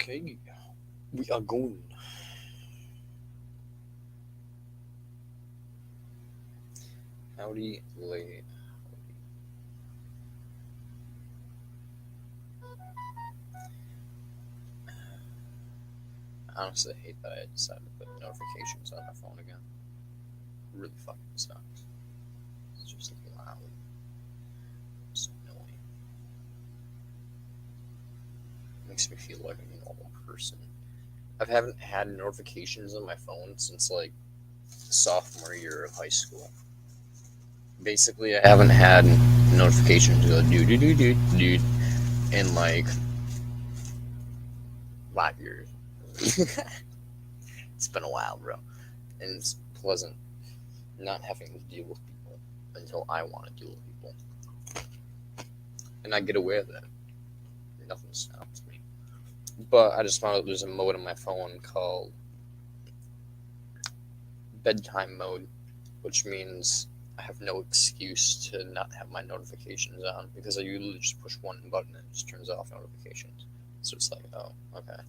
Okay, we are going. Howdy, lady. I honestly hate that I decided to put notifications on my phone again. Really fucking sucks. It's just loud. It's annoying. Makes me feel like a normal person. I haven't had notifications on my phone since like sophomore year of high school. Basically, I haven't had notifications go do in like 5 years. It's been a while, bro, and it's pleasant not having to deal with people until I want to deal with people, and I get away with it. Nothing stops me. But I just found out there's a mode on my phone called bedtime mode, which means I have no excuse to not have my notifications on because I usually just push one button and it just turns off notifications. So it's like, oh, okay.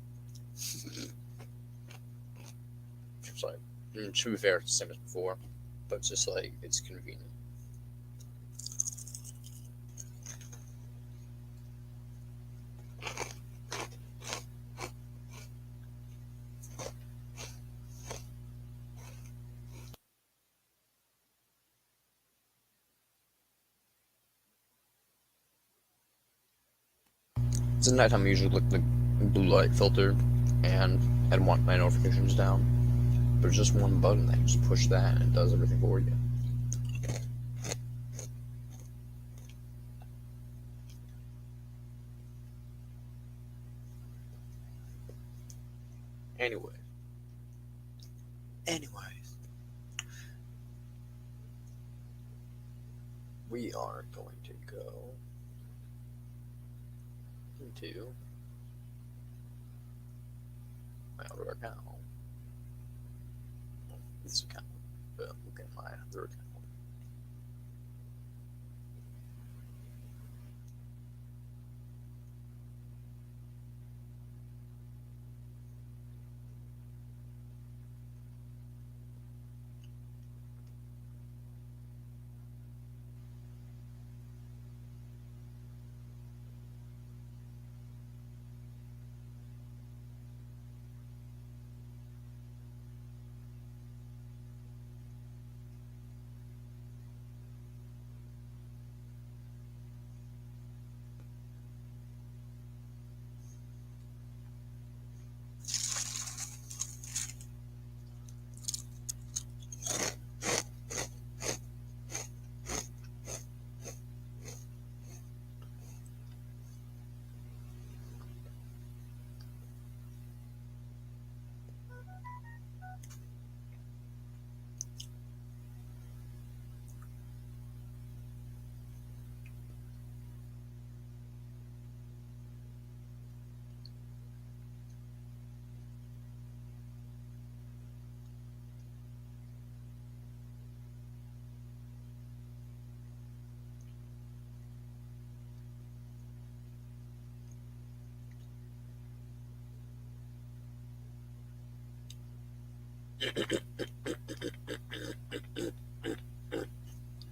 It's like, to be fair, it's the same as before, but it's just like, it's convenient. It's at nighttime I usually look the blue light filter and I'd want my notifications down. There's just one button that you just push that and it does everything for you. Anyways, we are going to go into my other account. This account, but look at my other account.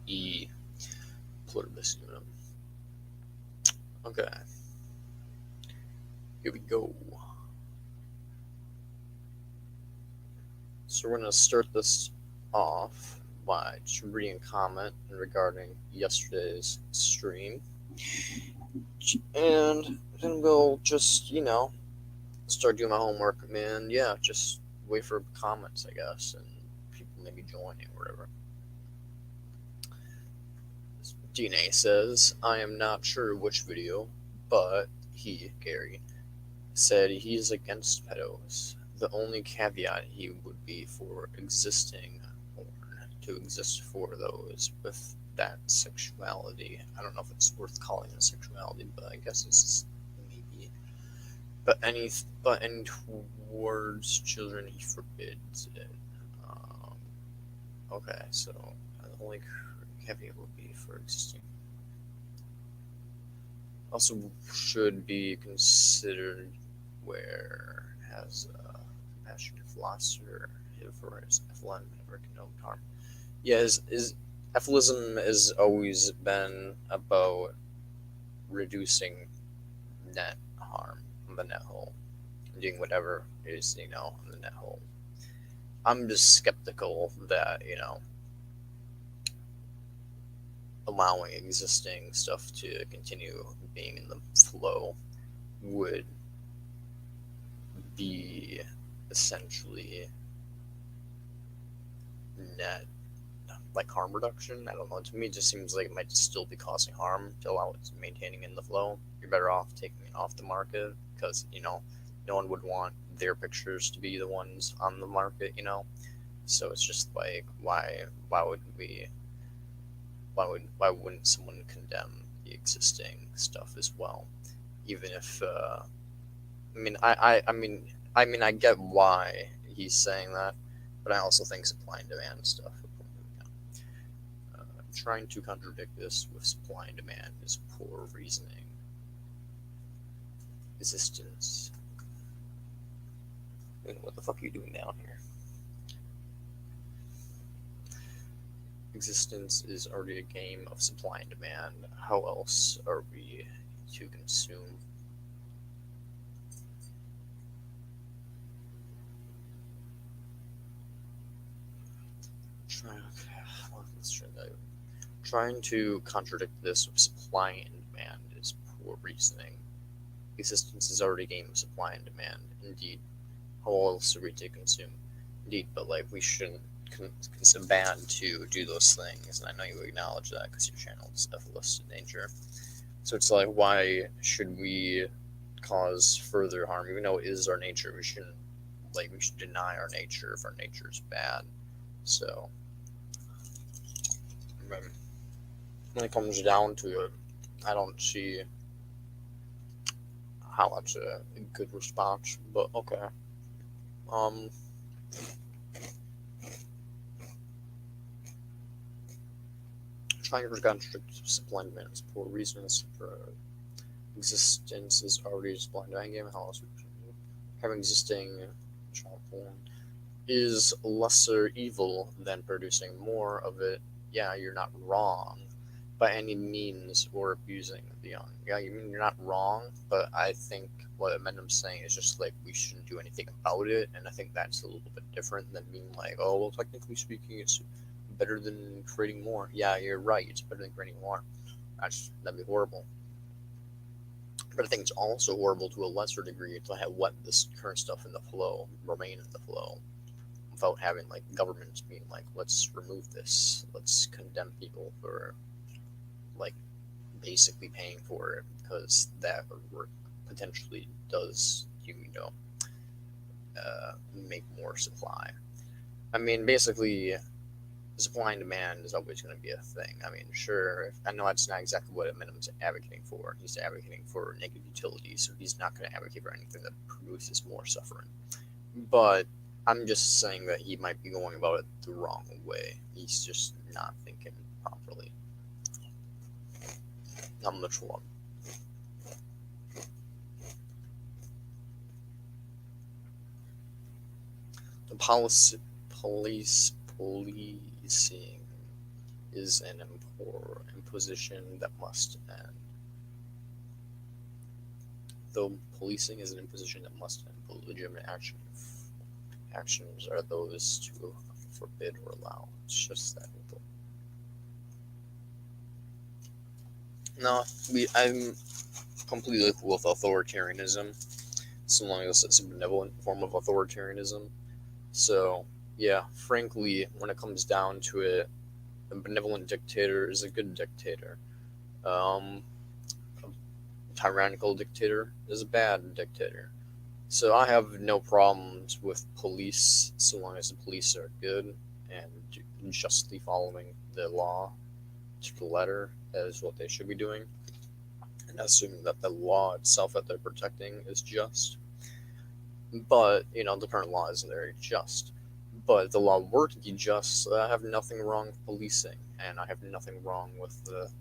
E pluribus unum. Okay, here we go. So we're gonna start this off by just reading a comment regarding yesterday's stream, and then we'll just start doing my homework, and yeah, just wait for comments, I guess, and people maybe joining or whatever. DNA says, I am not sure which video, but Gary, said he's against pedos. The only caveat he would be for existing porn to exist for those with that sexuality. I don't know if it's worth calling it sexuality, but I guess it's maybe. But any towards children, he forbids it. Okay, so the only caveat would be for existing. Also, should be considered where has a compassionate philosopher for his FLN never can know harm. Yeah, his Ephilism has always been about reducing net harm on the net whole, doing whatever is on the net whole. I'm just skeptical that allowing existing stuff to continue being in the flow would be essentially net like harm reduction. I don't know. To me, it just seems like it might still be causing harm to allow it to maintaining in the flow. You're better off taking it off the market because no one would want their pictures to be the ones on the market. So it's just like why would we why wouldn't someone condemn the existing stuff as well, even if I get why he's saying that, but I also think supply and demand stuff. Trying to contradict this with supply and demand is poor reasoning. Existence. What the fuck are you doing down here? Existence is already a game of supply and demand. How else are we to consume? Trying to contradict this with supply and demand is poor reasoning. Existence is already a game of supply and demand. Indeed. How else are we to consume? Indeed, but we shouldn't consider bad to do those things, and I know you acknowledge that because your channel is Ephilis in nature. So it's like, why should we cause further harm, even though it is our nature? We shouldn't we should deny our nature if our nature is bad. So when it comes down to it, I don't see how that's a good response, but okay. Trying to contradict supply and demand is poor reasons for existence is already a supply and demand game. How else would having existing is lesser evil than producing more of it? Yeah, you're not wrong by any means or abusing the young. Yeah, you're not wrong, but I think what Amendum's saying is just we shouldn't do anything about it, and I think that's a little bit different than being oh, well, technically speaking, it's better than creating more. Yeah, you're right, it's better than creating more. That'd be horrible. But I think it's also horrible to a lesser degree to let this current stuff in the flow remain in the flow without having governments being let's remove this, let's condemn people for basically paying for it, because that potentially does make more supply. I mean, basically, supply and demand is always going to be a thing. I mean, sure, I know that's not exactly what Minimum's advocating for. He's advocating for negative utility, so he's not going to advocate for anything that produces more suffering. But I'm just saying that he might be going about it the wrong way. He's just not thinking properly. Number 1. The policing is an imposition that must end. Though policing is an imposition that must end, but legitimate actions are those to forbid or allow. It's just that simple. No, I'm completely cool with authoritarianism, so long as it's a benevolent form of authoritarianism. So, yeah, frankly, when it comes down to it, a benevolent dictator is a good dictator. A tyrannical dictator is a bad dictator. So I have no problems with police so long as the police are good and justly following the law to the letter. That is what they should be doing, and assuming that the law itself that they're protecting is just. But the current law isn't very just. But if the law were to be just, I have nothing wrong with policing, and I have nothing wrong with the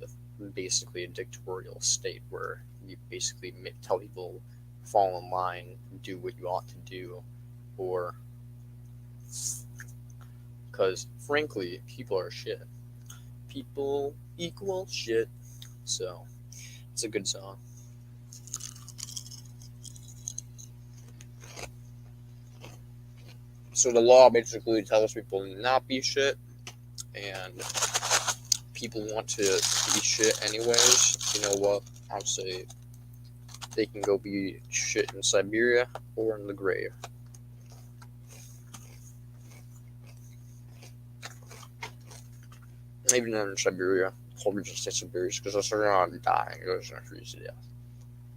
basically a dictatorial state where you basically tell people fall in line, do what you ought to do, or because frankly, people are shit. People equal shit. So it's a good song. So the law basically tells people not be shit, and people want to be shit anyways. You know what? I'll say they can go be shit in Siberia or in the grave. Maybe not in Siberia. Probably just say Siberia because they're not dying. They're just gonna freeze to death.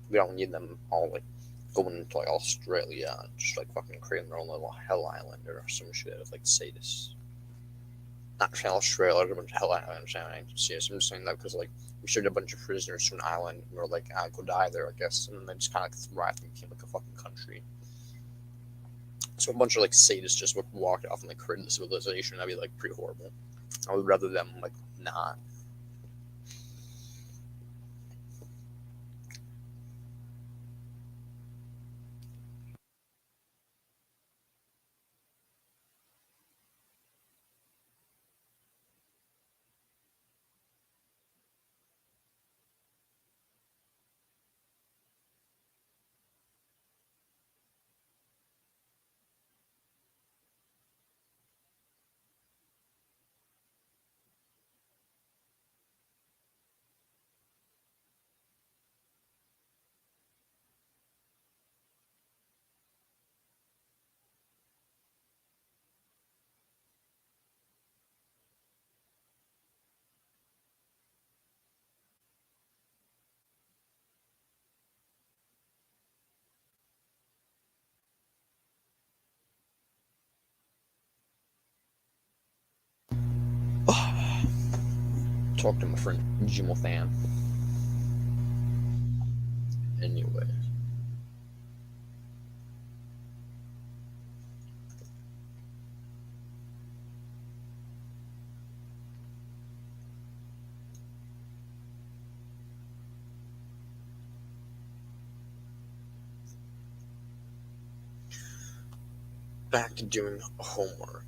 We don't need them all like going into like Australia and just like fucking creating their own little hell island or some shit of like sadists. Not saying Australia, there's a bunch of hell islands. I'm just saying that because like we shipped a bunch of prisoners to an island and we're like, go die there, I guess, and then they just kind of like thrived and became like a fucking country. So a bunch of like sadists just like walked off and like created the civilization. That'd be like pretty horrible. I would rather them like not. Talk to my friend Jimmo Fan. Anyway. Back to doing homework.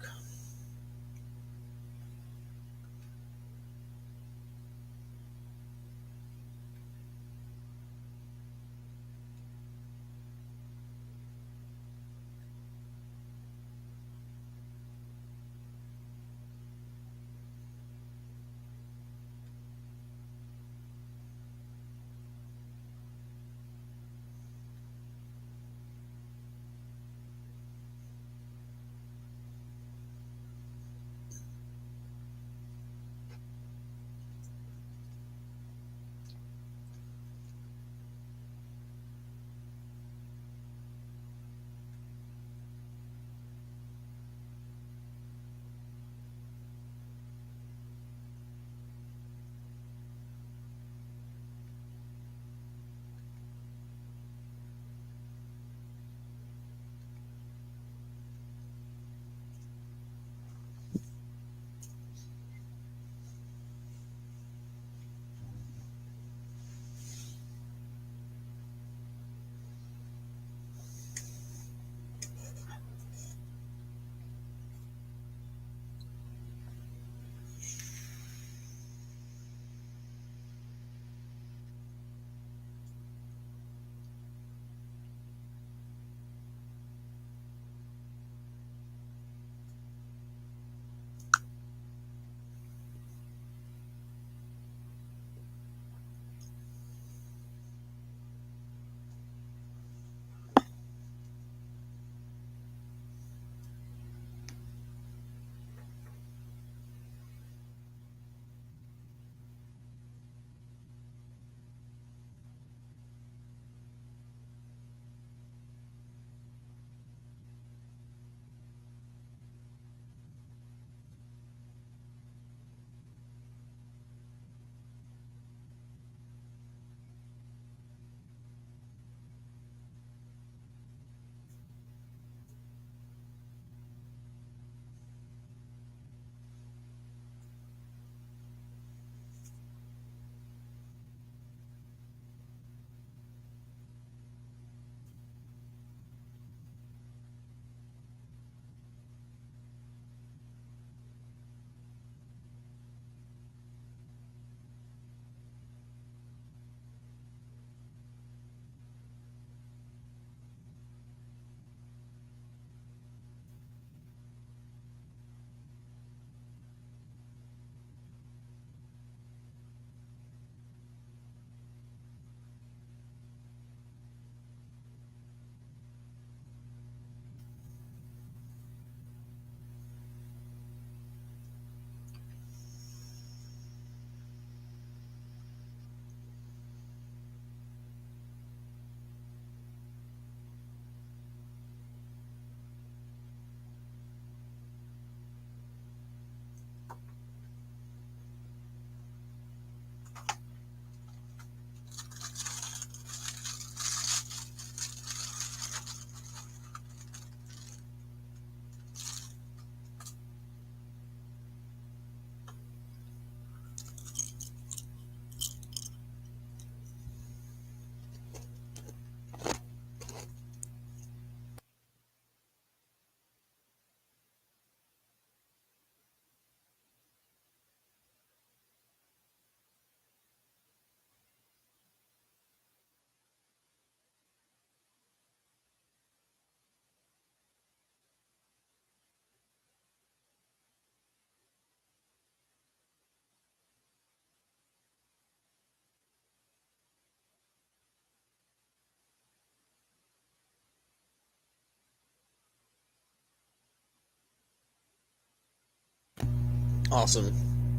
Awesome.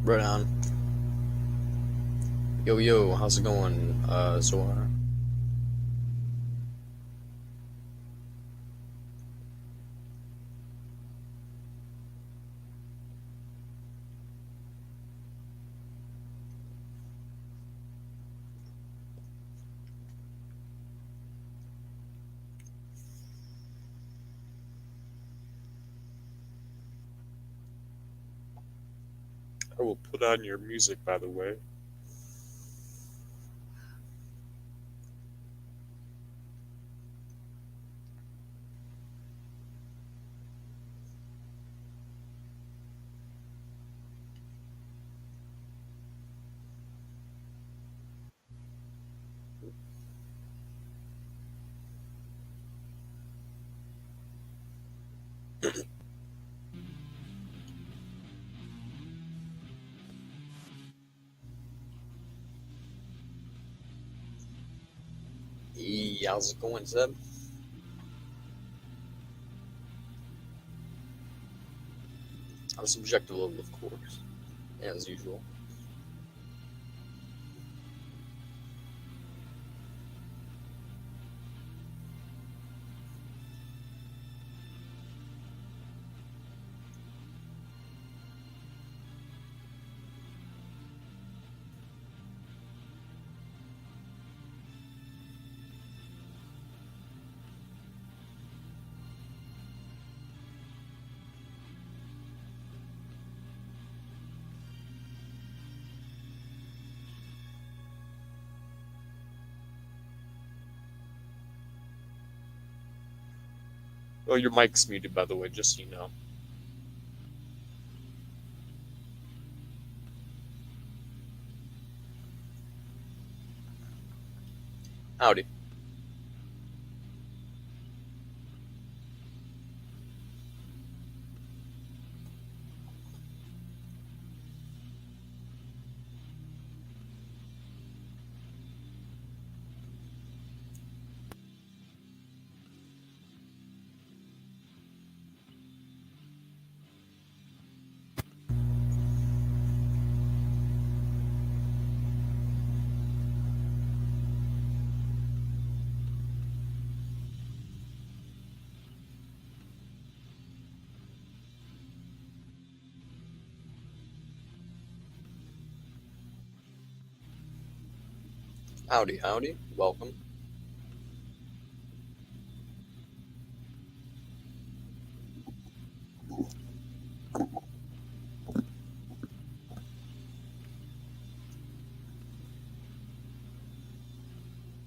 Right on. Yo, how's it going, Zohar? I will put on your music, by the way. How's it going, Zeb? On a subjective level, of course, as usual. Oh, your mic's muted, by the way, just so you know. Howdy. Howdy. Welcome.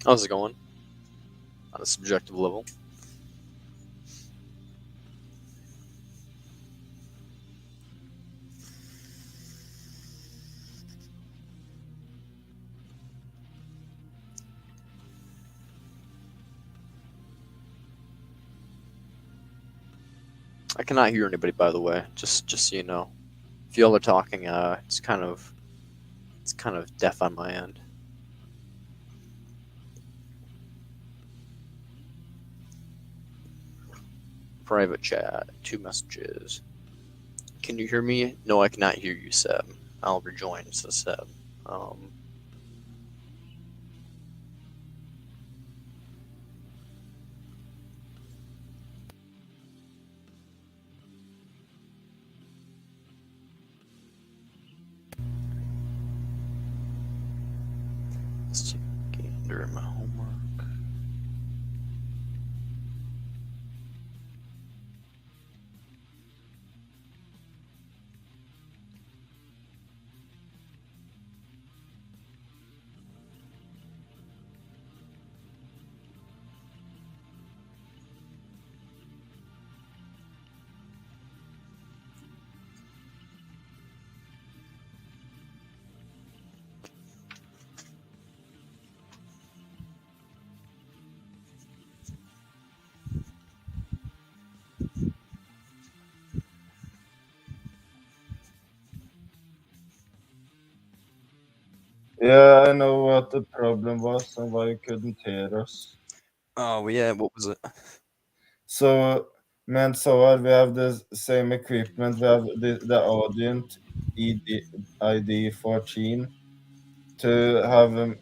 How's it going? On a subjective level. I cannot hear anybody, by the way. Just so you know, if y'all are talking, it's kind of deaf on my end. Private chat, 2 messages. Can you hear me? No, I cannot hear you, Seb. I'll rejoin, says Seb. Um, let's take a gander at my homework. Yeah, I know what the problem was and why you couldn't hear us. Oh yeah, what was it? So Man, so we have the same equipment. We have the Audient ID 14 to have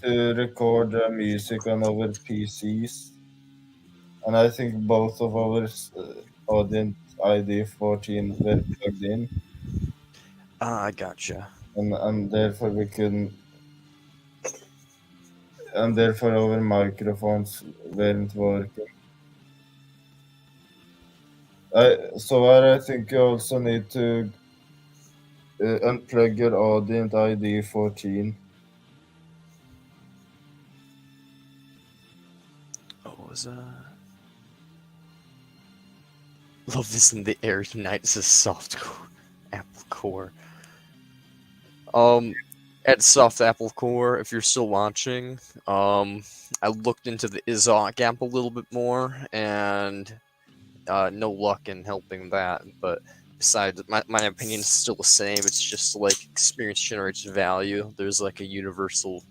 to record music on our PCs, and I think both of our Audient ID 14 were plugged in, Ah, I gotcha. and therefore and therefore our microphones weren't working. I think you also need to unplug your Audient ID 14. What was Love this in the air tonight. This is soft core, Apple Core. Um, at Soft Apple Core, if you're still watching, I looked into the Izok app a little bit more, and no luck in helping that. But besides, my opinion is still the same. It's just like experience generates value. There's like a universal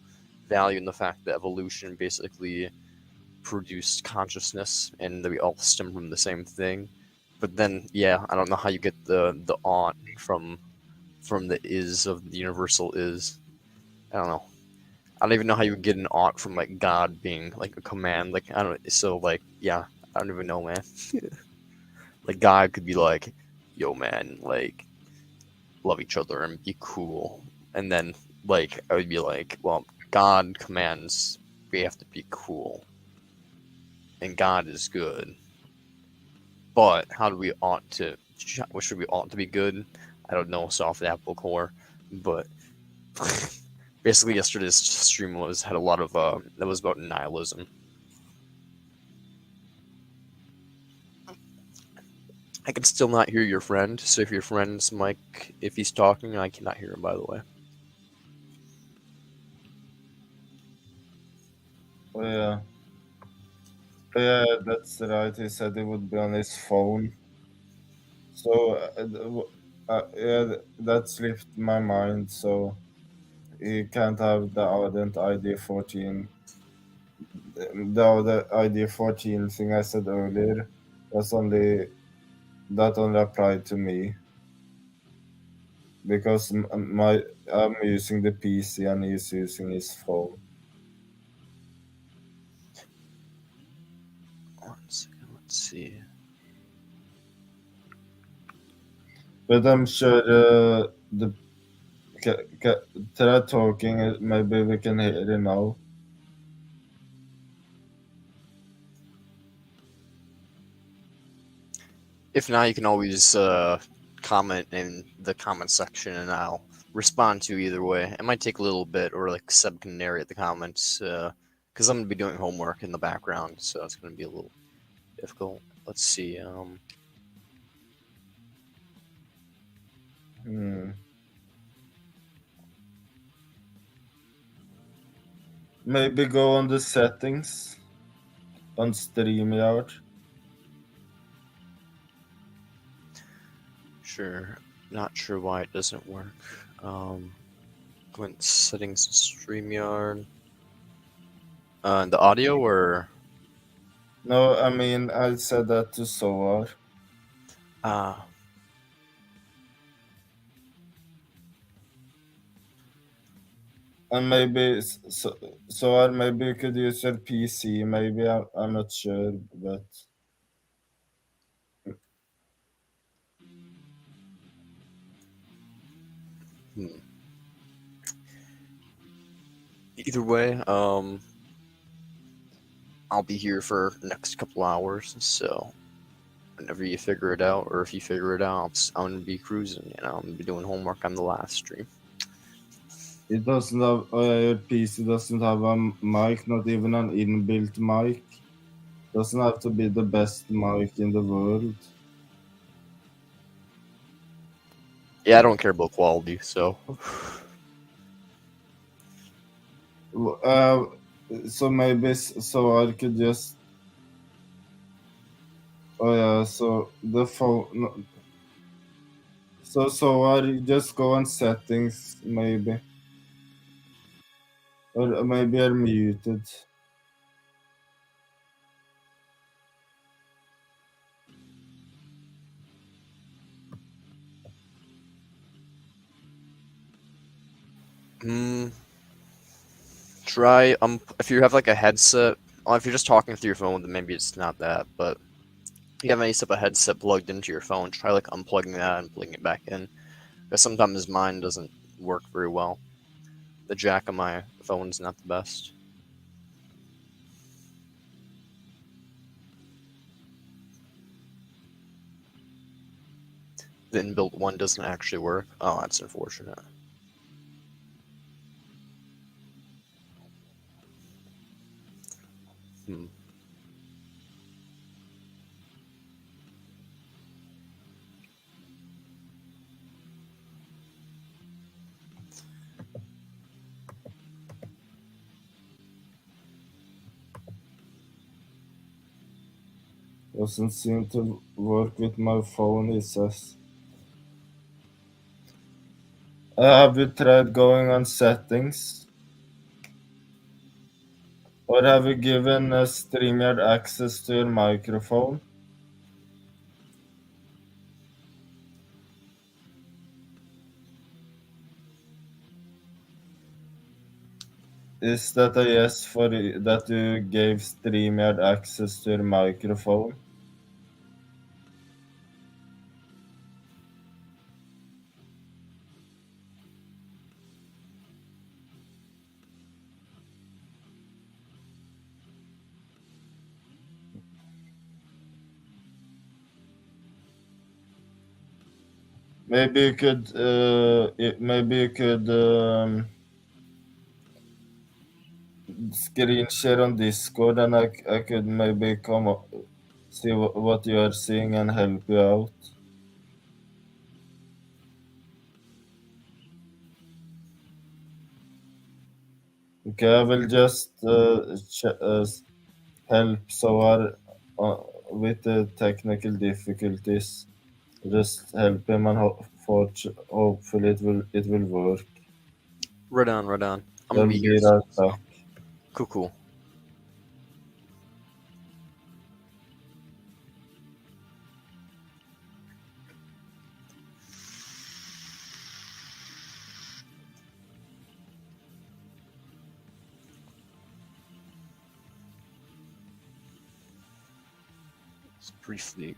value in the fact that evolution basically produced consciousness, and that we all stem from the same thing. But then, yeah, I don't know how you get the ought from the is of the universal is. I don't know. I don't even know how you would get an ought from like God being like a command. Like I don't. So like yeah, I don't even know, man. Like God could be like, "Yo, man, like love each other and be cool," and then like I would be like, "Well, God commands we have to be cool, and God is good, but how do we ought to? What should we ought to be good? I don't know. Soft Apple Core, but." Basically, yesterday's stream had a lot of that was about nihilism. I can still not hear your friend, so if your friend's mic, if he's talking, I cannot hear him. By the way, Oh, yeah. Yeah, that's right. He said he would be on his phone. So, yeah, that slipped my mind. So, he can't have the Audent ID 14. The other ID 14 thing I said earlier was only that only applied to me because I'm using the PC and he's using his phone. one second. Let's see. But I'm sure the try talking. Maybe we can hear it now. If not, you can always comment in the comment section, and I'll respond to you either way. It might take a little bit, or like Seb can narrate the comments, because I'm gonna be doing homework in the background, so it's gonna be a little difficult. Let's see. Hmm. Maybe go on the settings on StreamYard. Sure. Not sure why it doesn't work. Go in settings, StreamYard. The audio or No, I mean I said that to Soar. uh And maybe Soar, maybe you could use your PC. Maybe I'm not sure, but hmm. Either way, I'll be here for next couple hours, so whenever you figure it out, or if you figure it out, I'm gonna be cruising. I'm gonna be doing homework on the last stream. it doesn't have your PC doesn't have a mic, not even an inbuilt mic. Doesn't have to be the best mic in the world. Yeah, I don't care about quality, so Uh, so maybe Soar could just. Oh yeah, so the phone. No, so I just go on settings maybe, or maybe you're muted. Mm, try if you have like a headset. Well, if you're just talking through your phone, then maybe it's not that. But if you have any type of headset plugged into your phone, try like unplugging that and plugging it back in. Because sometimes mine doesn't work very well. The jack on my phone's not the best. The inbuilt one doesn't actually work. Oh, that's unfortunate. Hmm. Doesn't seem to work with my phone, he says. Have you tried going on settings? Or have you given StreamYard access to your microphone? Is that a yes for that you gave StreamYard access to your microphone? Maybe you could. Maybe you could screen share on Discord, and I could maybe see what you are seeing and help you out. Okay, I will just help Soar with the technical difficulties. Just help him, and hopefully it will work. Right on, right on. I'm gonna I'll be here be soon, right so back. cool, cool. It's briefly.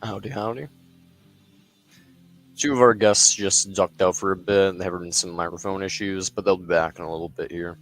Howdy, howdy. Two of our guests just ducked out for a bit. There have been some microphone issues, but they'll be back in a little bit here.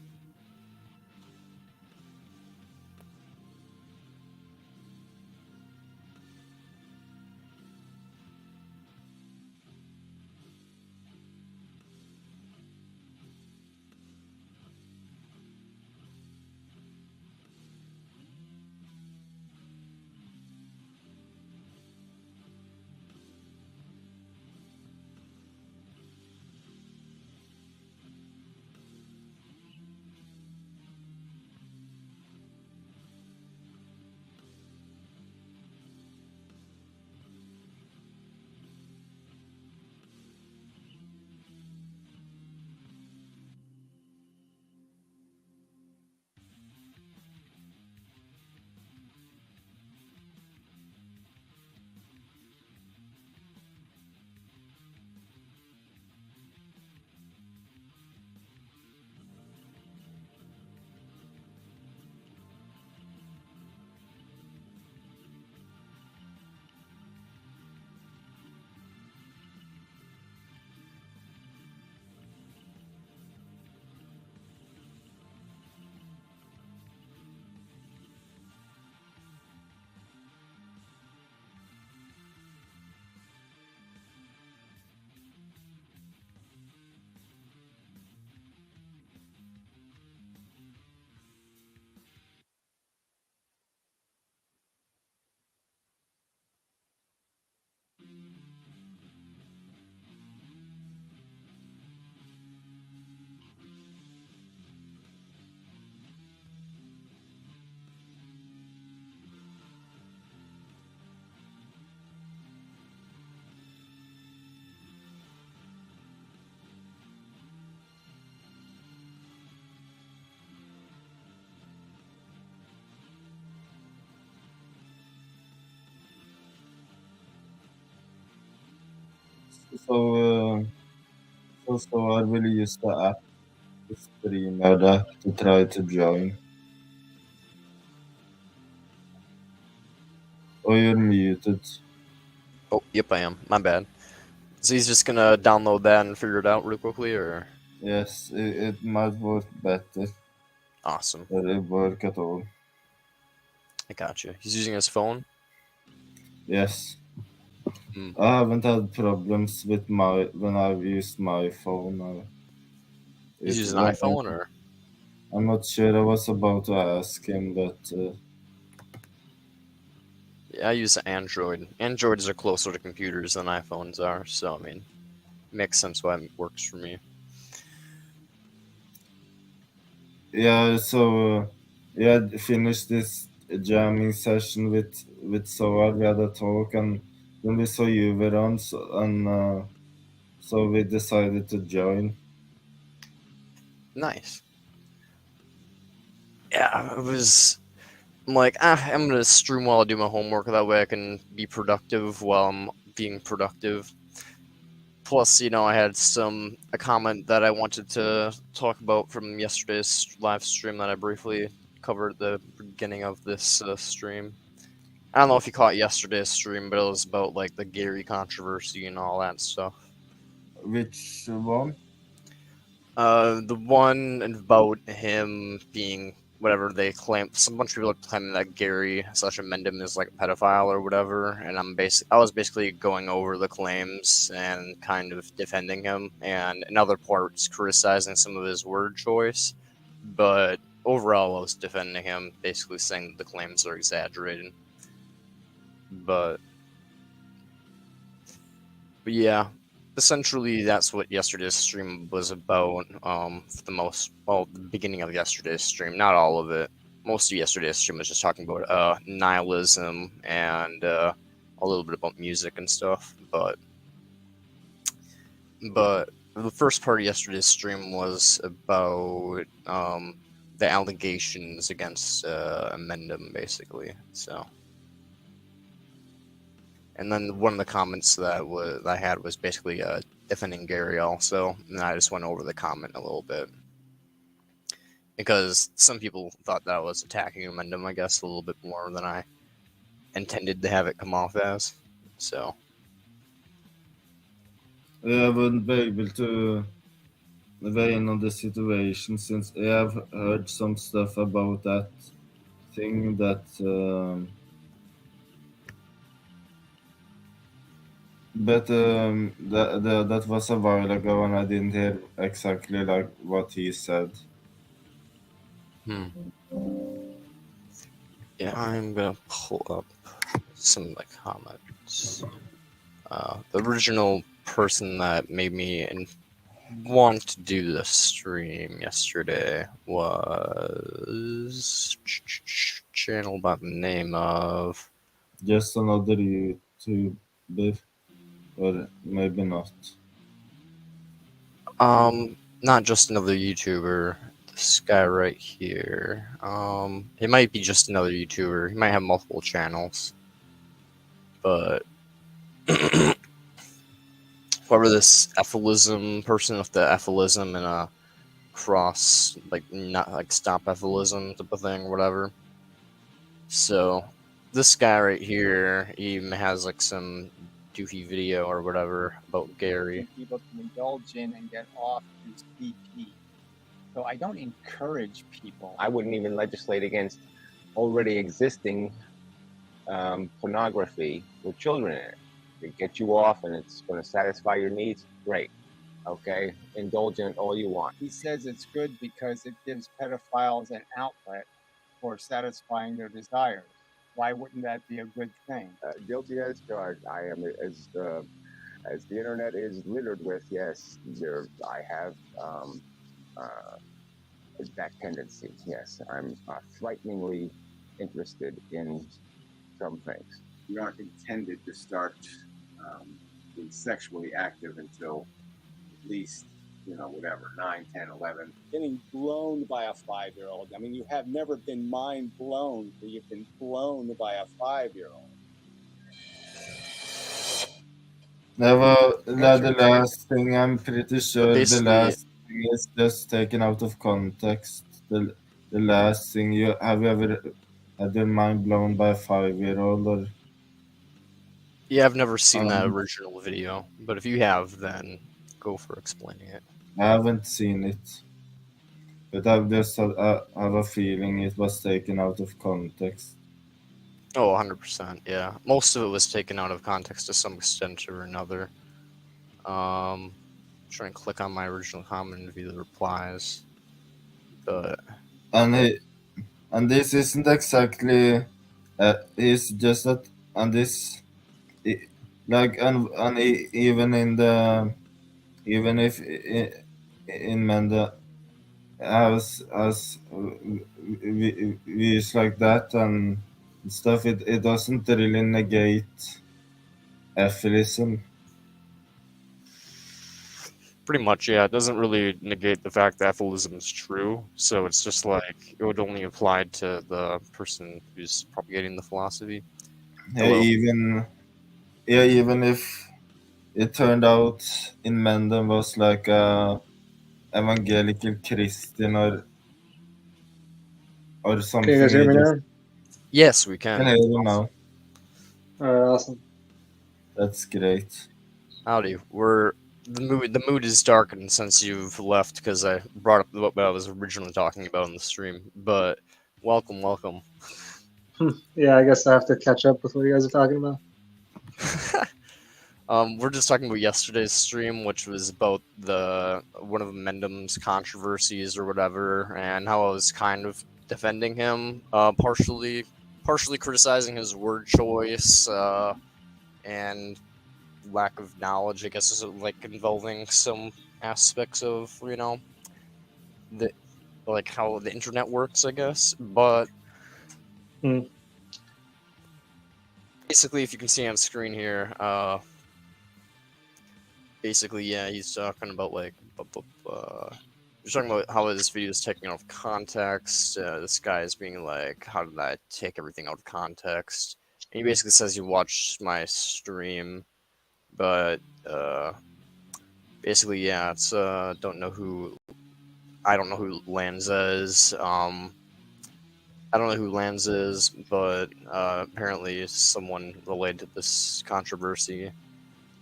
So I will use the app, the streamer app, to try to join. Oh, you're muted. Oh, yep, I am. My bad. So he's just gonna download that and figure it out real quickly, or? Yes, it might work better. Awesome. But it work at all. I got you. He's using his phone? Yes. Hmm. I haven't had problems with when I've used my phone. He's It using an went. iPhone, or? I'm not sure. I was about to ask him, but Yeah, I use Android. Androids are closer to computers than iPhones are, so, I mean, makes sense why it works for me. yeah. So yeah, finished this jamming session with Soar. We had a talk, and then we saw you were on, so we decided to join. Nice. Yeah, I'm like, I'm gonna stream while I do my homework, that way I can be productive while I'm being productive. Plus, I had a comment that I wanted to talk about from yesterday's live stream that I briefly covered at the beginning of this stream. I don't know if you caught yesterday's stream, but it was about like the Gary controversy and all that stuff. Which one? The one about him being whatever they claim. Some bunch of people are claiming that Gary slash Amendum is like a pedophile or whatever, and I was basically going over the claims and kind of defending him, and in other parts criticizing some of his word choice. But overall, I was defending him, basically saying that the claims are exaggerated. But yeah, essentially that's what yesterday's stream was about. For the beginning of yesterday's stream, not all of it. Most of yesterday's stream was just talking about nihilism and a little bit about music and stuff. But the first part of yesterday's stream was about the allegations against Amendum, basically. So. And then one of the comments that I had was basically defending Gary also, and I just went over the comment a little bit because some people thought that I was attacking Amendum, I guess, a little bit more than I intended to have it come off as. So I wouldn't be able to weigh in on the situation since I have heard some stuff about that thing that. But that was a while ago, and I didn't hear exactly like what he said. hmm. Yeah, I'm gonna pull up some of the comments. The original person that made me want to do the stream yesterday was channel by the name of Just another YouTuber, or maybe not. not just another YouTuber. This guy right here. He might be just another YouTuber. He might have multiple channels, but whoever this ephilism person with the ephilism and a cross, like not like stop ephilism type of thing, or whatever. So this guy right here, he even has like some doofy video or whatever about Gary. People to indulge in and get off is BP. So I don't encourage people. I wouldn't even legislate against already existing pornography with children in it. It gets you off and it's going to satisfy your needs. Great. Okay. Indulge in it all you want. He says it's good because it gives pedophiles an outlet for satisfying their desires. Why wouldn't that be a good thing? Guilty as charged. I am as the internet is littered with. Yes, I have that tendency. Yes, I'm frighteningly interested in some things. You aren't intended to start being sexually active until at least, whatever, 9, 10, 11. Getting blown by a 5-year-old. I mean, you have never been mind blown, but you've been blown by a 5-year-old. The last thing, I'm pretty sure the basically- last thing is just taken out of context. The last thing, have you ever had your mind blown by a 5-year-old? Or Yeah, I've never seen that original video, but if you have, then go for explaining it. I haven't seen it, but I've just have a feeling it was taken out of context. Oh, 100%, yeah. Most of it was taken out of context to some extent or another. Try and click on my original comment and view the replies. But And this isn't exactly. It's just that, and this, like, even in the, even if in Menda has views like that and stuff, it doesn't really negate ephilism. Pretty much, yeah. It doesn't really negate the fact that ephilism is true. So it's just like it would only apply to the person who's propagating the philosophy. Hello. Even if it turned out in Mendon was like a evangelical Christian or something. Can you guys hear me now? yes, we Can can. hear you now. Alright, awesome. That's great. Howdy. The mood is darkened since you've left because I brought up what I was originally talking about in the stream. But welcome. Yeah, I guess I have to catch up with what you guys are talking about. We're just talking about yesterday's stream, which was about one of Mendham's controversies or whatever, and how I was kind of defending him, partially criticizing his word choice, and lack of knowledge, I guess, is like involving some aspects of like how the internet works, I guess. But basically, if you can see on screen here, basically, yeah, he's talking about like he's talking about how this video is taken out of context. This guy is being like, how did I take everything out of context? And he basically says he watched my stream, but basically, yeah, it's I don't know who Lanza is. I don't know who Lance is, but apparently someone related to this controversy.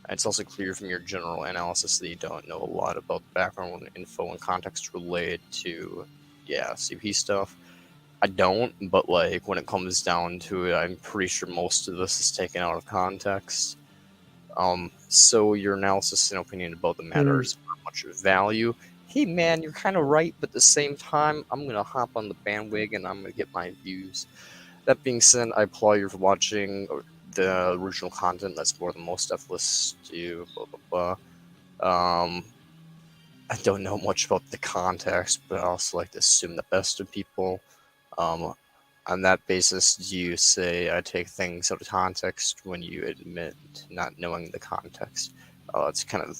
It's also clear from your general analysis that you don't know a lot about the background info and context related to, CP stuff. I don't, but like when it comes down to it, I'm pretty sure most of this is taken out of context. So your analysis and opinion about the matter is not much value. Hey man, you're kind of right, but at the same time, I'm gonna hop on the bandwagon. I'm gonna get my views. That being said, I applaud you for watching the original content. That's more than most deathless do. Blah blah blah. I don't know much about the context, but I also like to assume the best of people. On that basis, do you say I take things out of context when you admit not knowing the context? It's kind of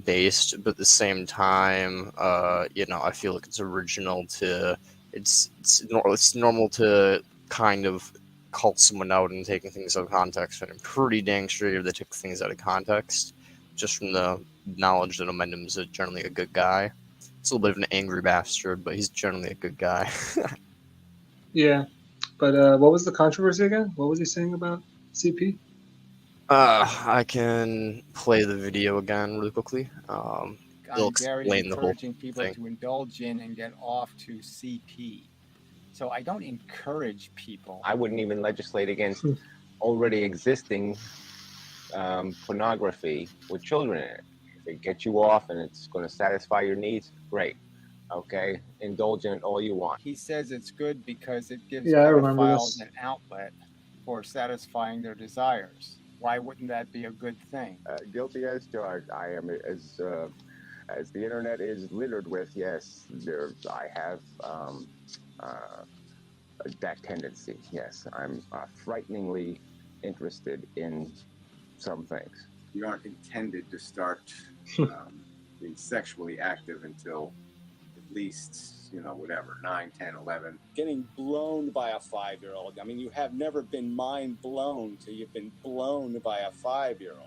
based, but at the same time, I feel like it's original to. It's normal to kind of call someone out and taking things out of context, and I'm pretty dang sure they took things out of context, just from the knowledge that Amendum's generally a good guy. It's a little bit of an angry bastard, but he's generally a good guy. Yeah, but what was the controversy again? What was he saying about CP? I can play the video again really quickly. It'll Gary's explain the whole encouraging people thing. to indulge in and get off to CP. So I don't encourage people. I wouldn't even legislate against already existing pornography with children in it. If it gets you off and it's going to satisfy your needs, great. Okay, indulge in it all you want. He says it's good because it gives Yeah, I remember pedophiles this. an outlet for satisfying their desires. Why wouldn't that be a good thing? Guilty as charged. I am as the internet is littered with. Yes, I have that tendency. Yes, I'm frighteningly interested in some things. You aren't intended to start being sexually active until at least, 9, 10, 11. Getting blown by a 5-year-old. I mean, you have never been mind blown till you've been blown by a 5-year-old.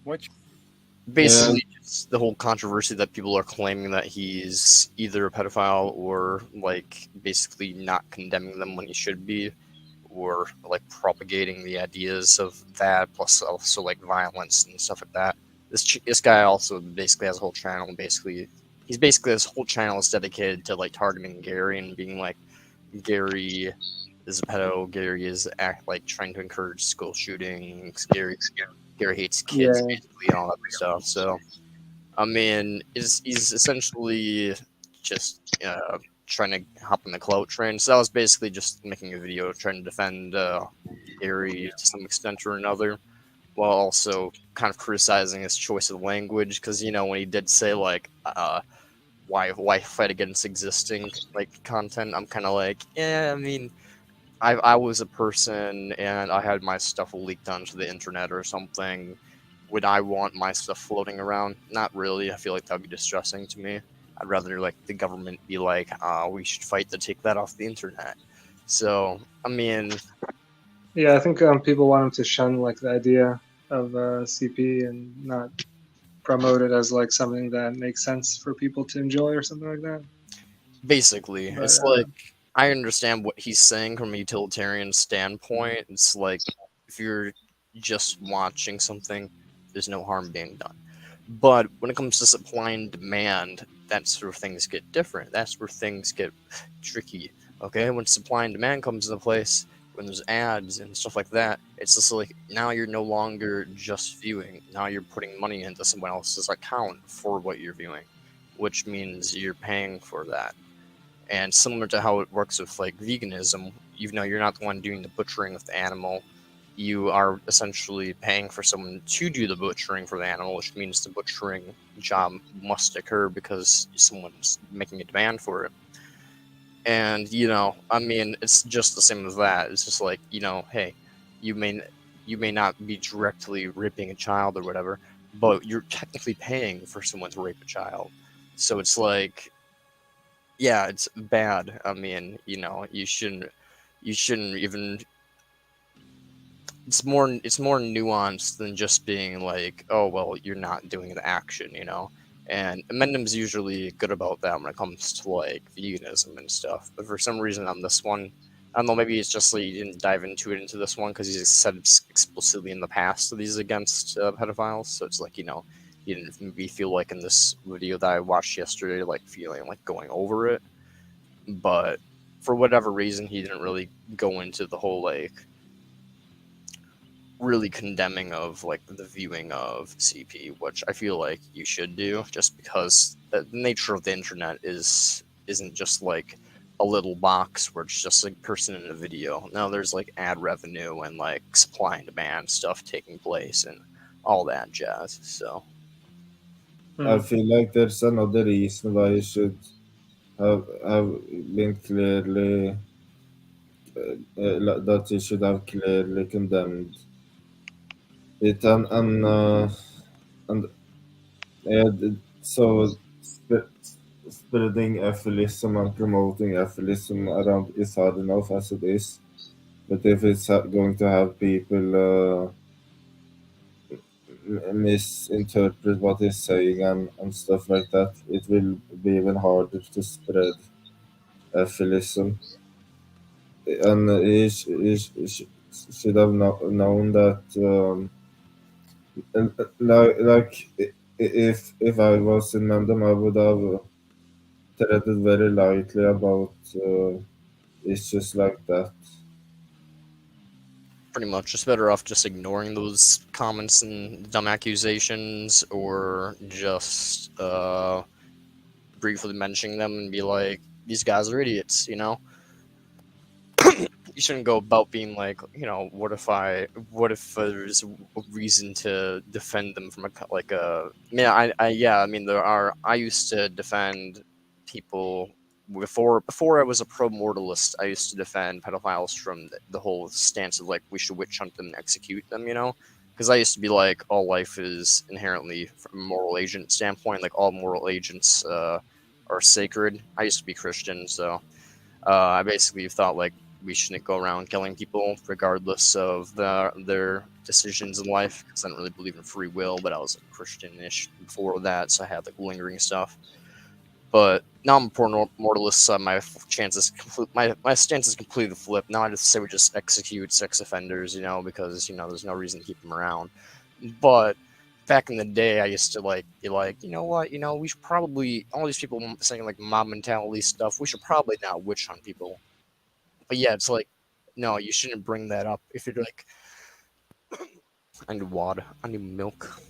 Which Basically, it's the whole controversy that people are claiming that he's either a pedophile or like basically not condemning them when he should be, or like propagating the ideas of that, plus also like violence and stuff like that. This guy also basically has a whole channel. His whole channel is dedicated to like targeting Gary and being like, Gary is a pedo. Gary is trying to encourage school shootings. Gary hates kids, basically, all that stuff. So, I mean, he's essentially just trying to hop on the clout train. So that was basically just making a video trying to defend Gary to some extent or another, while also kind of criticizing his choice of language. Because when he did say like, why fight against existing like content, I'm kind of like, I mean, I was a person and I had my stuff leaked onto the internet or something. Would I want my stuff floating around? Not really. I feel like that would be distressing to me. I'd rather like the government be like, we should fight to take that off the internet. So, I mean, Yeah, I think people want him to shun like the idea of CP and not promote it as like something that makes sense for people to enjoy or something like that. basically, But, it's like I understand what he's saying from a utilitarian standpoint. It's like if you're just watching something, there's no harm being done. But when it comes to supply and demand, that's where things get different. That's where things get tricky. Okay, when supply and demand comes into place, when there's ads and stuff like that, it's just like now you're no longer just viewing. Now you're putting money into someone else's account for what you're viewing, which means you're paying for that. And similar to how it works with like veganism, even though you're not the one doing the butchering of the animal, you are essentially paying for someone to do the butchering for the animal, which means the butchering job must occur because someone's making a demand for it. And I mean, it's just the same as that. It's just like, hey, you may not be directly raping a child or whatever, but you're technically paying for someone to rape a child. So it's like, yeah, it's bad. I mean, you shouldn't even. It's more nuanced than just being like, oh well, you're not doing the action, And Amendum's usually good about that when it comes to like veganism and stuff. But for some reason on this one, I don't know, maybe it's just like he didn't dive into it into this one because he's said explicitly in the past that he's against pedophiles. So it's like, you know, he didn't maybe feel like in this video that I watched yesterday, like feeling like going over it. But for whatever reason, he didn't really go into the whole like really condemning of like the viewing of CP, which I feel like you should do, just because the nature of the internet isn't just like a little box where it's just a person in a video. No, there's like ad revenue and like supply and demand stuff taking place and all that jazz. So I feel like there's another reason why you should have been clearly that you should have clearly condemned it and so spreading atheism and promoting atheism around is hard enough as it is. But if it's going to have people misinterpret what he's saying and stuff like that, it will be even harder to spread atheism. And should have known that. Like if I was in Mandem, I would have treaded very lightly about issues like that. pretty much just better off just ignoring those comments and dumb accusations, or just briefly mentioning them and be like, these guys are idiots, you know? You shouldn't go about being like, you know, what if there's a reason to defend them from I used to defend people before I was a pro mortalist. I used to defend pedophiles from the whole stance of like we should witch hunt them and execute them, you know, because I used to be like all life is inherently from a moral agent standpoint, like all moral agents are sacred. I used to be Christian, so I basically thought like we shouldn't go around killing people regardless of their decisions in life, because I don't really believe in free will, but I was like Christian-ish before that, so I had like lingering stuff. But now I'm a poor mortalist, so my stance is completely flipped. Now I just say we just execute sex offenders, you know, because, you know, there's no reason to keep them around. But back in the day, I used to like be like, you know what, you know, we should probably, all these people saying like mob mentality stuff, we should probably not witch hunt people. But yeah, it's like, no, you shouldn't bring that up if you're like, I need water, I need milk.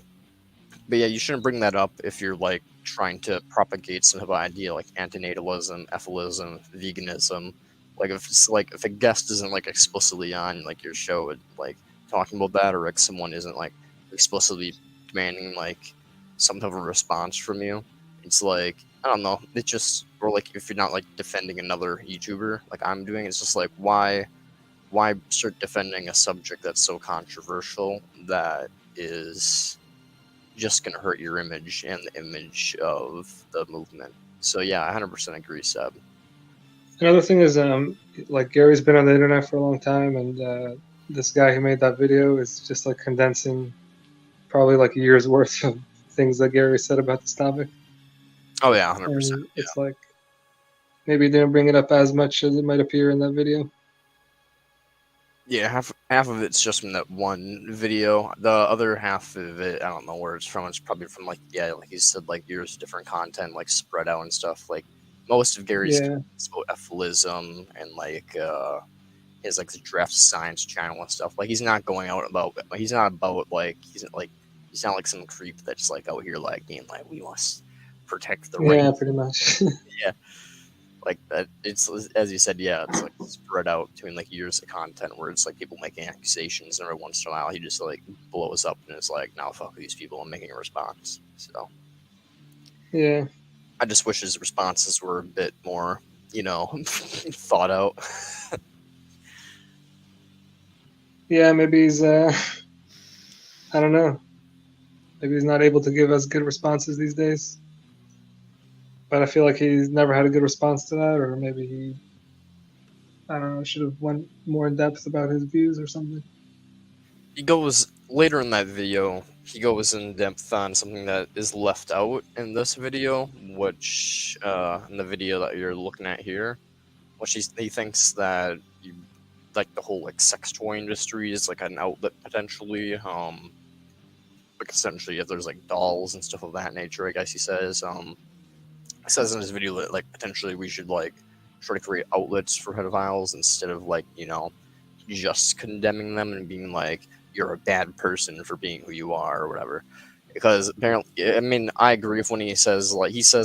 But yeah, you shouldn't bring that up if you're like trying to propagate some type of idea like antinatalism, ethylism, veganism. Like if a guest isn't like explicitly on like your show, like talking about that, or like someone isn't like explicitly demanding like some type of response from you, it's like, I don't know, it just, or like if you're not like defending another YouTuber like I'm doing, it's just like why start defending a subject that's so controversial that is just going to hurt your image and the image of the movement. So yeah, I 100% agree, Seb. Another thing is, like Gary's been on the internet for a long time, and this guy who made that video is just like condensing probably like a year's worth of things that Gary said about this topic. Oh yeah, 100%. And it's like maybe he didn't bring it up as much as it might appear in that video. Yeah, half of it's just from that one video. The other half of it, I don't know where it's from. It's probably from like, yeah, like you said, like years of different content, like spread out and stuff. Like most of Gary's Yeah. is about ethylism and like his like the draft science channel and stuff. Like he's not going out about, he's not about like he's not like some creep that's like out here like being like we must protect the Yeah, right. pretty much. Yeah. Like that, it's as you said, yeah, it's like spread out between like years of content where it's like people making accusations, and every once in a while he just like blows up and is like, "Now fuck these people," and making a response. So Yeah. I just wish his responses were a bit more, you know, thought out. Yeah, maybe he's I don't know. Maybe he's not able to give us good responses these days. But I feel like he's never had a good response to that, or maybe he, I don't know, should have went more in depth about his views or something. He goes later in that video. he goes in depth on something that is left out in this video, which in the video that you're looking at here, which he thinks that like the whole like sex toy industry is like an outlet potentially. Like essentially, if there's like dolls and stuff of that nature, I guess he says. He says in his video that like potentially we should like try to create outlets for pedophiles instead of like just condemning them and being like you're a bad person for being who you are or whatever. Because apparently, I mean, I agree with when he says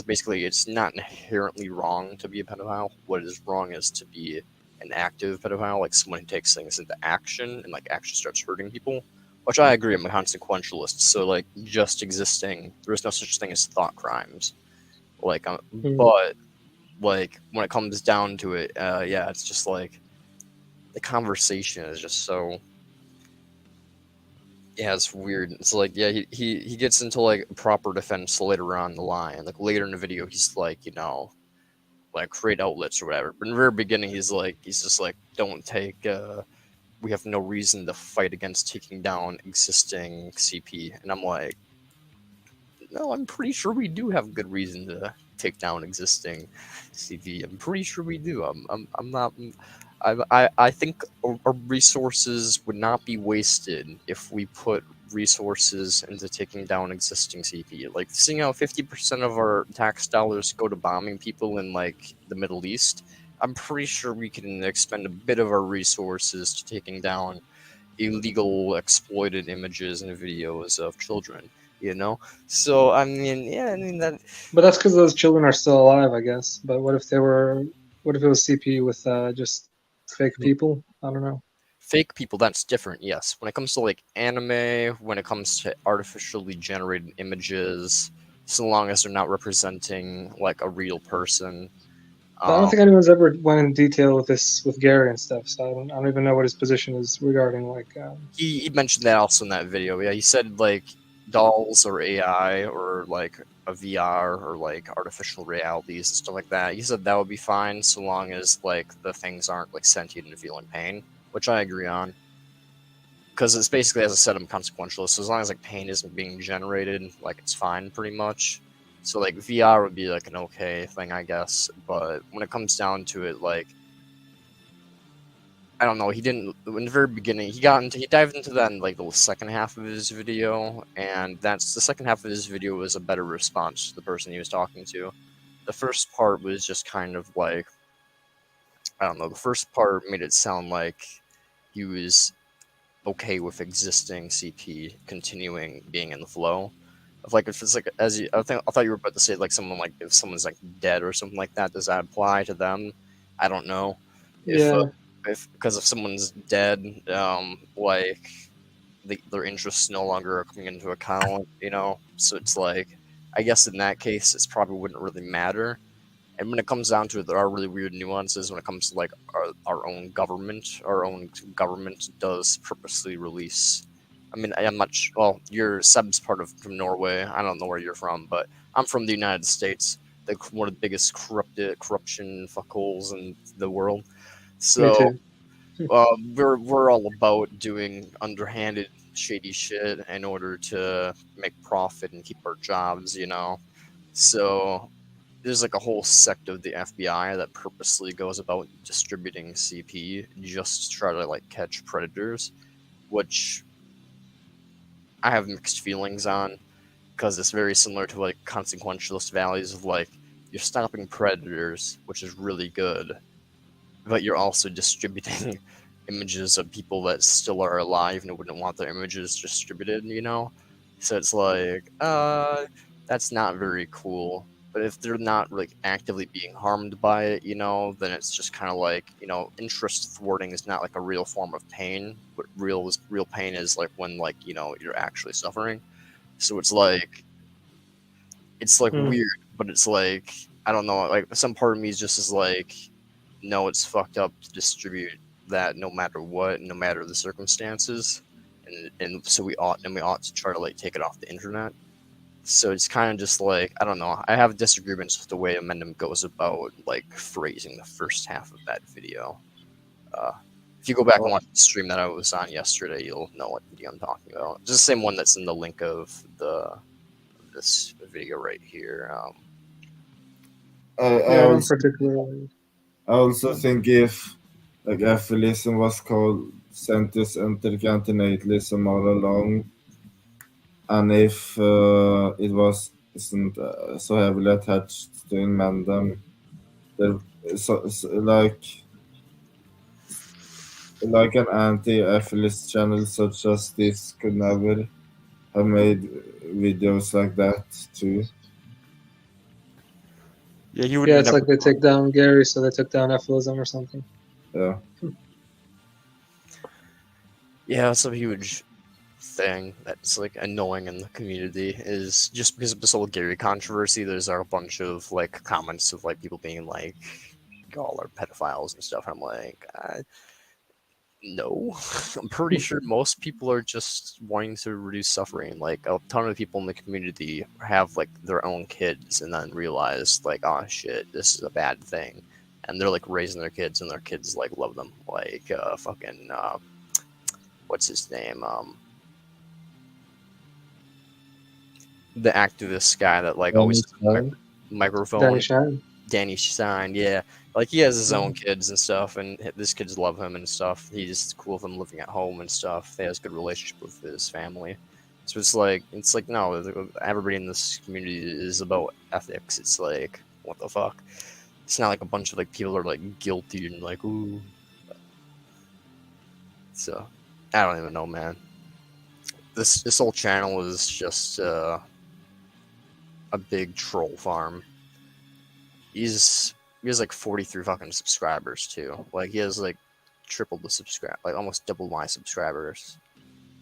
basically it's not inherently wrong to be a pedophile. What is wrong is to be an active pedophile, like someone who takes things into action and like actually starts hurting people. Which I agree, I'm a consequentialist. So like just existing, there is no such thing as thought crimes. Like, but like when it comes down to it, yeah, it's just like the conversation is just so. Yeah, it's weird. It's like, yeah, he gets into like proper defense later on the line. Like later in the video, he's like, like create outlets or whatever. But in the very beginning, he's just like, don't take. We have no reason to fight against taking down existing CP. And I'm like, no, I'm pretty sure we do have good reason to take down existing CP. I'm pretty sure we do. I'm not. I think our resources would not be wasted if we put resources into taking down existing CP. Like seeing how 50% of our tax dollars go to bombing people in like the Middle East, I'm pretty sure we can expend a bit of our resources to taking down illegal exploited images and videos of children. So I mean, yeah, I mean that. But that's because those children are still alive, I guess. But what if they were? What if it was CP with just fake people? I don't know. Fake people, that's different, yes. When it comes to like anime, when it comes to artificially generated images, so long as they're not representing like a real person. I don't think anyone's ever went in detail with this with Gary and stuff, so I don't even know what his position is regarding like. He mentioned that also in that video. Yeah, he said like dolls or AI or like a VR or like artificial realities and stuff like that. He said that would be fine so long as like the things aren't like sentient and feeling pain, which I agree on. Because it's basically, as I said, I'm consequentialist. So as long as like pain isn't being generated, like it's fine pretty much. So like VR would be like an okay thing, I guess. But when it comes down to it, like I don't know, he didn't in the very beginning. He dived into that in like the second half of his video, and that's the second half of his video was a better response to the person he was talking to. The first part was just kind of like I don't know. The first part made it sound like he was okay with existing CP continuing being in the flow. Of like if it's like I thought you were about to say like someone like if someone's like dead or something like that, does that apply to them? I don't know. Yeah. If because if someone's dead, like their interests no longer are coming into account, So it's like I guess in that case, it probably wouldn't really matter. And when it comes down to it, there are really weird nuances when it comes to like our own government. Our own government does purposely release. I mean, I'm not. Well, Seb's from Norway. I don't know where you're from, but I'm from the United States. One of the biggest corruption fuckholes in the world. So we're all about doing underhanded, shady shit in order to make profit and keep our jobs. So there's like a whole sect of the FBI that purposely goes about distributing CP just to try to like catch predators, which I have mixed feelings on because it's very similar to like consequentialist values of like you're stopping predators, which is really good, but you're also distributing images of people that still are alive and wouldn't want their images distributed, So it's like, that's not very cool. But if they're not like actively being harmed by it, then it's just kind of like, interest thwarting is not like a real form of pain. But real pain is like when like you're actually suffering. So it's like weird, but it's like I don't know. Like some part of me is just is like, no, it's fucked up to distribute that no matter what, no matter the circumstances, and so we ought to try to like take it off the internet. So it's kind of just like I don't know. I have disagreements with the way Amendum goes about like phrasing the first half of that video. If you go back and watch the stream that I was on yesterday, you'll know what video I'm talking about. It's the same one that's in the link of this video right here. Yeah, I don't particularly. I also think if like aphilism was called centus intercontinentalism all along, and if it wasn't so heavily attached to Inmendum, there like an anti-aphilist channel such as this could never have made videos like that too. Yeah, you would. Yeah, it's like they take down Gary, so they took down Ephilism or something. Yeah. Yeah, that's a huge thing that's like annoying in the community is just because of this whole Gary controversy. There's a bunch of like comments of like people being like, "Y'all are pedophiles" and stuff. I'm like, no. I'm pretty sure most people are just wanting to reduce suffering. Like a ton of people in the community have like their own kids and then realize like, oh shit, this is a bad thing, and they're like raising their kids and their kids like love them. Like fucking what's his name? The activist guy that like always microphone. Danny Shine, yeah. Like he has his own kids and stuff, and his kids love him and stuff. He's cool with him living at home and stuff. He has a good relationship with his family. So it's like no, everybody in this community is about ethics. It's like what the fuck? It's not like a bunch of like people are like guilty and like ooh. So I don't even know, man. This whole channel is just a big troll farm. He has like 43 fucking subscribers too. Like he has like triple the like almost double my subscribers.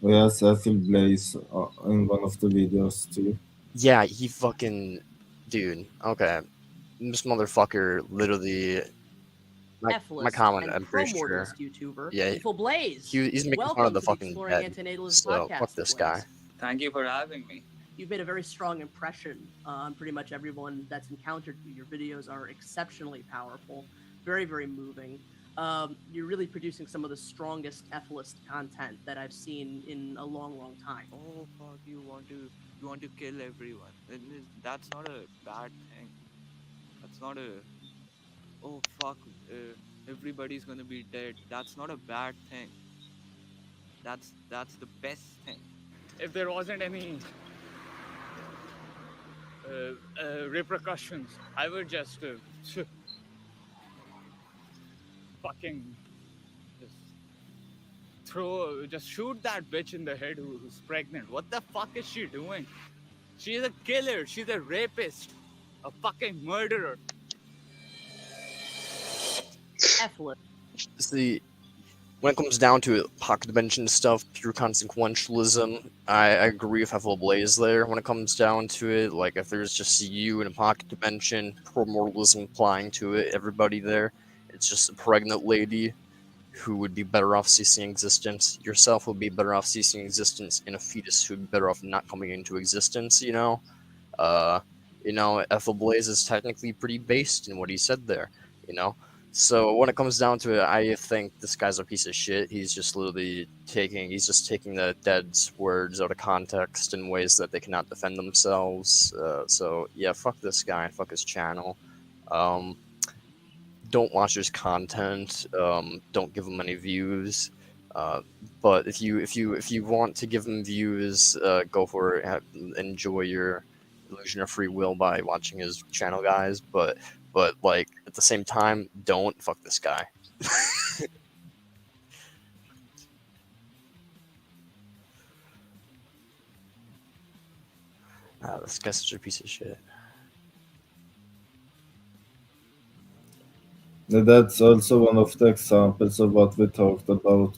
Yes, I feel Blaze in one of the videos too. Yeah, he fucking dude. Okay, this motherfucker literally. My comment, I'm pretty sure. YouTuber, yeah, Blaze. He's making fun of the fucking dead. So fuck this guy. Thank you for having me. You've made a very strong impression on pretty much everyone that's encountered you. Your videos are exceptionally powerful, very, very moving. You're really producing some of the strongest Ephelist content that I've seen in a long, long time. Oh fuck! You want to kill everyone? That's not a bad thing. That's not a. Oh fuck! Everybody's gonna be dead. That's not a bad thing. That's the best thing. If there wasn't any repercussions, I would just fucking just shoot that bitch in the head who's pregnant. What the fuck is she doing? She's a killer. She's a rapist. A fucking murderer. See, when it comes down to it, pocket dimension stuff, pure consequentialism, I agree with Ethel Blaze there. When it comes down to it, like if there's just you in a pocket dimension, promortalism applying to it, everybody there, it's just a pregnant lady who would be better off ceasing existence. Yourself would be better off ceasing existence, and a fetus who would be better off not coming into existence. Ethel Blaze is technically pretty based in what he said there. So when it comes down to it, I think this guy's a piece of shit. He's just literally taking the dead's words out of context in ways that they cannot defend themselves. So yeah, fuck this guy and fuck his channel. Don't watch his content. Don't give him any views. But if you want to give him views, go for it. Enjoy your illusion of free will by watching his channel, guys. But like at the same time, don't fuck this guy. This guy's such a piece of shit. That's also one of the examples of what we talked about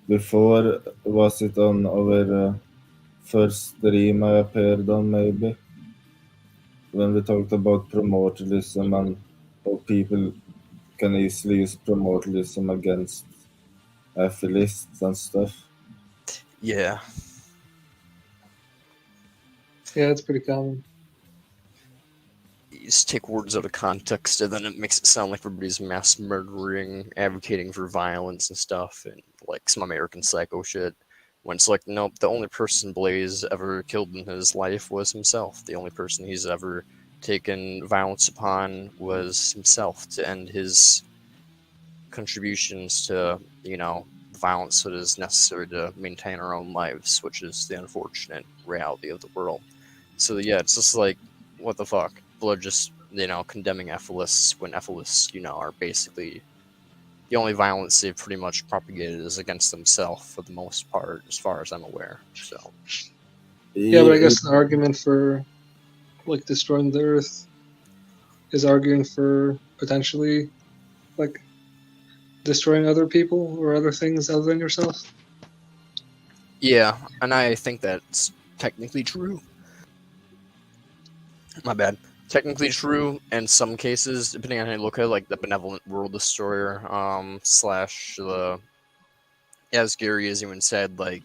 before. Was it on our first stream I appeared on, maybe? When we talked about promotalism and how people can easily use promotalism against affiliates and stuff. Yeah. Yeah, it's pretty common. always take words out of context, and then it makes it sound like everybody's mass murdering, advocating for violence and stuff, and like some American Psycho shit. When it's like, nope, the only person Blaze ever killed in his life was himself. The only person he's ever taken violence upon was himself to end his contributions to, violence that is necessary to maintain our own lives, which is the unfortunate reality of the world. So yeah, it's just like, what the fuck? People are just, condemning Ethelists when Ethelists, are basically the only violence they've pretty much propagated is against themselves for the most part, as far as I'm aware. So Yeah, but I guess the argument for like destroying the Earth is arguing for potentially like destroying other people or other things other than yourself. yeah, and I think that's technically true. My bad. Technically true in some cases, depending on how you look at it, like the benevolent world destroyer, slash the, as Gary has even said, like,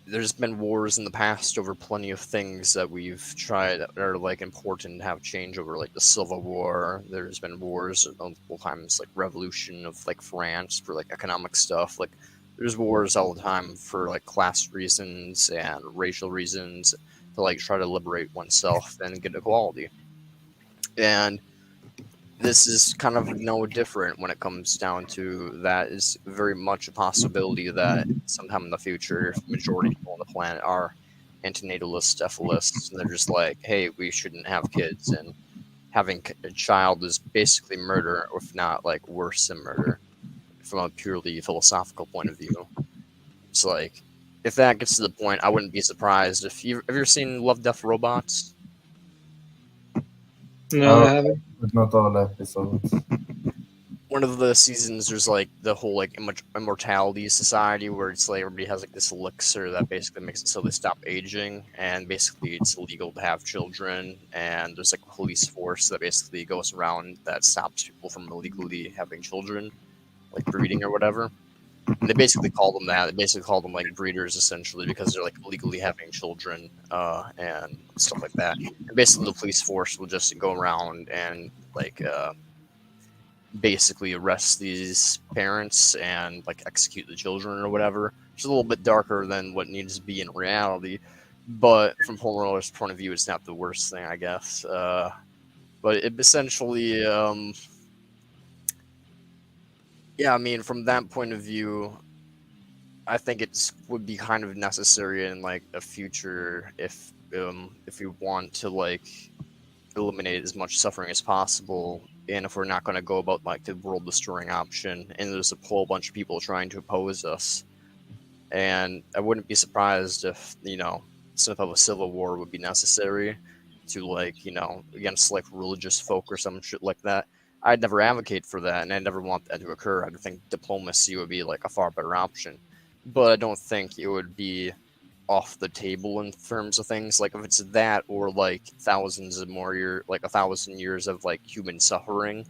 there's been wars in the past over plenty of things that we've tried that are like important to have change over, like the Civil War. There's been wars multiple times, like revolution of like France for like economic stuff. Like there's wars all the time for like class reasons and racial reasons to like try to liberate oneself and get equality. And this is kind of no different when it comes down to that. Is very much a possibility that sometime in the future, if the majority of people on the planet are antinatalist, ethelists, and they're just like, hey, we shouldn't have kids, and having a child is basically murder, if not like worse than murder, from a purely philosophical point of view. It's like, if that gets to the point, I wouldn't be surprised if you have you ever seen Love, Death, Robots? No, I haven't. But not all episodes. One of the seasons, there's like the whole like immortality society where it's like everybody has like this elixir that basically makes it so they stop aging, and basically it's illegal to have children, and there's like a police force that basically goes around that stops people from illegally having children, like breeding or whatever. And they basically call them that. They basically call them like breeders essentially because they're like illegally having children and stuff like that. And basically the police force will just go around and like basically arrest these parents and like execute the children or whatever. It's a little bit darker than what needs to be in reality, but from Homer's point of view, it's not the worst thing, I guess. But it essentially, yeah, I mean, from that point of view, I think it would be kind of necessary in like a future if we want to like eliminate as much suffering as possible, and if we're not going to go about like the world destroying option, and there's a whole bunch of people trying to oppose us, and I wouldn't be surprised if some type of civil war would be necessary to like against like religious folk or some shit like that. I'd never advocate for that, and I never want that to occur. I think diplomacy would be like a far better option, but I don't think it would be off the table in terms of things. Like if it's that or like thousands of more years, like 1,000 years of like human suffering,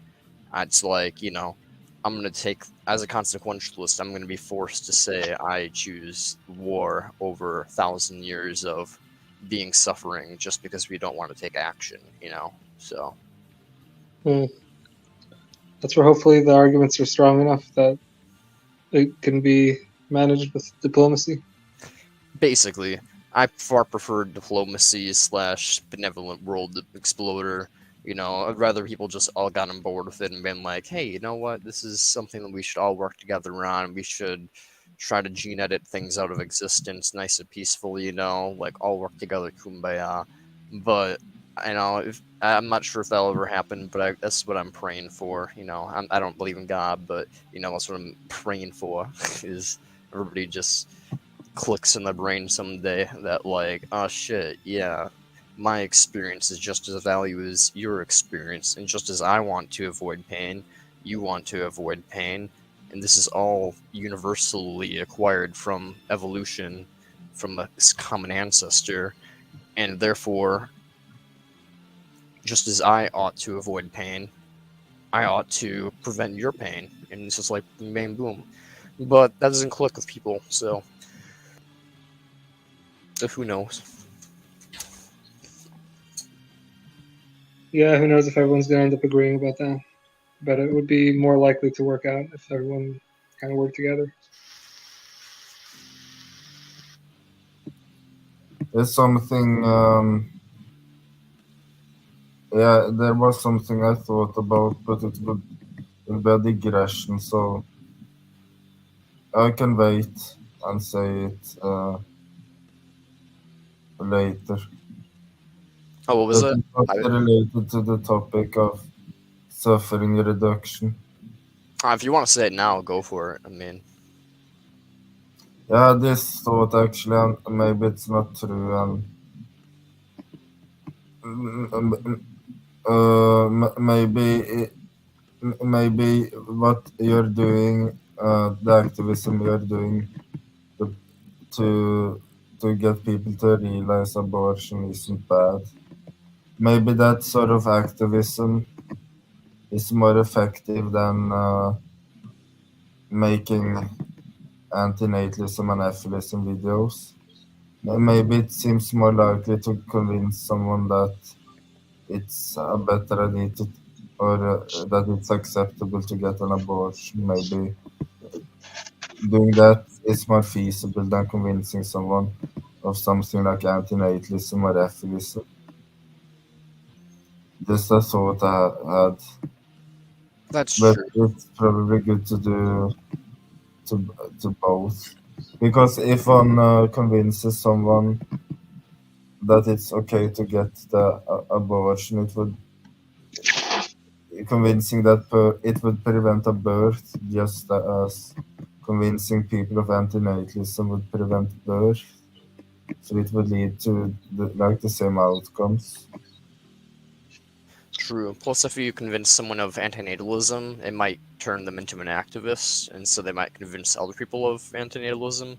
it's like I'm gonna take, as a consequentialist, I'm gonna be forced to say I choose war over 1,000 years of being suffering just because we don't want to take action. So That's where hopefully the arguments are strong enough that it can be managed with diplomacy. basically, I far prefer diplomacy slash benevolent world exploder. I'd rather people just all got on board with it and been like, hey, you know what? This is something that we should all work together on. We should try to gene edit things out of existence nice and peacefully, like all work together, kumbaya. But, if I'm not sure if that'll ever happen, but that's what I'm praying for. I don't believe in God, but, that's what I'm praying for is everybody just clicks in their brain someday that like, oh shit, yeah, my experience is just as valuable as your experience, and just as I want to avoid pain, you want to avoid pain, and this is all universally acquired from evolution, from a common ancestor, and therefore, just as I ought to avoid pain, I ought to prevent your pain, and it's just like bang boom. But that doesn't click with people, so who knows? Yeah, who knows if everyone's gonna end up agreeing about that? But it would be more likely to work out if everyone kind of worked together. There's something. Yeah, there was something I thought about, but it would be a digression, so I can wait and say it later. Oh, what was But it? it's not related to the topic of suffering reduction. If you want to say it now, go for it. I mean, Yeah, this thought actually, and maybe it's not true, and maybe what you're doing, the activism you're doing to to to get people to realize abortion isn't bad. Maybe that sort of activism is more effective than making antinatalism and FLism videos. Maybe it seems more likely to convince someone that it's a better idea to, or that it's acceptable to get an abortion. Maybe doing that is more feasible than convincing someone of something like antinatalism or FLism. Just a thought I had, that's but true. it's probably good to do to both, because if one convinces someone that it's okay to get the abortion, it would convincing that it would prevent a birth, just as convincing people of antinatalism would prevent birth. So it would lead to the same outcomes. True. Plus, if you convince someone of antinatalism, it might turn them into an activist, and so they might convince other people of antinatalism.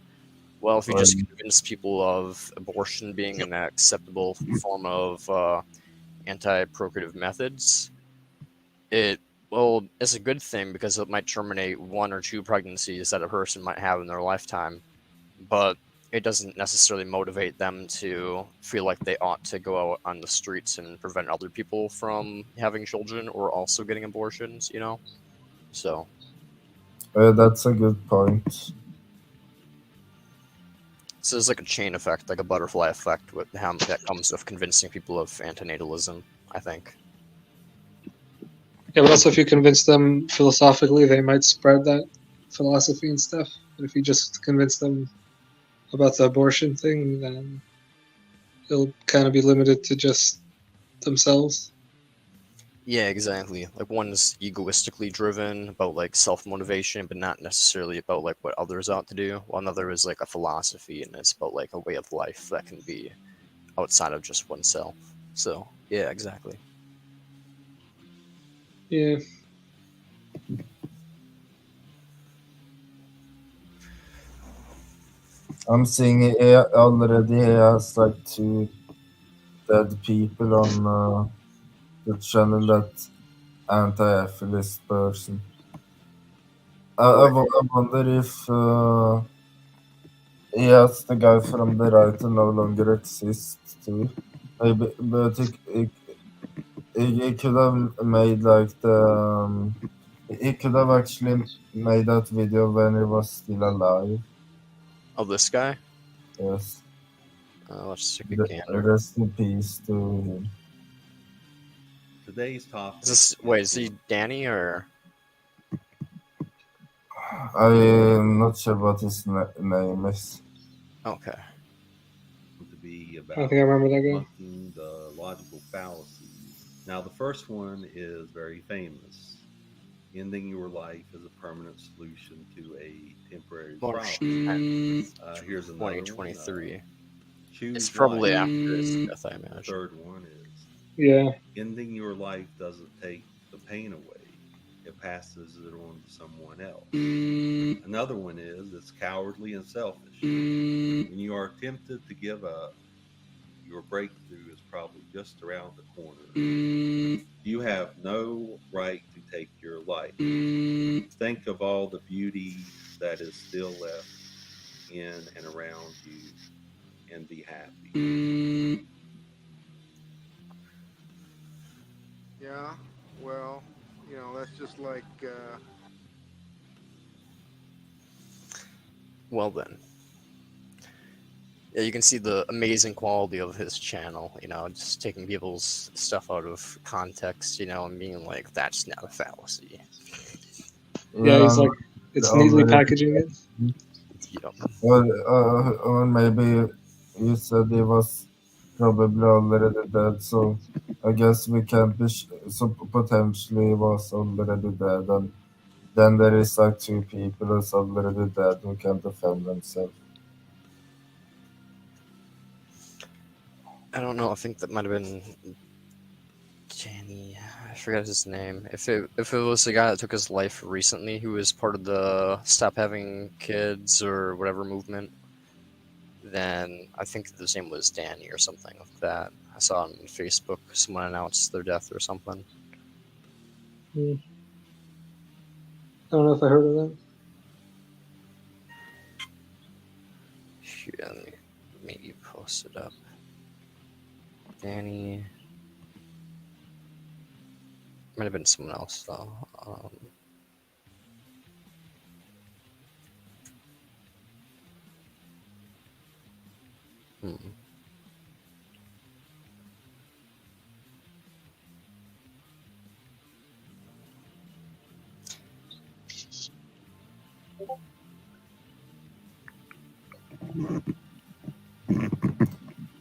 Well, if you just convince people of abortion being an acceptable form of anti-procreative methods, it's a good thing because it might terminate one or two pregnancies that a person might have in their lifetime, but it doesn't necessarily motivate them to feel like they ought to go out on the streets and prevent other people from having children or also getting abortions, you know? So, That's a good point. so there's like a chain effect, like a butterfly effect with how that comes with convincing people of antinatalism, I think. Yeah, but also if you convince them philosophically, they might spread that philosophy and stuff. But if you just convince them about the abortion thing, then it'll kind of be limited to just themselves. Yeah, exactly. Like one's egoistically driven about like self-motivation, but not necessarily about like what others ought to do. While another is like a philosophy and it's about like a way of life that can be outside of just oneself. So, yeah, exactly. Yeah. I'm seeing already he has like two dead people on the channel, that anti-FList person. I wonder if yes, the guy from the right no longer exists too. Maybe, but he could have made like he could have actually made that video when he was still alive. Oh, this guy? Yes. Let's take a gander. Rest in peace to him. Today's topic. Wait, is he Danny or? I'm not sure what his name is. Okay. To be about I think I remember that guy. debunking the logical fallacies. Now, the first one is very famous. Ending your life is a permanent solution to a temporary problem. Here's another 2023. One. Choose it's probably life. after his death, I imagine. The third one is ending your life doesn't take the pain away. It passes it on to someone else. Another one is it's cowardly and selfish. When you are tempted to give up, your breakthrough is probably just around the corner. You have no right to take your life. Think of all the beauty that is still left in and around you and be happy. just like, Well then. Yeah, you can see the amazing quality of his channel, you know, just taking people's stuff out of context, you know, and being like, that's not a fallacy. Yeah, he's like, it's neatly packaging it. Yep. Or maybe you said he was probably already dead, so I guess we can't be so potentially he was already dead, and then there is like two people who's already dead who can defend themselves. I don't know, I think that might have been Danny. I forgot his name. If it was the guy that took his life recently, who was part of the Stop Having Kids or whatever movement, then I think his name was Danny or something like that. I saw on Facebook someone announced their death or something. I don't know if I heard of that. Yeah, let me maybe post it up. Danny. Might have been someone else though.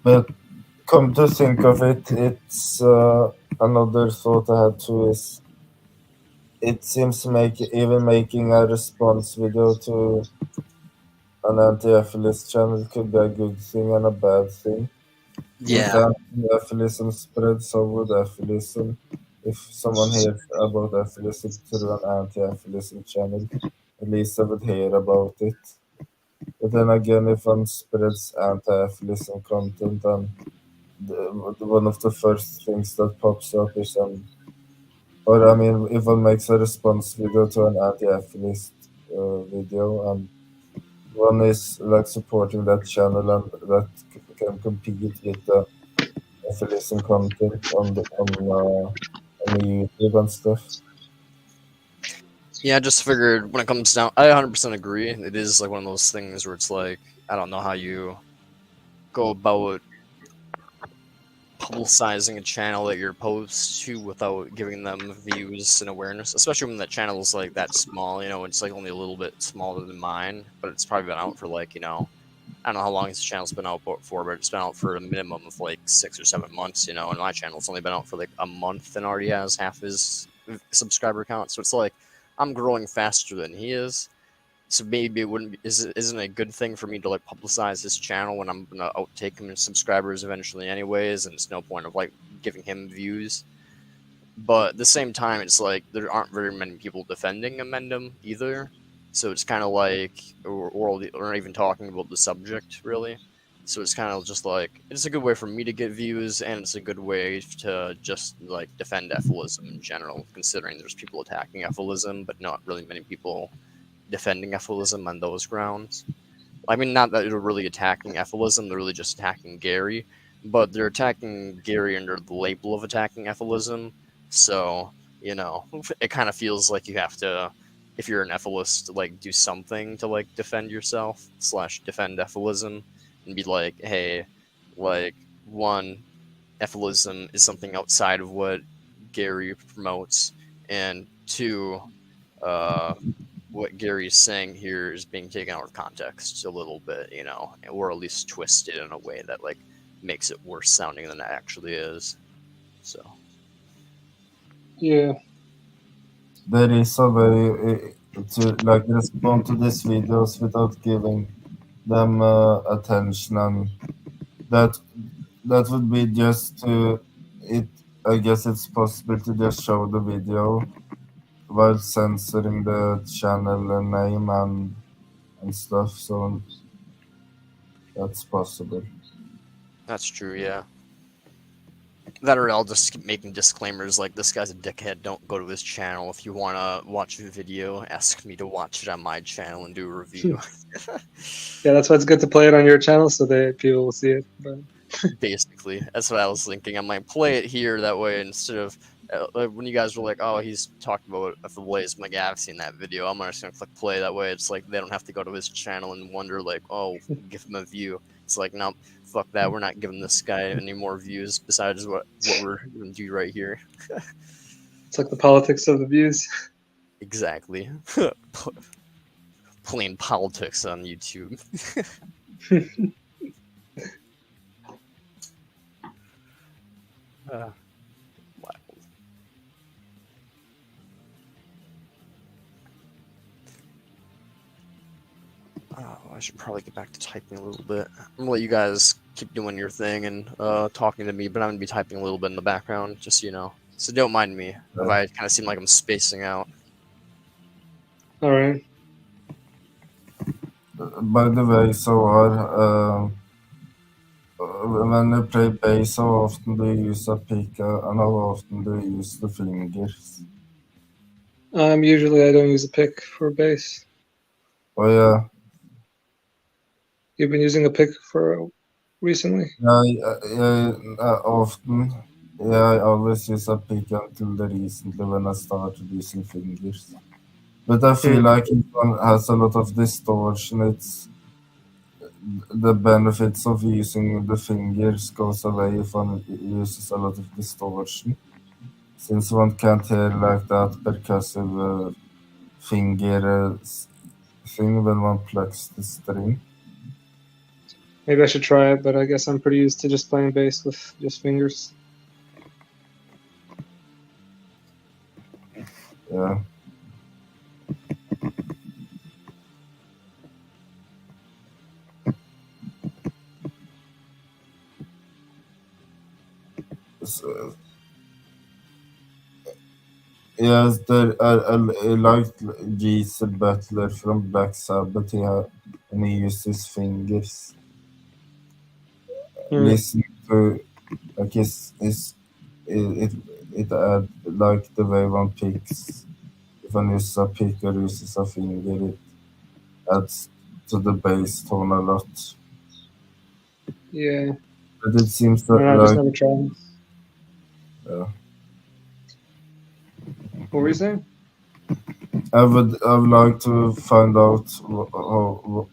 But come to think of it, it's another thought I had too is it seems even making a response video to an anti-affiliate channel could be a good thing and a bad thing. If Yeah. anti-affiliatism spreads, so would affiliatism. If someone hears about affiliatism through an anti-affiliatism channel, at least I would hear about it. But then again, if one spreads anti-affiliatism content, then one of the first things that pops up is or I mean, if one makes a response video to an anti-affiliate video, and one is like supporting that channel and that can compete with the affiliation content on the YouTube and stuff. Yeah, I just figured when it comes down, I 100% agree. It is like one of those things where it's like, I don't know how you go about publicizing a channel that you're opposed to without giving them views and awareness, especially when that channel is like that small, you know, it's like only a little bit smaller than mine, but it's probably been out for like, you know, I don't know how long this channel's been out for, but it's been out for a minimum of like 6 or 7 months, you know, and my channel's only been out for like a month and already has half his subscriber count, so it's like, I'm growing faster than he is. So maybe it wouldn't be, isn't a good thing for me to like publicize his channel when I'm gonna outtake him in subscribers eventually anyways, and it's no point of like giving him views. But at the same time, it's like there aren't very many people defending Amendum either, so it's kind of like we're not even talking about the subject really. So it's kind of just like it's a good way for me to get views, and it's a good way to just like defend Ephilism in general, considering there's people attacking Ephilism, but not really many people defending Ephilism on those grounds. I mean, not that they're really attacking Ephilism, they're really just attacking Gary, but they're attacking Gary under the label of attacking Ephilism, so, you know, it kind of feels like you have to, if you're an Ephilist, like, do something to, like, defend yourself, / defend Ephilism, and be like, hey, like, one, Ephilism is something outside of what Gary promotes, and two, what Gary's saying here is being taken out of context a little bit, you know, or at least twisted in a way that like makes it worse sounding than it actually is. So yeah, there is a way to like respond to these videos without giving them attention, and that would be just to it. I guess it's possible to just show the video while censoring the channel name and stuff. So that's possible. that's true, yeah. That or I'll just keep making disclaimers like this guy's a dickhead, don't go to his channel. If you want to watch a video, ask me to watch it on my channel and do a review. Yeah, that's why it's good to play it on your channel so that people will see it. But basically, that's what I was thinking. I might play it here, that way instead of Like when you guys were like, "Oh, he's talking about the Blaze," I'm like, "Yeah, I've seen that video." I'm just gonna click play. That way, it's like they don't have to go to his channel and wonder, like, "Oh, give him a view." It's like, no, fuck that. We're not giving this guy any more views besides what we're gonna do right here. It's like the politics of the views. Exactly. Playing politics on YouTube. Wild. Oh, I should probably get back to typing a little bit. I'm gonna let you guys keep doing your thing and talking to me, but I'm gonna be typing a little bit in the background, just so you know. So don't mind me if I kind of seem like I'm spacing out. All right. By the way, when you play bass, how often do you use a pick and how often do you use the fingers? Usually I don't use a pick for bass. Oh yeah. You've been using a pick for recently? Yeah, often. Yeah, I always use a pick until the recently when I started using fingers. But I feel like if one has a lot of distortion, it's the benefits of using the fingers goes away if one uses a lot of distortion. Since one can't hear like that percussive finger thing when one plucks the string. Maybe I should try it, but I guess I'm pretty used to just playing bass with just fingers. Yeah. So, yes, I liked Geezer Butler from Black Sabbath. And he used his fingers. Listen to like it add like the way one picks. If one uses a pick or uses a finger, it adds to the bass tone a lot. Yeah. But it seems that I just never tried. Yeah. What were you saying? I would like to find out how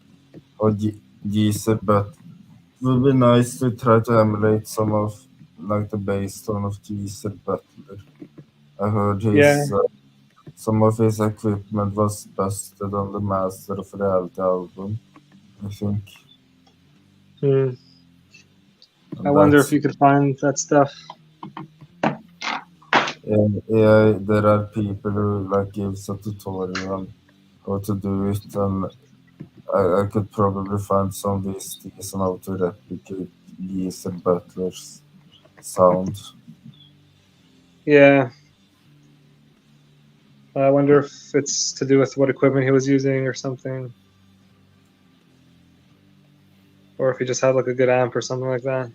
Geezer, but it would be nice to try to emulate some of like the bass tone of Geezer Butler. I heard some of his equipment was busted on the Master of Reality album, I think. I wonder if you could find that stuff. Yeah, there are people who like gives a tutorial on how to do it, and I could probably find some VSTs on how to replicate Geezer Butler's sound. Yeah. I wonder if it's to do with what equipment he was using or something. Or if he just had like a good amp or something like that.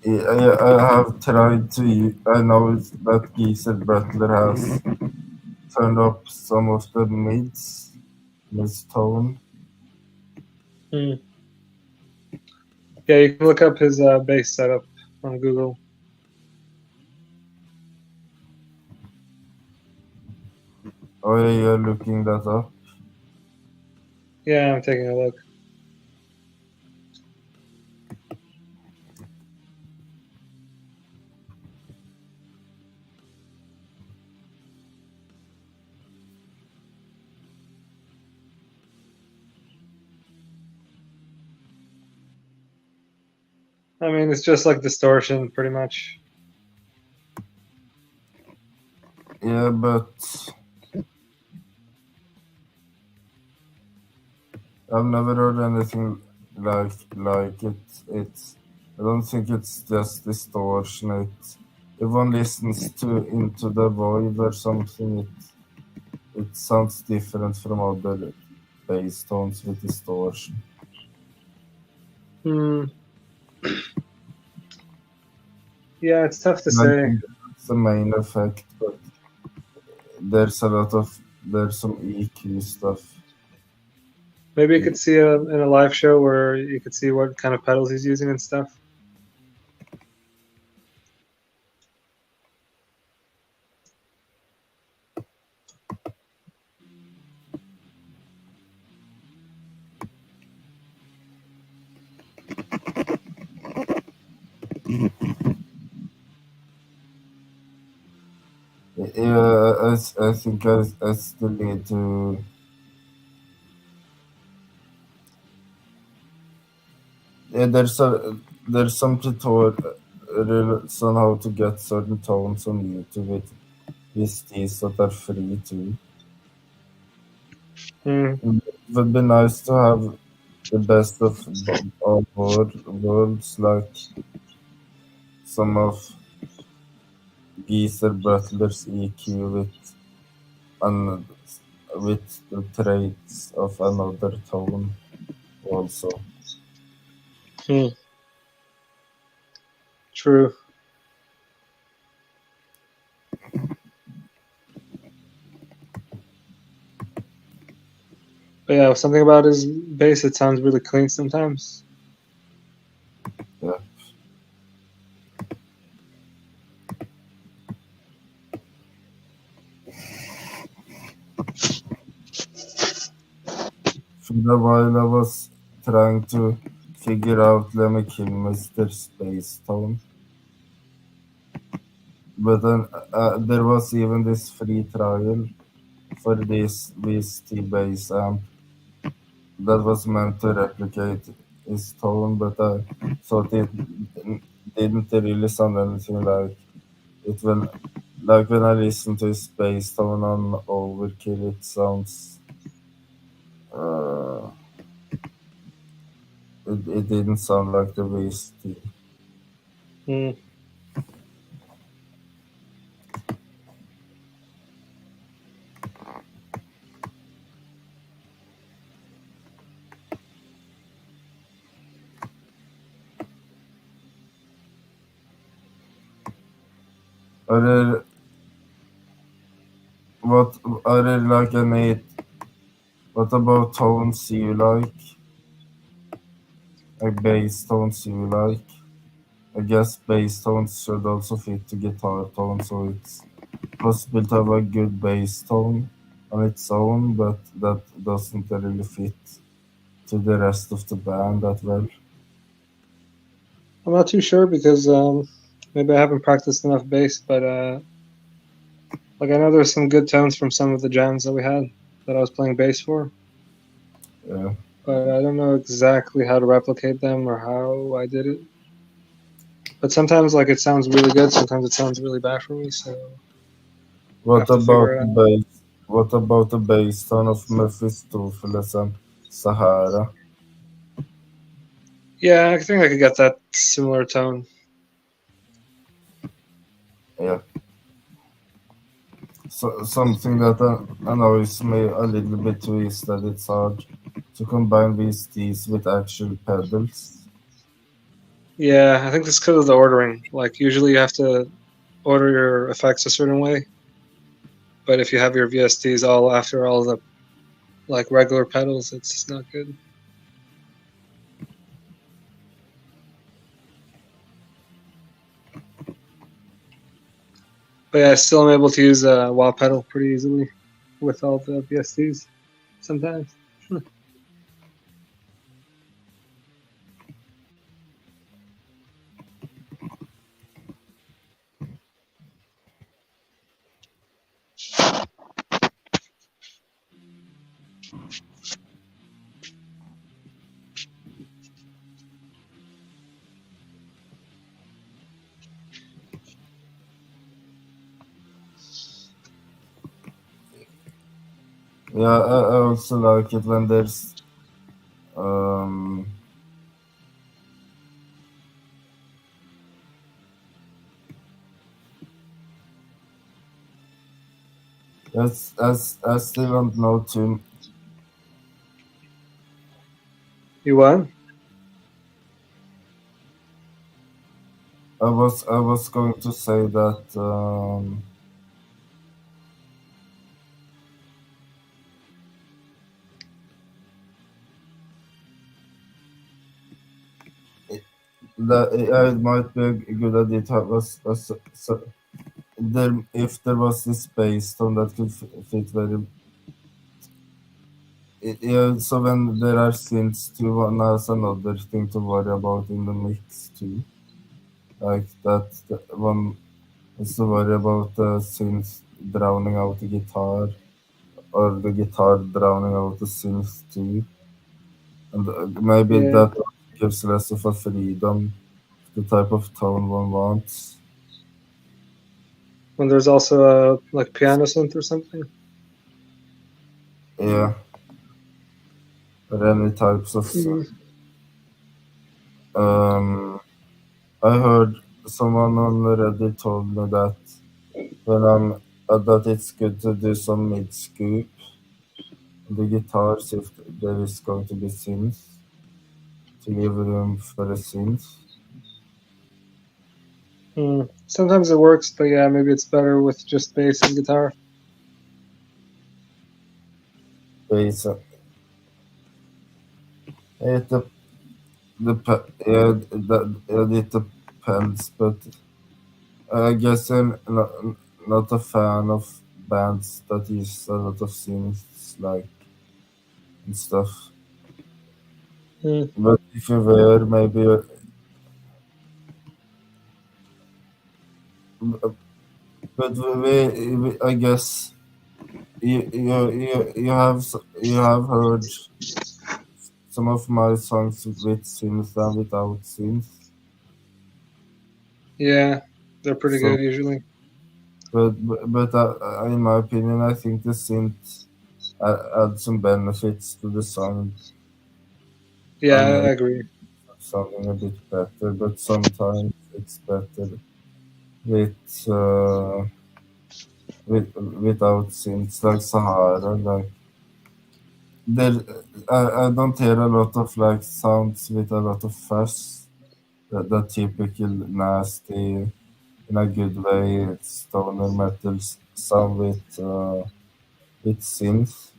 Yeah, I have tried to. I know that Geezer Butler has turned up some of the mids tone. Yeah, you can look up his bass setup on Google. Oh yeah, you're looking that up? Yeah, I'm taking a look. I mean, it's just like distortion, pretty much. Yeah, but I've never heard anything like it. It's I don't think it's just distortion. If one listens to Into the Void or something, it sounds different from other bass tones with distortion. Yeah, it's tough to say. It's the main effect, but there's some EQ stuff. Maybe you could see in a live show where you could see what kind of pedals he's using and stuff. Yeah, I think I still need to. Yeah, there's some tutorials on how to get certain tones on YouTube with VSTs that are free too. Mm. It would be nice to have the best of all worlds, like some of Geezer Butler's EQ and with the traits of another tone also. True. But yeah, something about his bass, it sounds really clean sometimes. Yeah. For a while I was trying to figure out Lemmy Kilmister's bass tone. But then there was even this free trial for this VST bass amp that was meant to replicate his tone, but I thought it didn't really sound anything like it when I listen to his bass tone on Overkill, it sounds uh, it didn't sound like the VST. Mm. Are there what are there like any what about tones you like? Like bass tones you like? I guess bass tones should also fit the guitar tone, so it's possible to have a good bass tone on its own, but that doesn't really fit to the rest of the band that well. I'm not too sure because maybe I haven't practiced enough bass, but like I know there's some good tones from some of the jams that we had that I was playing bass for. Yeah. But I don't know exactly how to replicate them or how I did it. But sometimes like it sounds really good, sometimes it sounds really bad for me, so I have to figure it out. What about the bass tone of Mephistopheles and Sahara? Yeah, I think I could get that similar tone. Yeah. So, something that annoys me a little bit too is that it's hard to combine VSTs with actual pedals. Yeah, I think it's because of the ordering. Like usually you have to order your effects a certain way, but if you have your VSTs all after all the like regular pedals, it's just not good. But yeah, I still am able to use a wah pedal pretty easily with all the VSTs sometimes. Yeah, I also like it when there's um, I still don't know too. You what? I was going to say that that it might be a good idea to have there if there was this bass tone that could fit very. Yeah, so when there are synths too, one has another thing to worry about in the mix too. Like that, one is to worry about the synth drowning out the guitar, or the guitar drowning out the synth too, and maybe Yeah. that gives less of a freedom, the type of tone one wants. When there's also a like piano synth or something. Yeah, or any types of. Mm. Um, I heard someone on Reddit told me that when that it's good to do some mid scoop on the guitars if there is going to be synth to give room for a synth. Sometimes it works, but yeah, maybe it's better with just bass and guitar. Bass. It yeah, it depends, but I guess I'm not a fan of bands that use a lot of synths like and stuff. Mm. But if you were, maybe, but I guess you have heard some of my songs with synth and without synth. Yeah, they're pretty So, good usually. but in my opinion, I think the synth add some benefits to the song Yeah, and I make agree. something a bit better. But sometimes it's better with without synths, like Sahara. Like there, I don't hear a lot of like sounds with a lot of fuss. The typical nasty, in a good way, stoner metal sound with synth.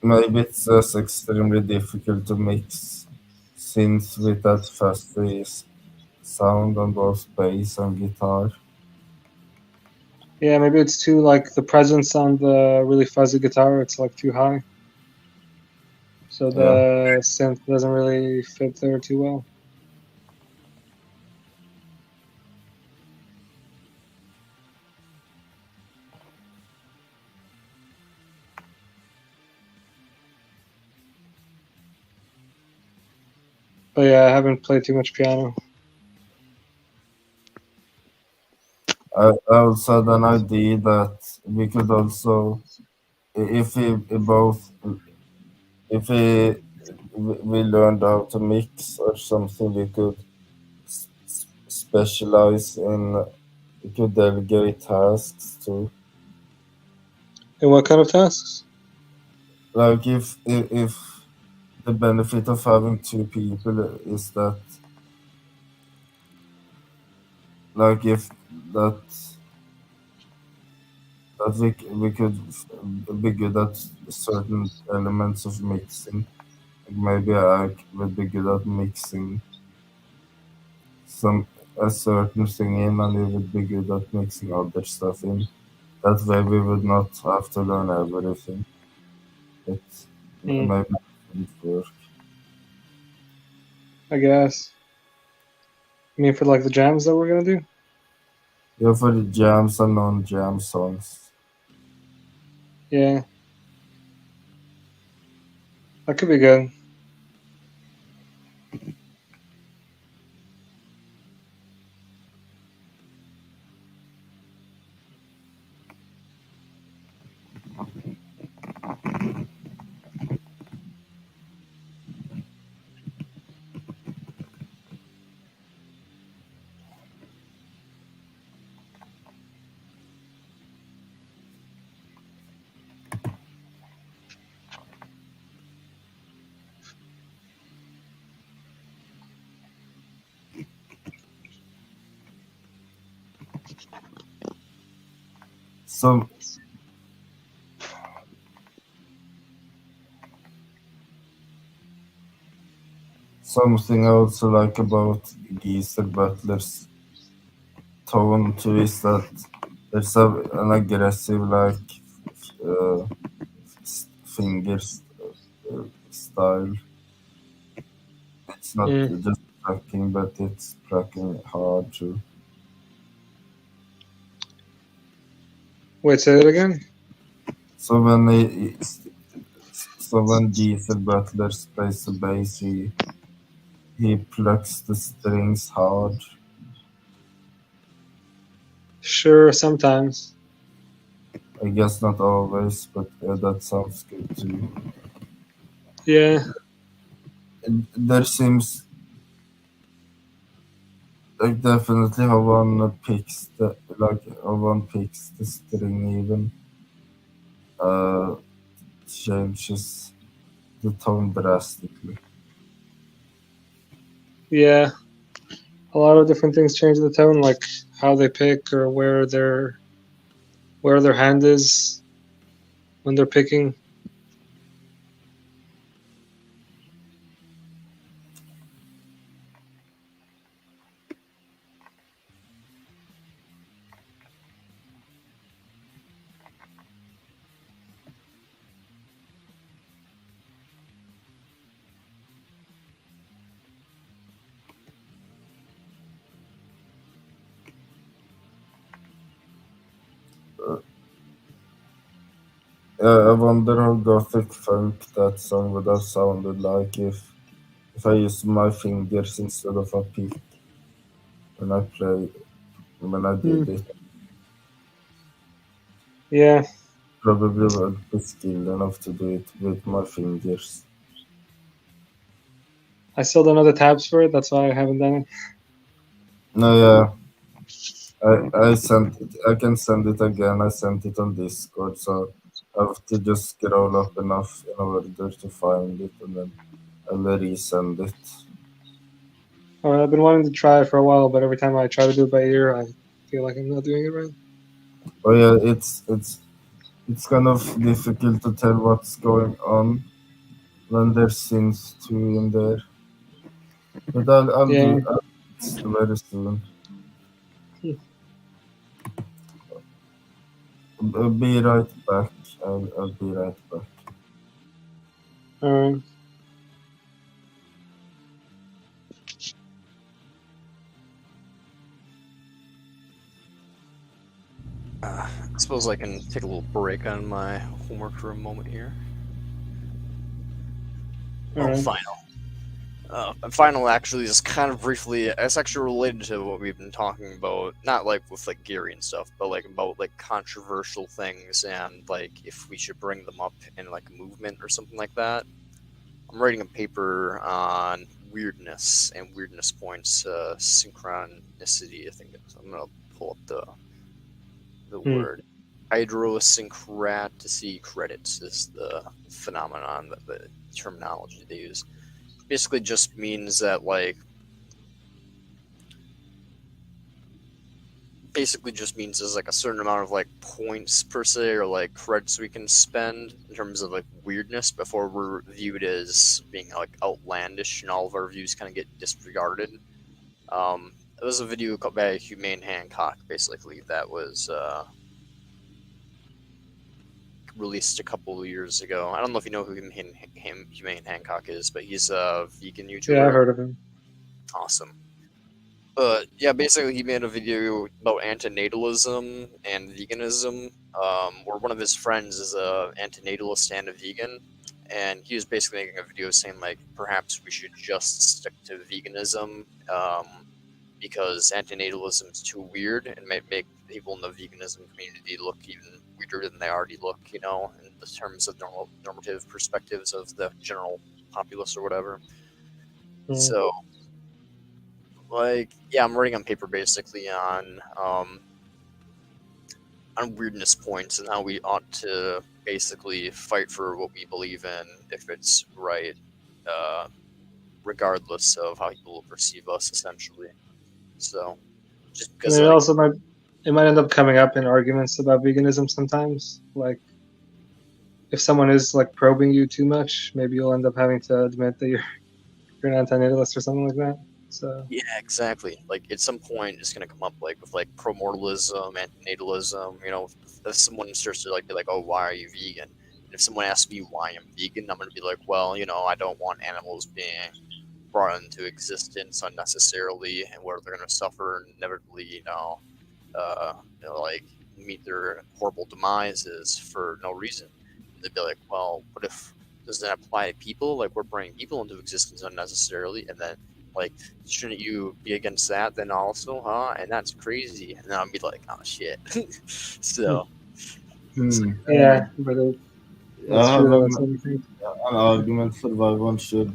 Maybe it's just extremely difficult to mix synth with that fuzzy sound on both bass and guitar. Yeah, maybe it's too like the presence on the really fuzzy guitar. It's like too high, so Yeah, the synth doesn't really fit there too well. But yeah, I haven't played too much piano. I also had an idea that we could also, if we both, if we learned how to mix or something, we could specialize in, we could delegate tasks too. And what kind of tasks? Like if the benefit of having two people is that, like if that that we could be good at certain elements of mixing. Like maybe I would be good at mixing some a certain thing in, and you would be good at mixing other stuff in. That way we would not have to learn everything. It Hmm, maybe it wouldn't work. I guess. I mean, for like the jams that we're gonna do. Yeah, for the jams and non-jam songs. Yeah, that could be good. So Something I also like about Geezer Butler's tone too is that there's an aggressive uh, fingers style. It's not just tracking, but it's tracking hard too. Wait, say it again. So when Geezer Butler plays the bass, he plucks the strings hard. Sure, sometimes. I guess not always, but that sounds good too. Yeah. There seems like definitely how one picks the string even changes the tone drastically. Yeah. A lot of different things change the tone, like how they pick or where their hand is when they're picking. I wonder how gothic funk that song would have sounded like if I used my fingers instead of a pick when I did it. Yeah. Probably would be skilled enough to do it with my fingers. I still don't know the tabs for it, that's why I haven't done it. No, yeah. I sent it. I can send it again. I sent it on Discord, so I have to just scroll up enough in order to find it, and then I'll resend it. I've been wanting to try it for a while, but every time I try to do it by ear, I feel like I'm not doing it right. Oh yeah, it's kind of difficult to tell what's going on when there's synth too in there. But I'll do it very soon. I'll be right back. I'll be right back. Alright. I suppose I can take a little break on my homework for a moment here. Final actually is kind of briefly. It's actually related to what we've been talking about, not like with like Gary and stuff, but like about like controversial things and like if we should bring them up in like a movement or something like that. I'm writing a paper on weirdness and weirdness points, synchronicity. I think I'm gonna pull up the word. Idiosyncraticity credits is the phenomenon, the terminology they use. Basically just means that like there's like a certain amount of like points per se or like credits we can spend in terms of like weirdness before we're viewed as being like outlandish and all of our views kind of get disregarded. It was a video called by Humane Hancock basically that was released a couple of years ago. I don't know if you know who Humane Hancock is, but he's a vegan YouTuber. Yeah, I heard of him. Awesome. But yeah, basically he made a video about antinatalism and veganism, where one of his friends is a antinatalist and a vegan, and he was basically making a video saying like perhaps we should just stick to veganism, because antinatalism is too weird and may make people in the veganism community look even weirder than they already look, you know, in the terms of normative perspectives of the general populace or whatever. So like, yeah, I'm writing on paper basically on weirdness points and how we ought to basically fight for what we believe in if it's right, regardless of how people will perceive us, essentially. So, just because it also might end up coming up in arguments about veganism sometimes. Like, if someone is like probing you too much, maybe you'll end up having to admit that you're an anti-natalist or something like that. So Yeah, exactly. Like at some point, it's gonna come up like with like pro-mortalism, antinatalism. You know, if someone starts to like be like, "Oh, why are you vegan?" And if someone asks me why I'm vegan, I'm gonna be like, "Well, you know, I don't want animals being brought into existence unnecessarily, and where they're gonna suffer and inevitably, like meet their horrible demises for no reason." And they'd be like, "Well, what if does that apply to people? Like we're bringing people into existence unnecessarily, and then." Like, shouldn't you be against that then also, huh? And that's crazy. And then I'll be like, oh shit. So, yeah, but I that's have true though. That's everything. an argument for why one should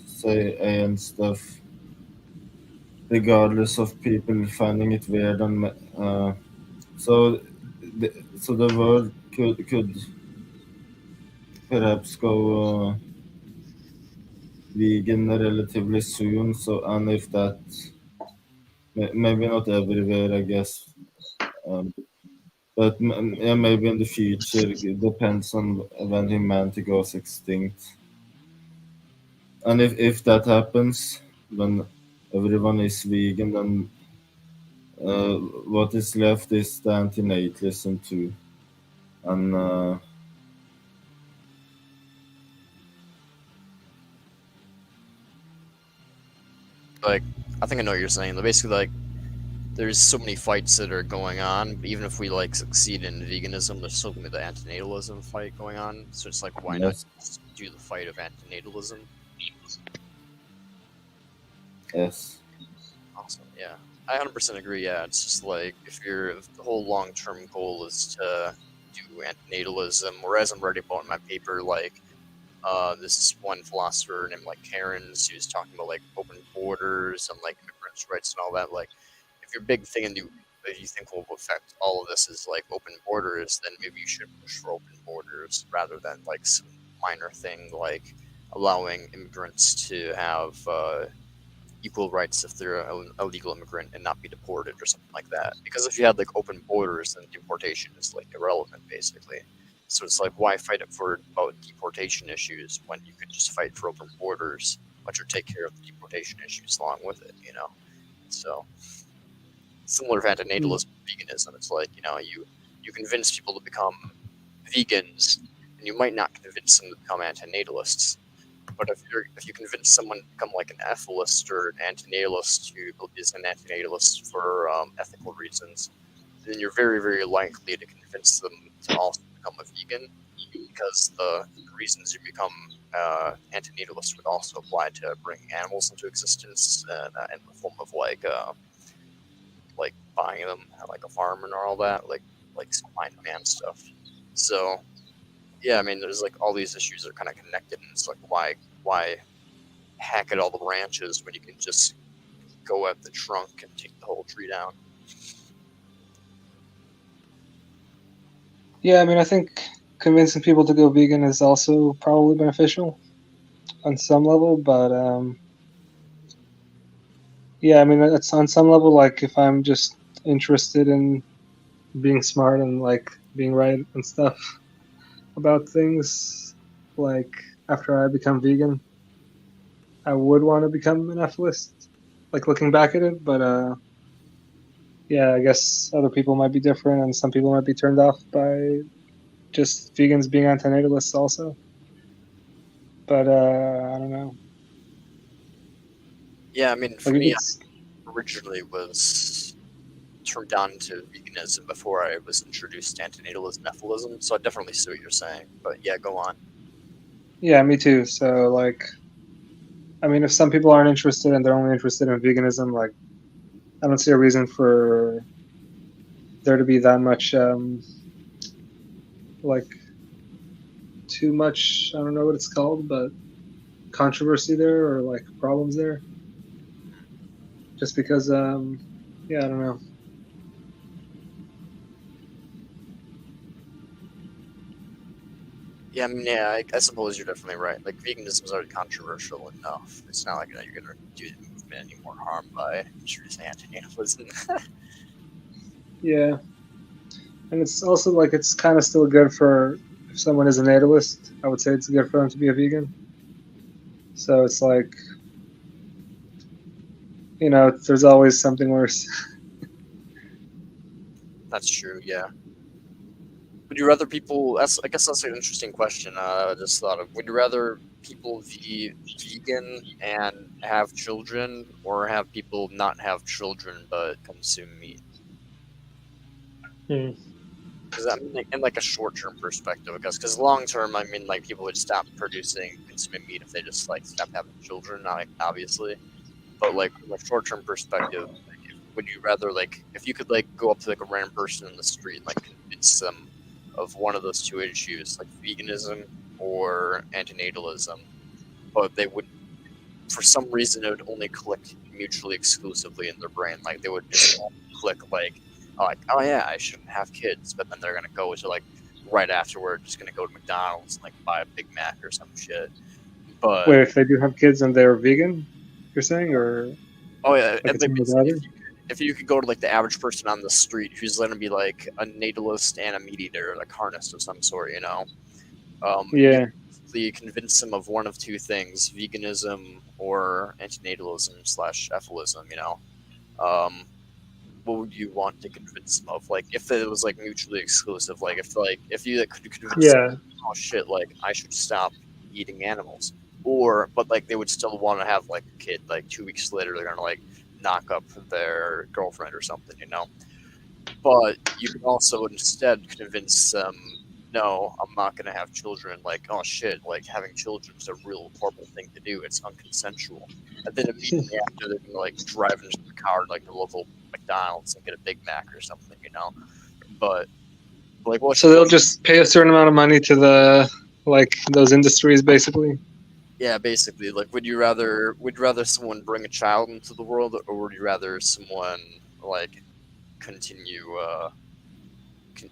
say A and stuff, regardless of people finding it weird. And so, so the world could perhaps go vegan relatively soon. So, and if that maybe not everywhere, I guess. Um, but yeah, maybe in the future, it depends on when humanity goes extinct. And if that happens, when everyone is vegan, then what is left is the antinatalism too. And like, I think I know what you're saying. Basically, like, there's so many fights that are going on, but even if we, like, succeed in veganism, there's still going to be the antinatalism fight going on. So it's like, why not yes, just do the fight of antinatalism? yes, Awesome, yeah. I 100% agree, yeah. It's just like, if the whole long-term goal is to do antinatalism, or as I'm writing about in my paper, like, this is one philosopher named like Cairns. He was talking about like open borders and like immigrants' rights and all that. Like, if your big thing that you think will affect all of this is like open borders, then maybe you should push for open borders rather than like some minor thing like allowing immigrants to have equal rights if they're a legal immigrant and not be deported or something like that. Because if you had like open borders, then deportation is like irrelevant basically. So it's like, why fight it for about deportation issues when you could just fight for open borders, but or take care of the deportation issues along with it, you know? So similar to antinatalism, veganism, it's like, you convince people to become vegans, and you might not convince them to become antinatalists. But if you convince someone to become like an ethicist or an antinatalist who is an antinatalist for ethical reasons, then you're very, very likely to convince them to also become a vegan, because the reasons you become antinatalist would also apply to bringing animals into existence in the form of like buying them at like a farm and all that, like supply and demand stuff. So yeah, I mean, there's like all these issues are kind of connected, and it's like why hack at all the branches when you can just go at the trunk and take the whole tree down? Yeah, I mean, I think convincing people to go vegan is also probably beneficial on some level, but yeah, I mean, it's on some level, like if I'm just interested in being smart and like being right and stuff about things, like after I become vegan, I would want to become an ethicist, like looking back at it, but yeah, I guess other people might be different, and some people might be turned off by just vegans being antinatalists also. But I don't know. Yeah, I mean, for Like me, it's I originally was turned on to veganism before I was introduced to antinatalism, ethicalism, so I definitely see what you're saying. But yeah, go on. yeah, me too. So like, I mean, if some people aren't interested and they're only interested in veganism, like, I don't see a reason for there to be that much like too much. I don't know what it's called, but controversy there or like problems there. Just because yeah, I don't know. Yeah, I mean, yeah, I suppose you're definitely right. Like, veganism is already controversial enough. It's not like you're going to do the movement any more harm by introducing antinatalism. Yeah, and it's also like it's kind of still good for if someone is a natalist. I would say it's good for them to be a vegan. So it's like, you know, there's always something worse. That's true. Yeah. Would you rather people? I guess that's an interesting question. I just thought of. Would you rather people be vegan and have children, or have people not have children but consume meat? Hmm. Because I mean, in like a short-term perspective, I guess. Because long-term, I mean, like people would stop producing consuming meat if they just like stopped having children. Like obviously, but like from a short-term perspective, like, would you rather like if you could like go up to like a random person in the street and like convince them of one of those two issues, like veganism or antinatalism, but they would, for some reason, it would only click mutually exclusively in their brain. Like they would just click like, oh yeah, I shouldn't have kids, but then they're gonna go to like right afterward, just gonna go to McDonald's and like buy a Big Mac or some shit. But Wait, if they do have kids and they're vegan, you're saying, or oh yeah, like and it's like, one or the other? if you could go to like the average person on the street who's gonna be like a natalist and a meat eater, like carnist of some sort, you know, Yeah. you convince them of one of two things: veganism or antinatalism / efilism. You know, what would you want to convince them of? Like, if it was like mutually exclusive, if you like, could convince Yeah. them, oh shit, like I should stop eating animals, or but like they would still want to have like a kid. Like 2 weeks later, they're gonna like knock up their girlfriend or something, you know. But you can also instead convince them, no, I'm not going to have children. Like, oh shit, like having children is a real horrible thing to do. It's unconsensual. And then immediately after, they're going to like drive into the car to like the local McDonald's and get a Big Mac or something, you know. But like, what's So they'll just pay a certain amount of money to the like those industries, basically. yeah, basically, like, would you rather someone bring a child into the world, or would you rather someone like continue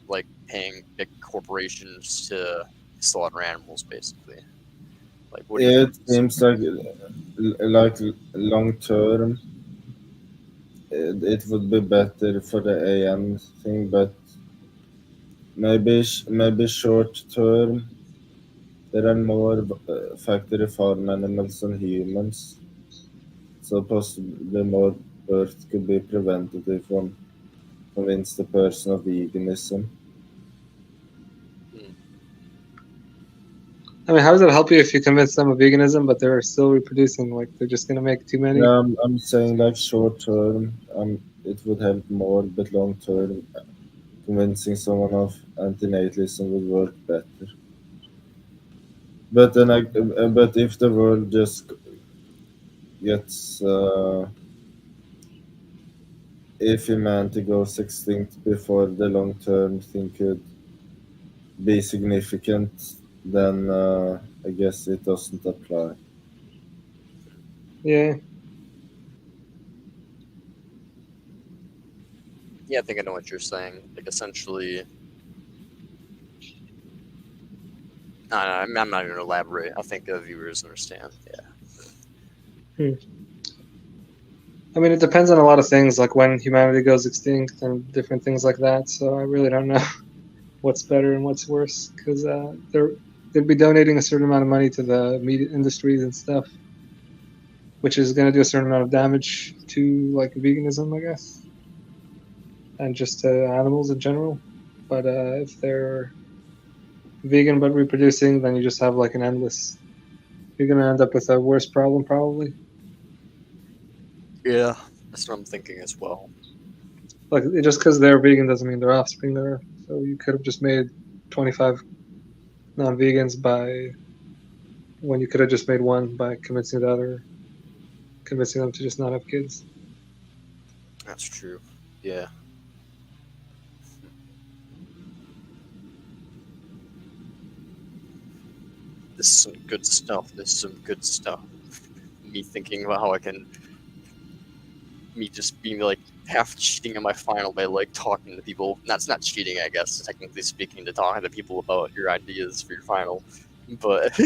like paying big corporations to slaughter animals, basically? Like, what do you think? It seems like long term, it would be better for the AN thing, but maybe short term, there are more factory farm animals than humans, so possibly more birth could be prevented if one convince the person of veganism. I mean, how does it help you if you convince them of veganism, but they're still reproducing? Like they're just gonna make too many. Yeah, I'm saying like short term, it would help more, but long term, convincing someone of antinatalism would work better. But then, but if the world just gets, if humanity goes extinct before the long term thing could be significant, then I guess it doesn't apply. Yeah. Yeah, I think I know what you're saying. Like, essentially, no, I'm not even gonna elaborate. I think the viewers understand. Yeah. I mean, it depends on a lot of things, like when humanity goes extinct and different things like that. So I really don't know what's better and what's worse, because they'd be donating a certain amount of money to the meat industries and stuff, which is going to do a certain amount of damage to like veganism, I guess, and just to animals in general. But if they're vegan but reproducing, then you just have like an endless. You're going to end up with a worse problem, probably. Yeah, that's what I'm thinking as well. Like just because they're vegan doesn't mean their offspring are. So you could have just made 25 non-vegans by when you could have just made one by convincing them to just not have kids. That's true. Yeah. This is some good stuff. This is some good stuff. Me thinking about how I can. Me just being like half cheating on my final by like talking to people. That's not cheating, I guess, technically speaking, to talking to people about your ideas for your final. But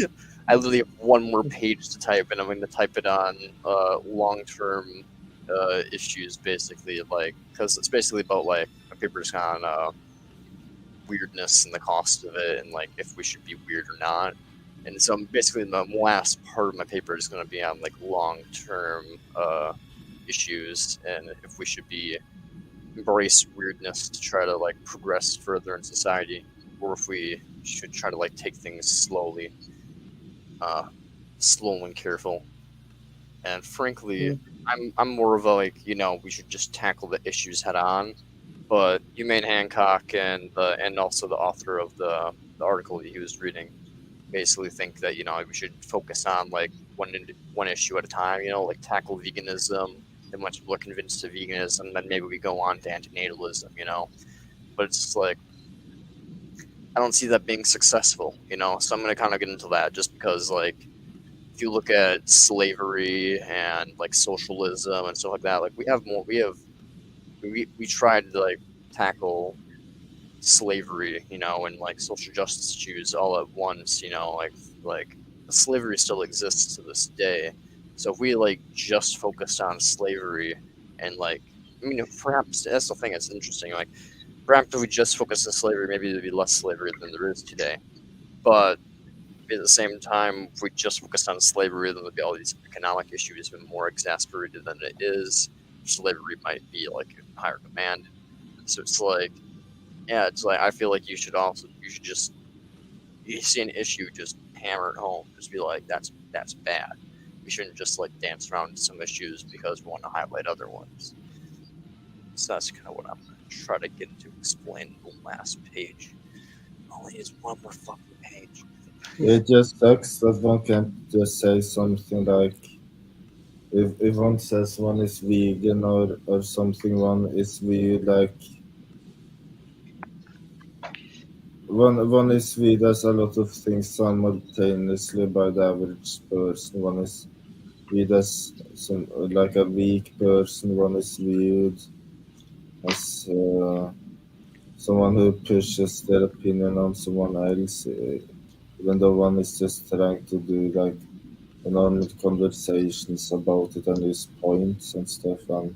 I literally have one more page to type, and I'm going to type it on long-term issues, basically, like because it's basically about like a paper's on weirdness and the cost of it, and like if we should be weird or not. And so basically the last part of my paper is going to be on like long-term issues and if we should be embrace weirdness to try to like progress further in society, or if we should try to like take things slowly, slow and careful. And frankly, I'm more of a like, we should just tackle the issues head on. But Humane Hancock and also the author of the article that he was reading basically think that we should focus on like one issue at a time. Like tackle veganism. And once people are convinced to veganism, then maybe we go on to antinatalism. But it's just like I don't see that being successful. So I'm gonna kind of get into that just because like if you look at slavery and like socialism and stuff like that, like we tried to like tackle slavery, and like social justice issues all at once, like slavery still exists to this day. So if we like just focused on slavery and like perhaps that's the thing that's interesting, like perhaps if we just focus on slavery, maybe there'd be less slavery than there is today. But at the same time, if we just focused on slavery, then there'd be all these economic issues even more exasperated than it is. Slavery might be like in higher demand. So it's like, yeah, it's like I feel like you should just you see an issue, just hammer it home. Just be like, that's bad. We shouldn't just like dance around some issues because we want to highlight other ones. So that's kind of what I'm gonna try to get to explain the last page. Only is one more fucking page. It just sucks that one can't just say something like if one says one is vegan or something, one is weird, like one is viewed as a lot of things simultaneously by the average person. One is viewed as some like a weak person. One is viewed as someone who pushes their opinion on someone else, even though one is just trying to do like normal conversations about it and use points and stuff. And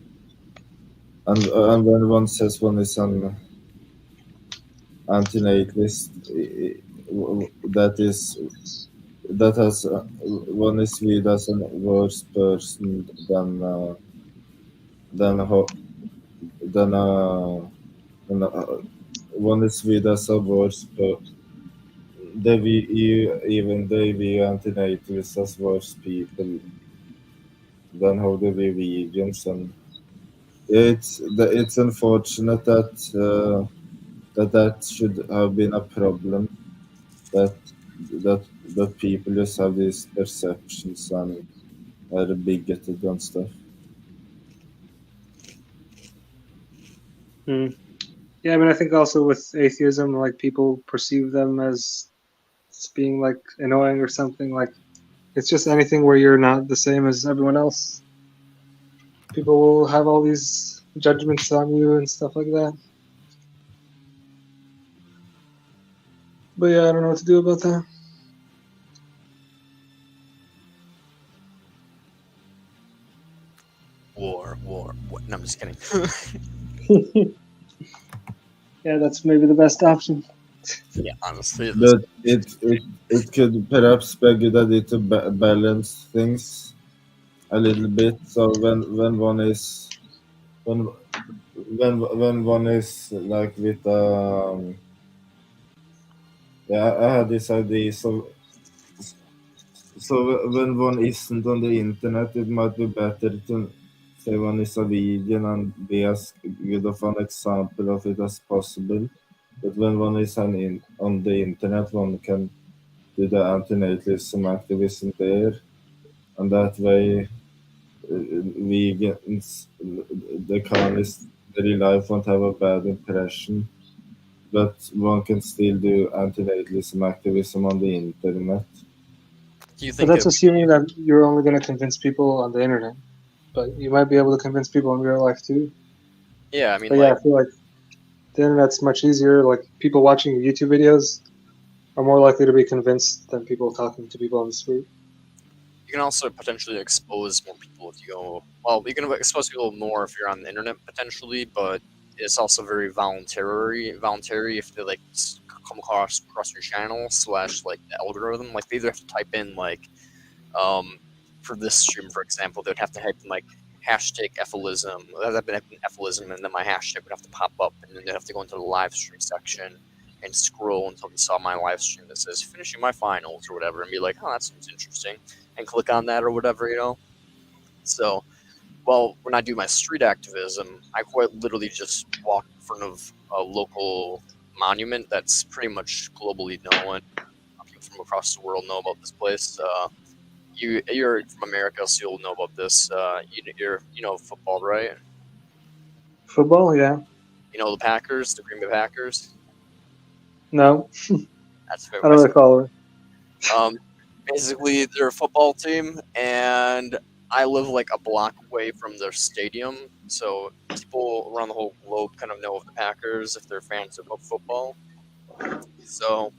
when one says one is an antinatalist, that has one is viewed as a worse person than ho- than one is viewed as a worse even they view antinatalists as worse people than how they view vegans, and it's unfortunate that should have been a problem, that that that people just have these perceptions and are bigoted and stuff. Yeah, I mean, I think also with atheism, like people perceive them as being like annoying or something. Like it's just anything where you're not the same as everyone else. People will have all these judgments on you and stuff like that. But yeah, I don't know what to do about that. War. No, I'm just kidding. Yeah, that's maybe the best option. Yeah, honestly, But it could perhaps be a good idea to balance things a little bit. So when one is when one is like with yeah, I had this idea. So when one isn't on the internet, it might be better to say one is a vegan and be as good of an example of it as possible. But when one is on the internet, one can do the antinatalism activism there, and that way vegans, the colonists, the real life won't have a bad impression. But one can still do antinatalism activism on the internet. Do you But think that's assuming that you're only going to convince people on the internet. But you might be able to convince people in real life too. Yeah, I mean, But yeah, I feel like the internet's much easier. Like people watching YouTube videos are more likely to be convinced than people talking to people on the street. you can also potentially expose more people if you go. Well, you can expose people more if you're on the internet potentially, but it's also very voluntary if they like come across your channel / like the algorithm. Like they either have to type in like for this stream, for example, they'd have to type in like hashtag Ephilism. That'd be Ephilism, and then my hashtag would have to pop up, and then they'd have to go into the live stream section and scroll until they saw my live stream that says finishing my finals or whatever, and be like, oh, that seems interesting, and click on that or whatever, you know. So, well, when I do my street activism, I quite literally just walk in front of a local monument that's pretty much globally known. People from across the world know about this place. You're from America, so you'll know about this. You know football, right? Football, yeah. You know the Packers, the Green Bay Packers. No, That's I don't recall it. Basically, they're a football team, and I live like a block away from their stadium. So people around the whole globe kind of know of the Packers if they're fans of football. So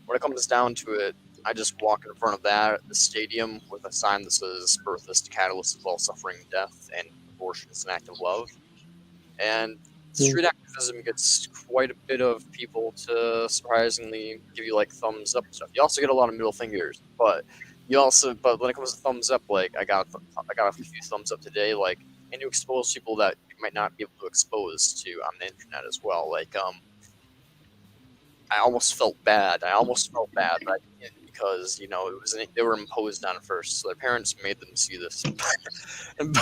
when it comes down to it, I just walk in front of the stadium with a sign that says "Birth is the catalyst of all suffering and death, and abortion is an act of love." And street activism gets quite a bit of people to surprisingly give you like thumbs up and stuff. You also get a lot of middle fingers, but when it comes to thumbs up, like I got a few thumbs up today, like, and you expose people that you might not be able to expose to on the internet as well. Like I almost felt bad. But I didn't because they were imposed on first, so their parents made them see this.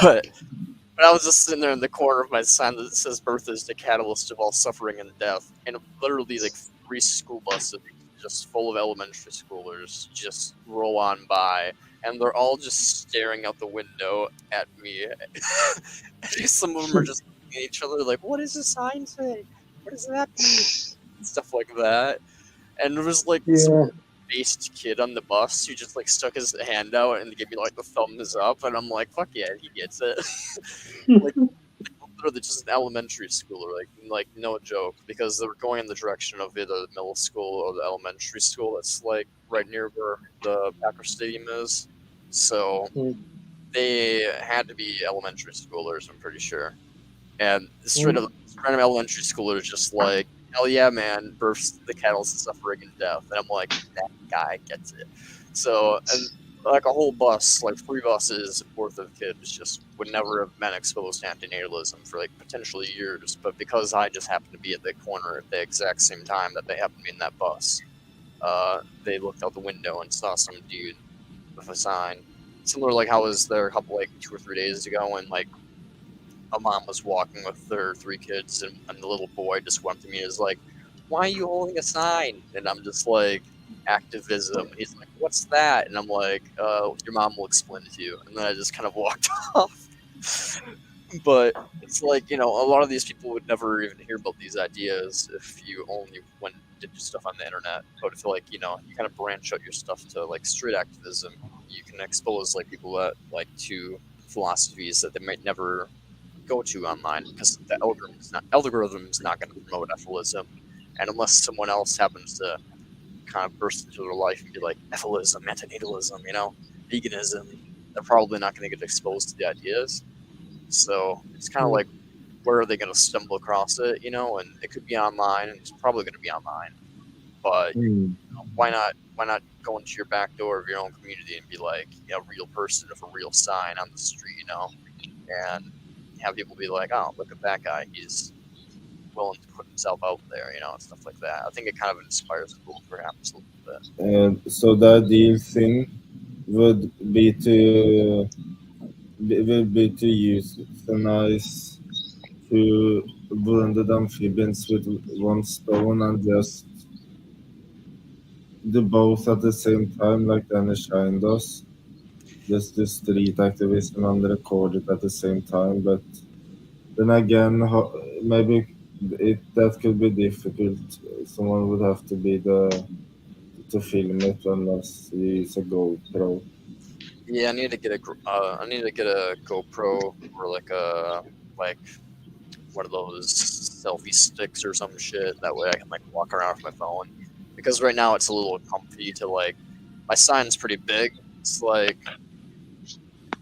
But I was just sitting there in the corner of my sign that says "Birth is the catalyst of all suffering and death," and literally like 3 school buses just full of elementary schoolers just roll on by, and they're all just staring out the window at me. Some of them are just looking at each other like, "What does the sign say? What does that mean?" And stuff like that. And there was like some based kid on the bus who just like stuck his hand out and gave me like the thumbs up, and I'm like, fuck yeah, he gets it. like literally just an elementary schooler, like no joke, because they were going in the direction of either the middle school or the elementary school that's like right near where the Packer Stadium is. So they had to be elementary schoolers, I'm pretty sure. And straight up random elementary schoolers just like, hell yeah, man, births the catalyst of suffering and death. And I'm like, that guy gets it. So, and like a whole bus, like 3 buses worth of kids just would never have been exposed to antinatalism for like potentially years. But because I just happened to be at the corner at the exact same time that they happened to be in that bus, they looked out the window and saw some dude with a sign. Similar like how I was there a couple, like 2 or 3 days ago, and like a mom was walking with their 3 kids, and the little boy just went to me and was like, "Why are you holding a sign?" And I'm just like, "Activism." He's like, "What's that?" And I'm like, "Your mom will explain it to you." And then I just kind of walked off. But it's like, a lot of these people would never even hear about these ideas if you only went and did your stuff on the internet. But if like, you kind of branch out your stuff to like street activism, you can expose like people that like to philosophies that they might never go to online, because the algorithm is not going to promote Ephilism, and unless someone else happens to kind of burst into their life and be like Ephilism, antinatalism, veganism, they're probably not going to get exposed to the ideas. So it's kind of like, where are they going to stumble across it? And it could be online, and it's probably going to be online. But why not go into your back door of your own community and be like a real person with a real sign on the street, and have people be like, "Oh, look at that guy. He's willing to put himself out there," and stuff like that. I think it kind of inspires people, perhaps, a little bit. So the ideal thing would be to euthanize 2 wounded amphibians with 1 stone and just do both at the same time, like Danny Shine does. Just do street activism and record it at the same time. But then again, maybe that could be difficult. Someone would have to be to film it unless you use a GoPro. Yeah, I need to get a GoPro, or like one of those selfie sticks or some shit. That way I can like walk around with my phone. Because right now it's a little comfy to like, my sign's pretty big. It's like,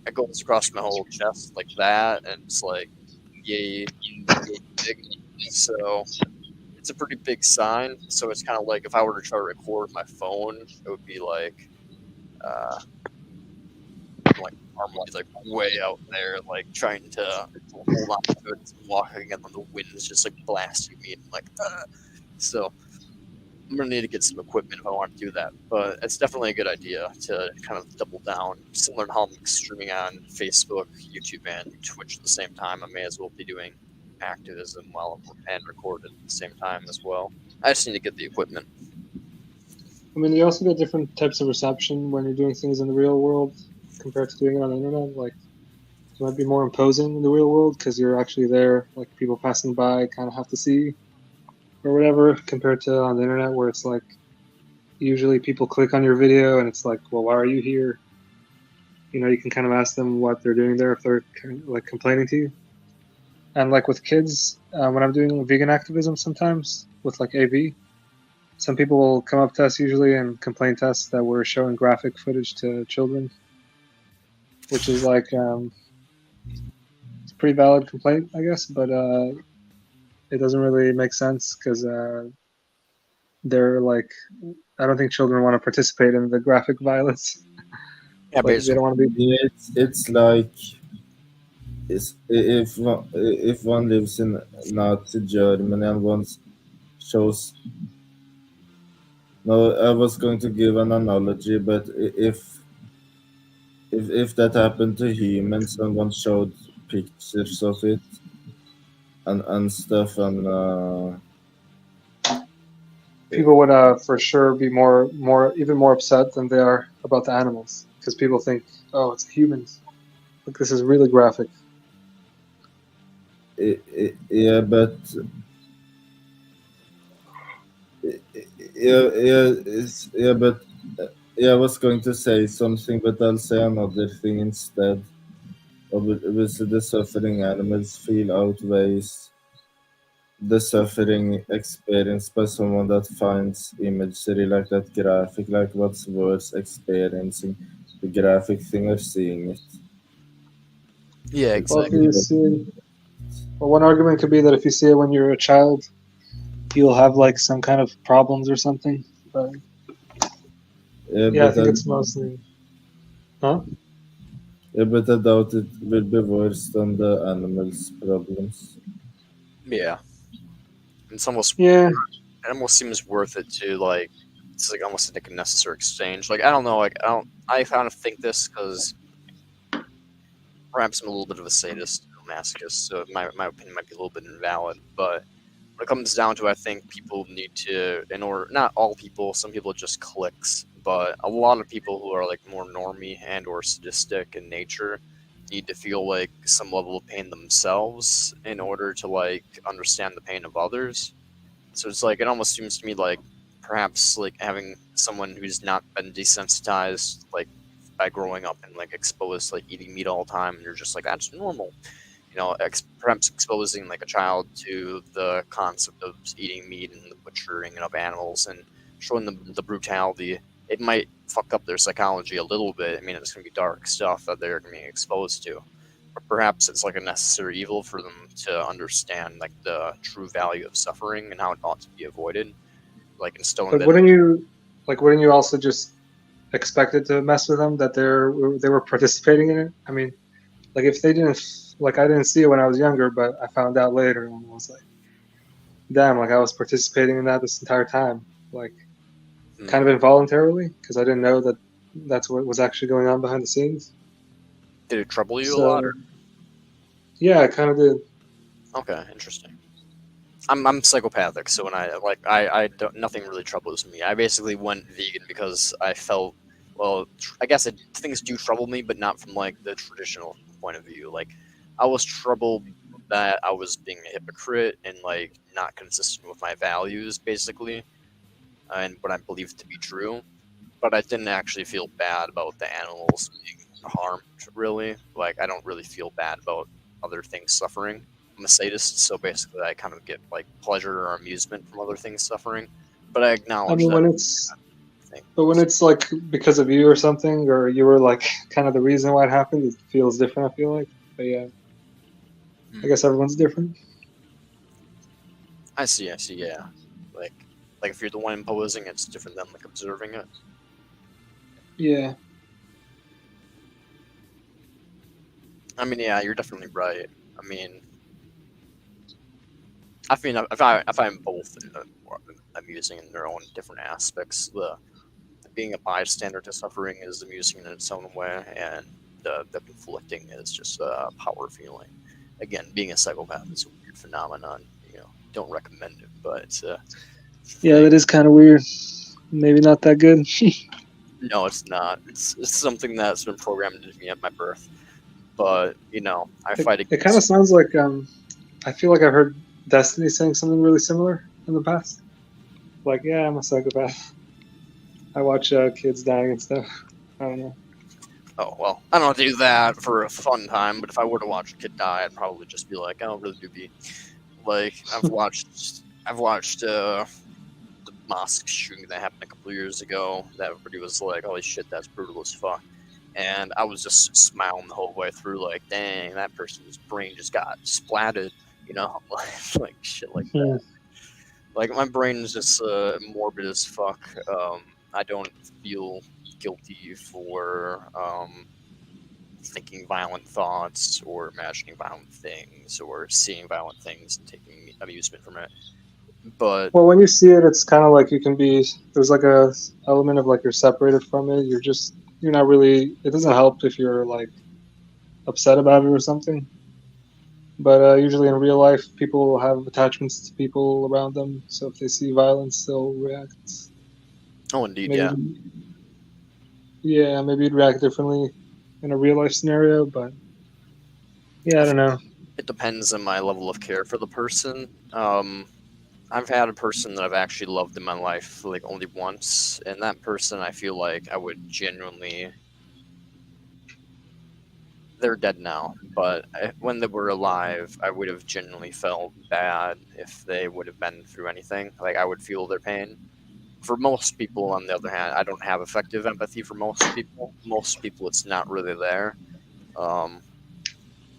it goes across my whole chest like that, and it's like, yay big. So it's a pretty big sign. So it's kind of like if I were to try to record my phone, it would be like, like arm would be like way out there, like trying to hold on to it, and walking, and then the wind's just like blasting me, and I'm like, so. I'm gonna need to get some equipment if I want to do that, but it's definitely a good idea to kind of double down. Similar to how I'm streaming on Facebook, YouTube, and Twitch at the same time, I may as well be doing activism while and recorded at the same time as well. I just need to get the equipment. I mean, you also get different types of reception when you're doing things in the real world compared to doing it on the internet. Like, it might be more imposing in the real world because you're actually there. Like, people passing by kind of have to see or whatever, compared to on the internet where it's like usually people click on your video and it's like, well, why are you here? You know, you can kind of ask them what they're doing there if they're like complaining to you. And like with kids, when I'm doing vegan activism sometimes with like AV, some people will come up to us usually and complain to us that we're showing graphic footage to children, which is like it's a pretty valid complaint, I guess, but it doesn't really make sense because they're like, I don't think children want to participate in the graphic violence. Yeah, like, they don't want to be. Yeah, it's like if one lives in Nazi Germany and one shows. No, I was going to give an analogy, but if that happened to humans, someone showed pictures of it and stuff, and People would for sure be even more upset than they are about the animals because people think, oh, it's humans. Look, this is really graphic. yeah, but I was going to say something, but I'll say another thing instead. Obviously, the suffering animals feel outweighs the suffering experienced by someone that finds imagery like that graphic. Like, what's worse, experiencing the graphic thing or seeing it? Yeah, exactly. Well, if you see, well, one argument could be that if you see it when you're a child, you'll have like some kind of problems or something. But yeah, I think it's mostly. Huh? Yeah, but I doubt it will be worse than the animals' problems. Yeah. It's almost it almost seems worth it to like it's like almost like a necessary exchange. Like I don't know, like I kind of think this because perhaps I'm a little bit of a sadist, masochist, so my opinion might be a little bit invalid. But when it comes down to, I think people need to, in order, not all people, some people just clicks, but a lot of people who are like more normie and or sadistic in nature need to feel like some level of pain themselves in order to like understand the pain of others. So it's like it almost seems to me like perhaps like having someone who's not been desensitized like by growing up and like exposed to like eating meat all the time, and you're just like that's normal. You know, perhaps exposing like a child to the concept of eating meat and the butchering of animals and showing them the brutality. It might fuck up their psychology a little bit. I mean, it's gonna be dark stuff that they're gonna be exposed to. But perhaps it's like a necessary evil for them to understand like the true value of suffering and how it ought to be avoided. Like instilling But that. wouldn't you also just expect it to mess with them that they were participating in it? I mean, like if they didn't, like I didn't see it when I was younger, but I found out later and I was like, damn, like I was participating in that this entire time, like kind of involuntarily because I didn't know that that's what was actually going on behind the scenes. Did it trouble you a lot? Or? Yeah, I kind of did. Okay, interesting. I'm psychopathic, so when I don't, nothing really troubles me. I basically went vegan because I felt, well, I guess things do trouble me, but not from like the traditional point of view. Like, I was troubled that I was being a hypocrite and like not consistent with my values, basically, and what I believed to be true. But I didn't actually feel bad about the animals being harmed, really. Like, I don't really feel bad about other things suffering. I'm a sadist, so basically I kind of get like pleasure or amusement from other things suffering. But I acknowledge I mean, that. when it's like because of you or something, or you were like kind of the reason why it happened, it feels different. I feel like, but yeah, I guess everyone's different. I see. Yeah, like if you're the one imposing, it's different than like observing it. Yeah. I mean, yeah, you're definitely right. I mean, I find both amusing in their own different aspects. The being a bystander to suffering is amusing in its own way, and the conflicting is just a power feeling. Again, being a psychopath is a weird phenomenon. Don't recommend it, but Yeah, that is kind of weird. Maybe not that good. no, it's not. It's something that's been programmed into me at my birth. But I fight It kind of against. sounds like I feel like I've heard Destiny saying something really similar in the past. Like, yeah, I'm a psychopath. I watch kids dying and stuff. I don't know. Oh well, I don't do that for a fun time. But if I were to watch a kid die, I'd probably just be like, "Oh, really do be." Like I've watched the mosque shooting that happened a couple of years ago. That everybody was like, "Holy shit, that's brutal as fuck," and I was just smiling the whole way through, like, "Dang, that person's brain just got splatted," like shit like Hmm. that. Like my brain is just morbid as fuck. I don't feel guilty for thinking violent thoughts or imagining violent things or seeing violent things and taking amusement from it. But Well, when you see it, it's kind of like you can be. There's like a element of like you're separated from it. You're not really. It doesn't help if you're like upset about it or something. But usually in real life, people have attachments to people around them. So if they see violence, they'll react. oh, indeed, Maybe, yeah, yeah, maybe you'd react differently in a real life scenario. But yeah, I don't know. it depends on my level of care for the person. I've had a person that I've actually loved in my life like only once, and that person I feel like I would genuinely. They're dead now, but when they were alive, I would have genuinely felt bad if they would have been through anything. Like I would feel their pain. For most people, on the other hand, I don't have effective empathy for most people. Most people, it's not really there. Um,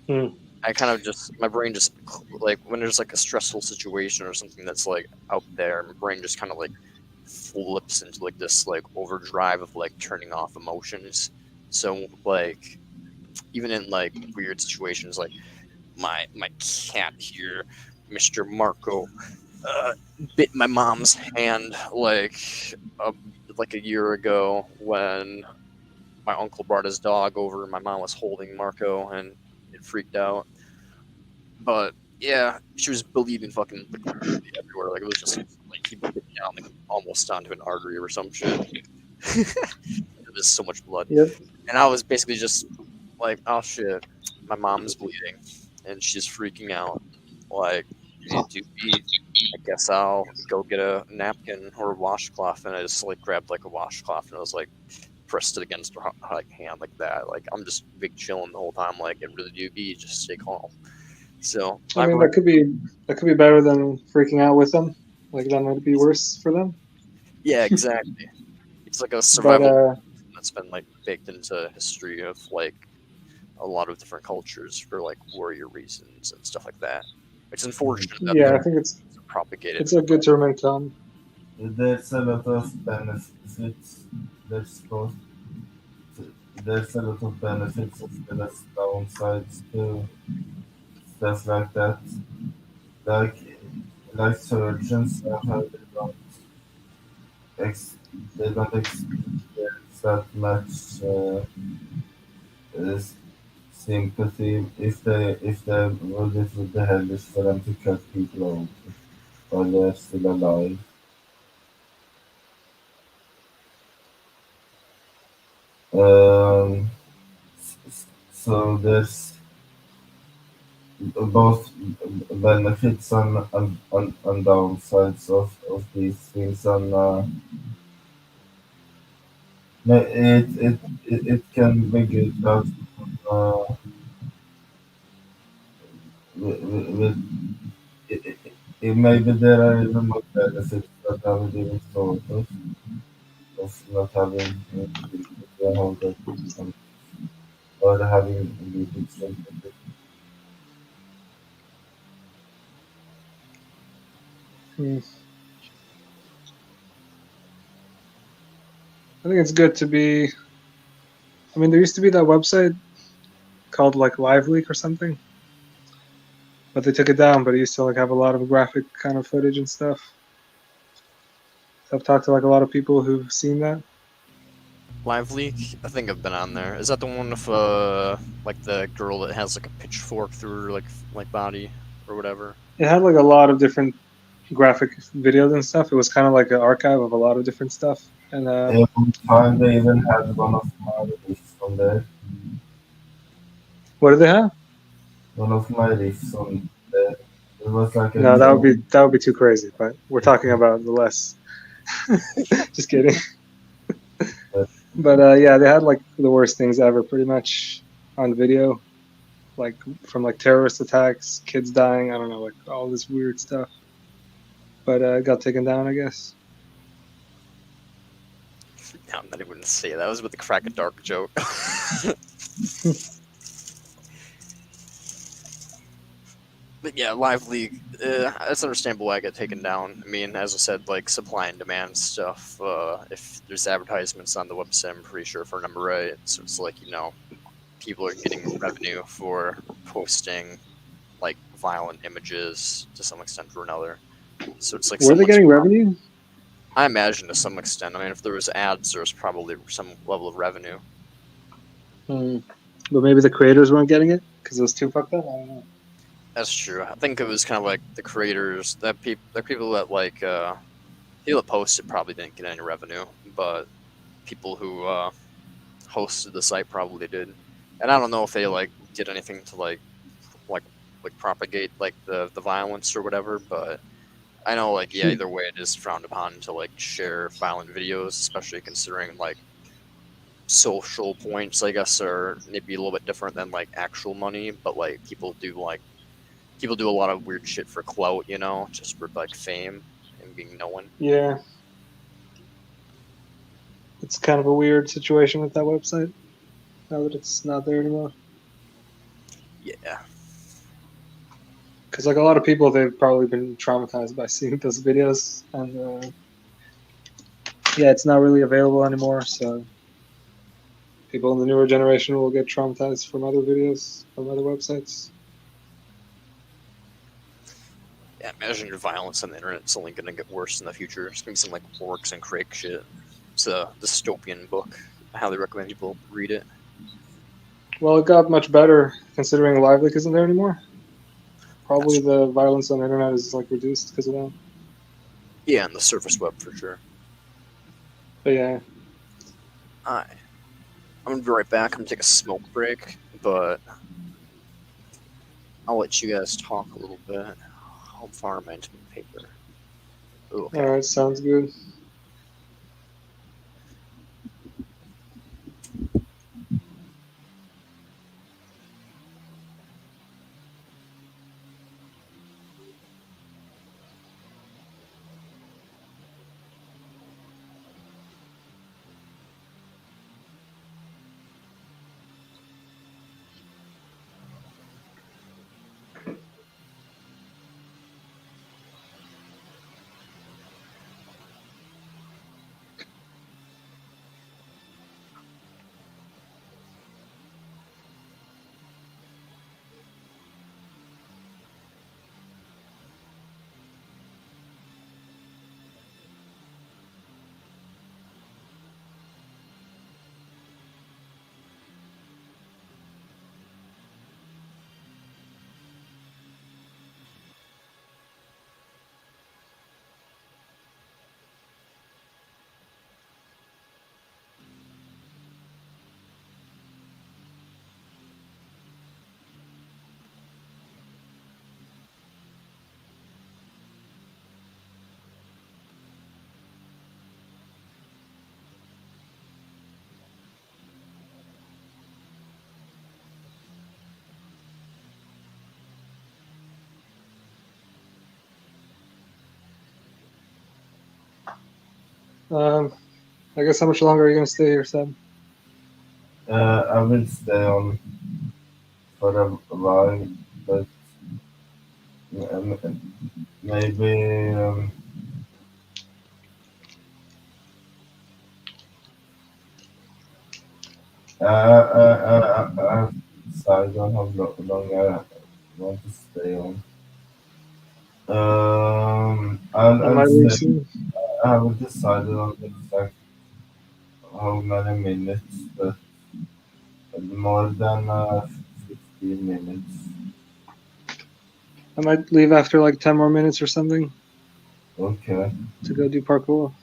Hmm. I kind of just my brain just like when there's like a stressful situation or something that's like out there, my brain just kind of like flips into like this like overdrive of like turning off emotions. So like even in like weird situations, like my cat here, Mr. Marco, uh, bit my mom's hand a, like a year ago when my uncle brought his dog over and my mom was holding Marco and it freaked out. But yeah, she was bleeding fucking like literally everywhere. Like it was just like he bit down like almost onto an artery or some shit. There's so much blood, Yep. and I was basically just like, "Oh shit, my mom's bleeding, and she's freaking out. Like, do be. I guess I'll go get a napkin or a washcloth." And I just like grabbed like a washcloth and I was like pressed it against her like hand like that. Like I'm just big chilling the whole time. Like it really do be just stay calm. So I mean, that could be better than freaking out with them. Like that might be worse for them. yeah, exactly. It's like a But survival that's been like baked into history of like a lot of different cultures for like warrior reasons and stuff like that. It's unfortunate that yeah, those I think it's are propagated. it's a good to remain calm. There's a lot of benefits. There's both. There's a lot of benefits as well as downsides to stuff like that. Like like surgeons, I heard ex- they don't experience that much uh, sympathy if they would it would be hellish for them to cut people off while they're still alive. Um, so there's both benefits and downsides of these things, and it can be good that uh, with maybe there are even more benefits that I haven't even thought of not having a hold of or having limited sympathy. Hmm. I think it's good to be. I mean, there used to be that website called like Live Leak or something, but they took it down. But it used to like have a lot of graphic kind of footage and stuff. So I've talked to like a lot of people who've seen that. Live Leak? I think I've been on there. Is that the one with like the girl that has like a pitchfork through her like body or whatever? It had like a lot of different graphic videos and stuff. It was kind of like an archive of a lot of different stuff. And One time they even had one of my riffs on there. what did they have? One of my riffs on there. It was like a No, that long. would be too crazy. But we're talking about the less. Just kidding. But yeah, they had like the worst things ever, pretty much on video, like from like terrorist attacks, kids dying. I don't know, like all this weird stuff. But it got taken down, I guess. No, I'm not even gonna say that was with the crack a dark joke. But yeah, Live League, it's understandable why I get taken down. I mean, as I said, like supply and demand stuff. If there's advertisements on the website, I'm pretty sure if I remember right. So it's like, people are getting revenue for posting like violent images to some extent or another. So it's like Were they getting revenue? I imagine to some extent. I mean, if there was ads, there was probably some level of revenue. But maybe the creators weren't getting it because it was too fucked up. I don't know. That's true. I think it was kind of like the creators, the people that like people that posted probably didn't get any revenue, but people who hosted the site probably did. And I don't know if they like did anything to like propagate like the violence or whatever, but I know like yeah, either way it is frowned upon to like share violent videos, especially considering like social points I guess are maybe a little bit different than like actual money, but like people do a lot of weird shit for clout, just for like fame and being known. Yeah. It's kind of a weird situation with that website now that it's not there anymore. Yeah. Because like a lot of people, they've probably been traumatized by seeing those videos, and yeah, it's not really available anymore. So people in the newer generation will get traumatized from other videos from other websites. Yeah, imagine your violence on the internet. It's only going to get worse in the future. It's going to be some like Orcs and Craig shit. It's a dystopian book. I highly recommend people read it. Well, it got much better considering Live Leak isn't there anymore. Probably the violence on the internet is like reduced because of that. Yeah, on the surface web for sure. But yeah. Alright. I'm going to be right back. I'm going to take a smoke break, but I'll let you guys talk a little bit. How far am I into my paper? Ooh, okay. Alright, sounds good. I guess how much longer are you gonna stay here, Sam? I will stay on for a while, but maybe decide on how long I want to stay on. I I'll might leave say soon. I haven't decided on the exact how many minutes, but more than 15 minutes. I might leave after like 10 more minutes or something Okay. to go do parkour.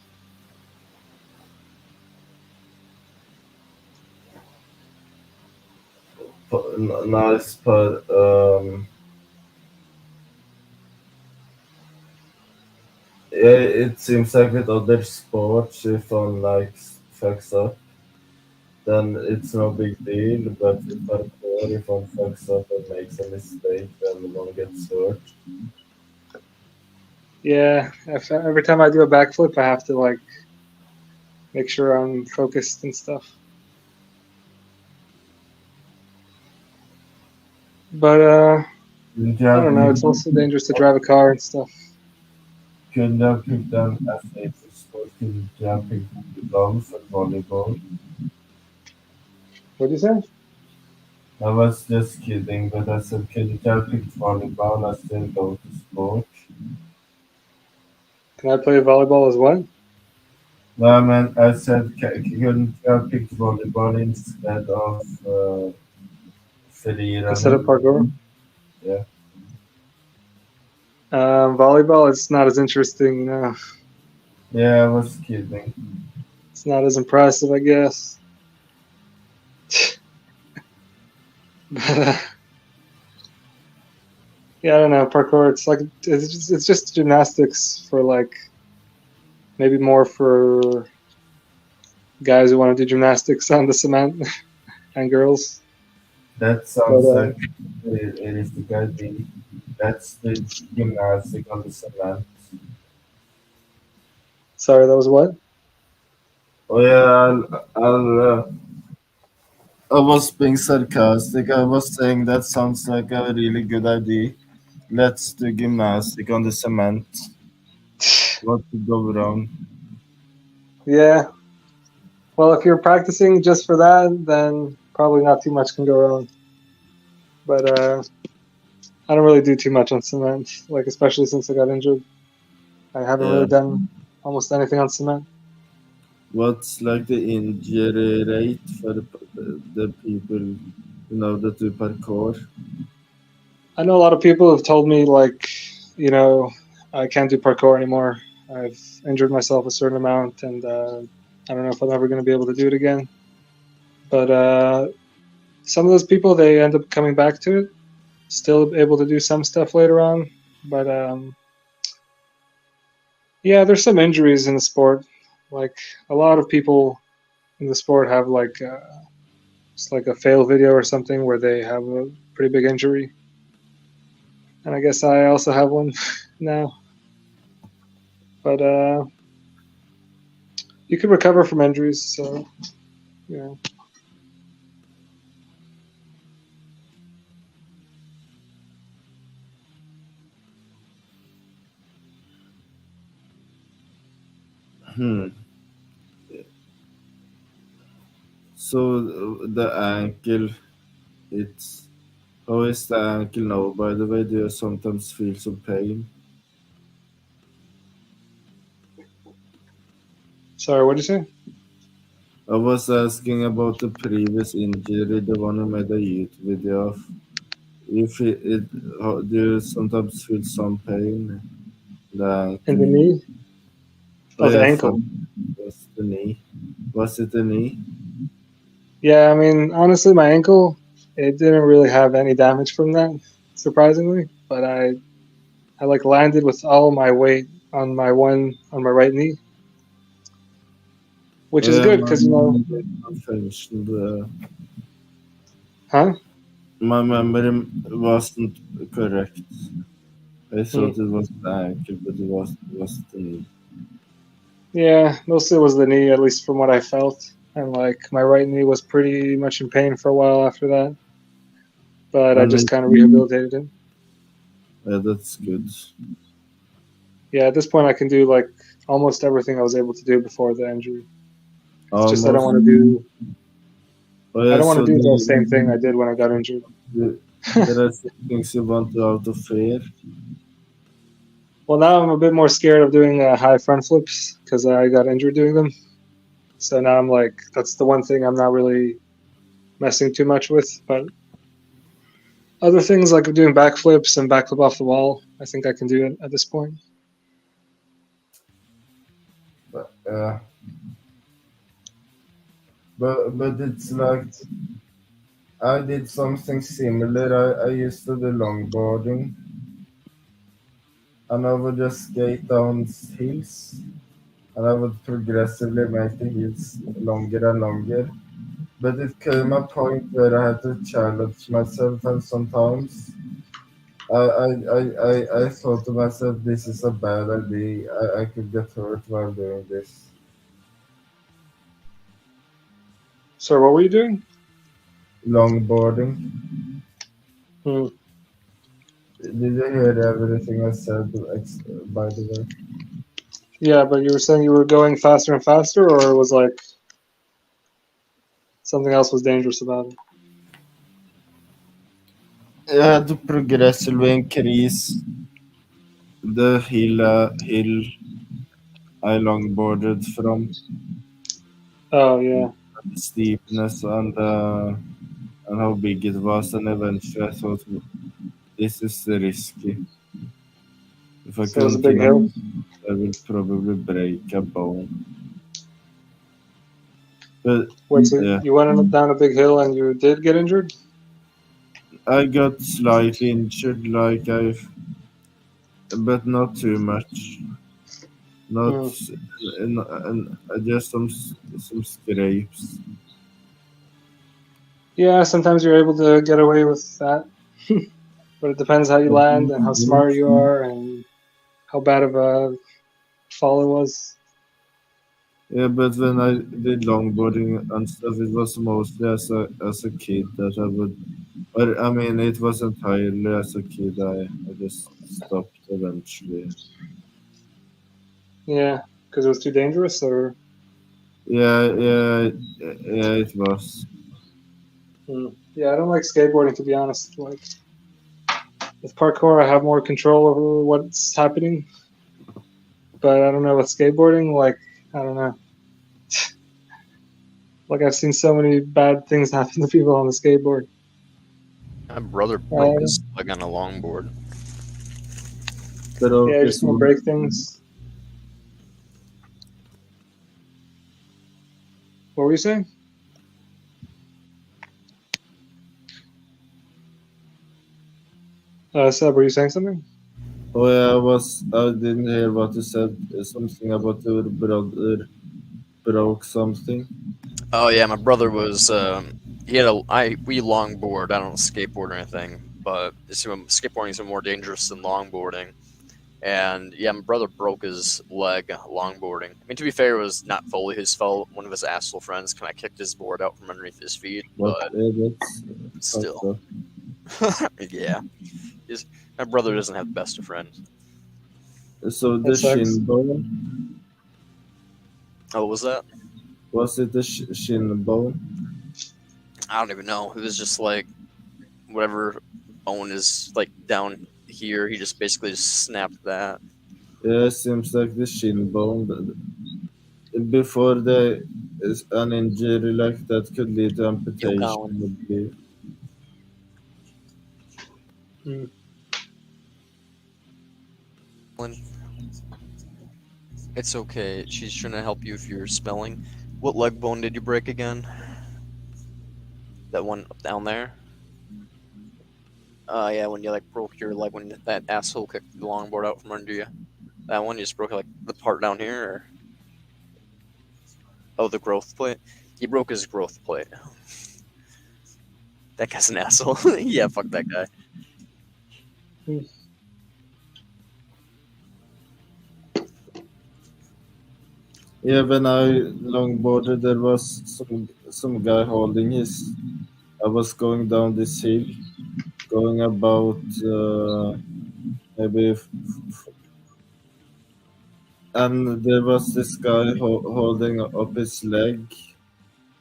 Nice, but it seems like with other sports, if one like fucks up, then it's no big deal. But with parkour, if one fucks up and makes a mistake, then one gets hurt. Yeah, every time I do a backflip, I have to like make sure I'm focused and stuff. But Couldn't you I have don't know. It's picked, also dangerous to drive a car and stuff. couldn't you have picked an athletic sport? Couldn't you have picked golf and volleyball? What do you say? I was just kidding, but I said, couldn't you have picked volleyball? I still go to sport. Can I play volleyball as well No, I mean, I said, couldn't you have picked volleyball instead of free instead of running? parkour? Yeah. Volleyball is not as interesting. Yeah, I was kidding. It's not as impressive, I guess. But yeah, I don't know. Parkour. It's like it's just gymnastics for like maybe more for guys who want to do gymnastics on the cement and girls. That But sounds like it is the guy thing. That's the gymnastic on the cement. sorry, that was what? Oh yeah, I was being sarcastic. I was saying that sounds like a really good idea. Let's do gymnastic on the cement. What could go wrong? Yeah. Well, if you're practicing just for that, then probably not too much can go wrong. But I don't really do too much on cement, like especially since I got injured. I haven't Yeah. really done almost anything on cement. What's like the injury rate for the people that do parkour? I know a lot of people have told me like, I can't do parkour anymore. I've injured myself a certain amount, and I don't know if I'm ever going to be able to do it again. But some of those people, they end up coming back to it, still able to do some stuff later on. But yeah, there's some injuries in the sport. Like a lot of people in the sport have like it's like a fail video or something where they have a pretty big injury. And I guess I also have one now. But you can recover from injuries, so yeah. Hmm. So the ankle, it's how is the ankle now? By the way, do you sometimes feel some pain? Sorry, what did you say? I was asking about the previous injury, the one I made a YouTube video of. If do you sometimes feel some pain in the In the ankle? knee? Oh Oh, the yeah, ankle. fuck. Was the knee? Was it the knee? Yeah, I mean, honestly, my ankle, it didn't really have any damage from that, surprisingly. But I like landed with all my weight on my right knee, which Oh is yeah, good my because memory malfunctioned. huh? My memory wasn't correct. I Hmm. thought it was the ankle, but it was the knee. Yeah, mostly it was the knee, at least from what I felt. And like my right knee was pretty much in pain for a while after that, but I And just kind of rehabilitated it. yeah, that's good. Yeah, at this point I can do like almost everything I was able to do before the injury. It's just I don't Almost. want to do. Oh, I yeah, don't want to so do the same thing I did when I got injured. there are some things you want to out of fear. Well, now I'm a bit more scared of doing high front flips because I got injured doing them. So now I'm like, that's the one thing I'm not really messing too much with. But other things like doing backflips and backflip off the wall, I think I can do it at this point. But it's like I did something similar. I used to do longboarding, and I would just skate down hills, and I would progressively make the hills longer and longer. But it came a point where I had to challenge myself, and sometimes I thought to myself, this is a bad idea. I could get hurt while doing this. So what were you doing? Longboarding. Hmm. Did you hear everything I said, by the way? Yeah, but you were saying you were going faster and faster, or it was like something else was dangerous about it? I had to progressively increase the hill I longboarded from, Oh yeah. the steepness and how big it was, and eventually I thought this is risky. If I So it was a big continue, hill. I will probably break a bone. But Wait, so yeah, you went down a big hill and you did get injured? I got slightly injured, but not too much. Not Hmm. and just some scrapes. Yeah, sometimes you're able to get away with that, but it depends how you land and how smart you are and how bad of a fall it was. Yeah, but when I did longboarding and stuff, it was mostly as a kid that I would. Or I mean, it was entirely as a kid. I just stopped eventually. Yeah, because it was too dangerous, or Yeah, it was. yeah, I don't like skateboarding to be honest. Like with parkour, I have more control over what's happening, but I don't know with skateboarding. Like I don't know. Like I've seen so many bad things happen to people on the skateboard. My brother broke his leg on a longboard. Pero Yeah, I que just want to son- break things. What were you saying? Seb, were you saying something? Oh yeah, I didn't hear what you said. Something about your brother broke something. Oh yeah, my brother was he had we longboard. I don't skateboard or anything, but skateboarding is more dangerous than longboarding. And yeah, my brother broke his leg longboarding. I mean, to be fair, it was not fully his fault. One of his asshole friends kind of kicked his board out from underneath his feet, But but that's still, yeah. My brother doesn't have the best of friends. So That the sucks. shin bone, Oh, what was that? was it the shin bone? I don't even know. It was just like whatever bone is like down here. He just basically just snapped that. Yeah, it seems like the shin bone. Before the is an injury like that could lead to Yo, amputation, Colin. I believe. It's okay. She's trying to help you if you're spelling. What leg bone did you break again? That one up down there? Yeah, when you like broke your leg when that asshole kicked the longboard out from under you. That one you just broke like the part down here, or oh, the growth plate. He broke his growth plate. That guy's an asshole. Yeah, fuck that guy. Yeah, when I longboarded, there was some guy holding his. I was going down this hill, going about maybe and there was this guy holding up his leg,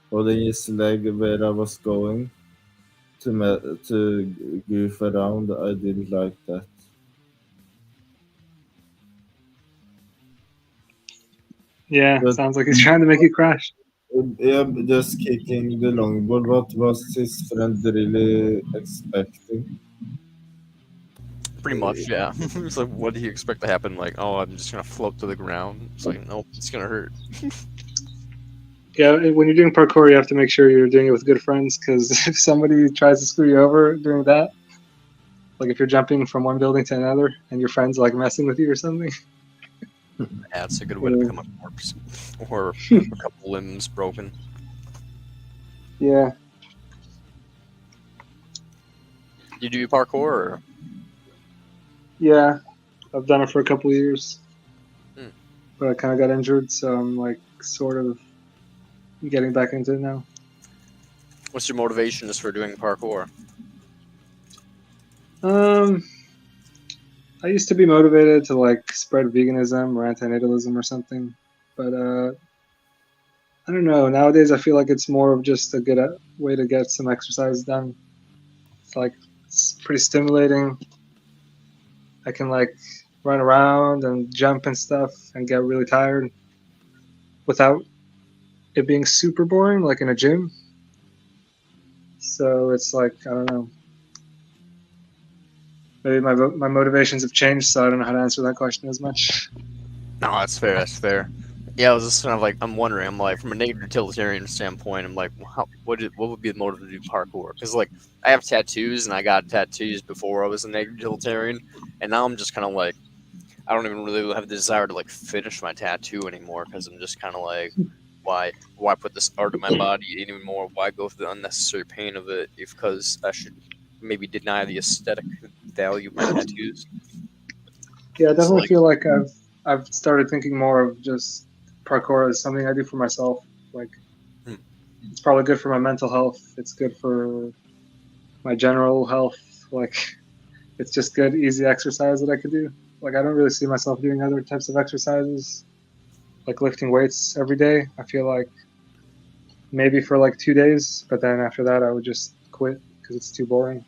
holding his leg where I was going to goof around. I didn't like that. Yeah, But sounds like he's trying to make you crash. yeah, just kicking the long ball. What was his friend really expecting? Pretty much, yeah. It's like, what do you expect to happen? Like, oh, I'm just gonna float to the ground. It's like, nope, it's gonna hurt. Yeah, when you're doing parkour, you have to make sure you're doing it with good friends, because if somebody tries to screw you over doing that, like if you're jumping from one building to another and your friends like messing with you or something. Yeah, it's a good way to Yeah. become a corpse or a couple limbs broken. Yeah. You do parkour? Or? Yeah, I've done it for a couple of years, Hmm. but I kind of got injured, so I'm like sort of getting back into it now. What's your motivation just for doing parkour? I used to be motivated to like spread veganism or antinatalism or something, but I don't know. Nowadays, I feel like it's more of just a good way to get some exercise done. It's like it's pretty stimulating. I can like run around and jump and stuff and get really tired without it being super boring, like in a gym. So it's like I don't know. Maybe my motivations have changed, so I don't know how to answer that question as much. No, that's fair. That's fair. Yeah, I was just kind of like, I'm wondering. I'm like, from a negative utilitarian standpoint, I'm like, what would be the motive to do parkour? Because like, I have tattoos, and I got tattoos before I was a negative utilitarian, and now I'm just kind of like, I don't even really have the desire to like finish my tattoo anymore because I'm just kind of like, why put this art in my body anymore? Why go through the unnecessary pain of it? Because I should maybe deny the aesthetic value of my tattoos. Yeah, I It's definitely like, feel like I've started thinking more of just parkour as something I do for myself. Like, it's probably good for my mental health. It's good for my general health. Like, it's just good, easy exercise that I could do. Like, I don't really see myself doing other types of exercises, like lifting weights every day. I feel like maybe for like 2 days, but then after that, I would just quit because it's too boring.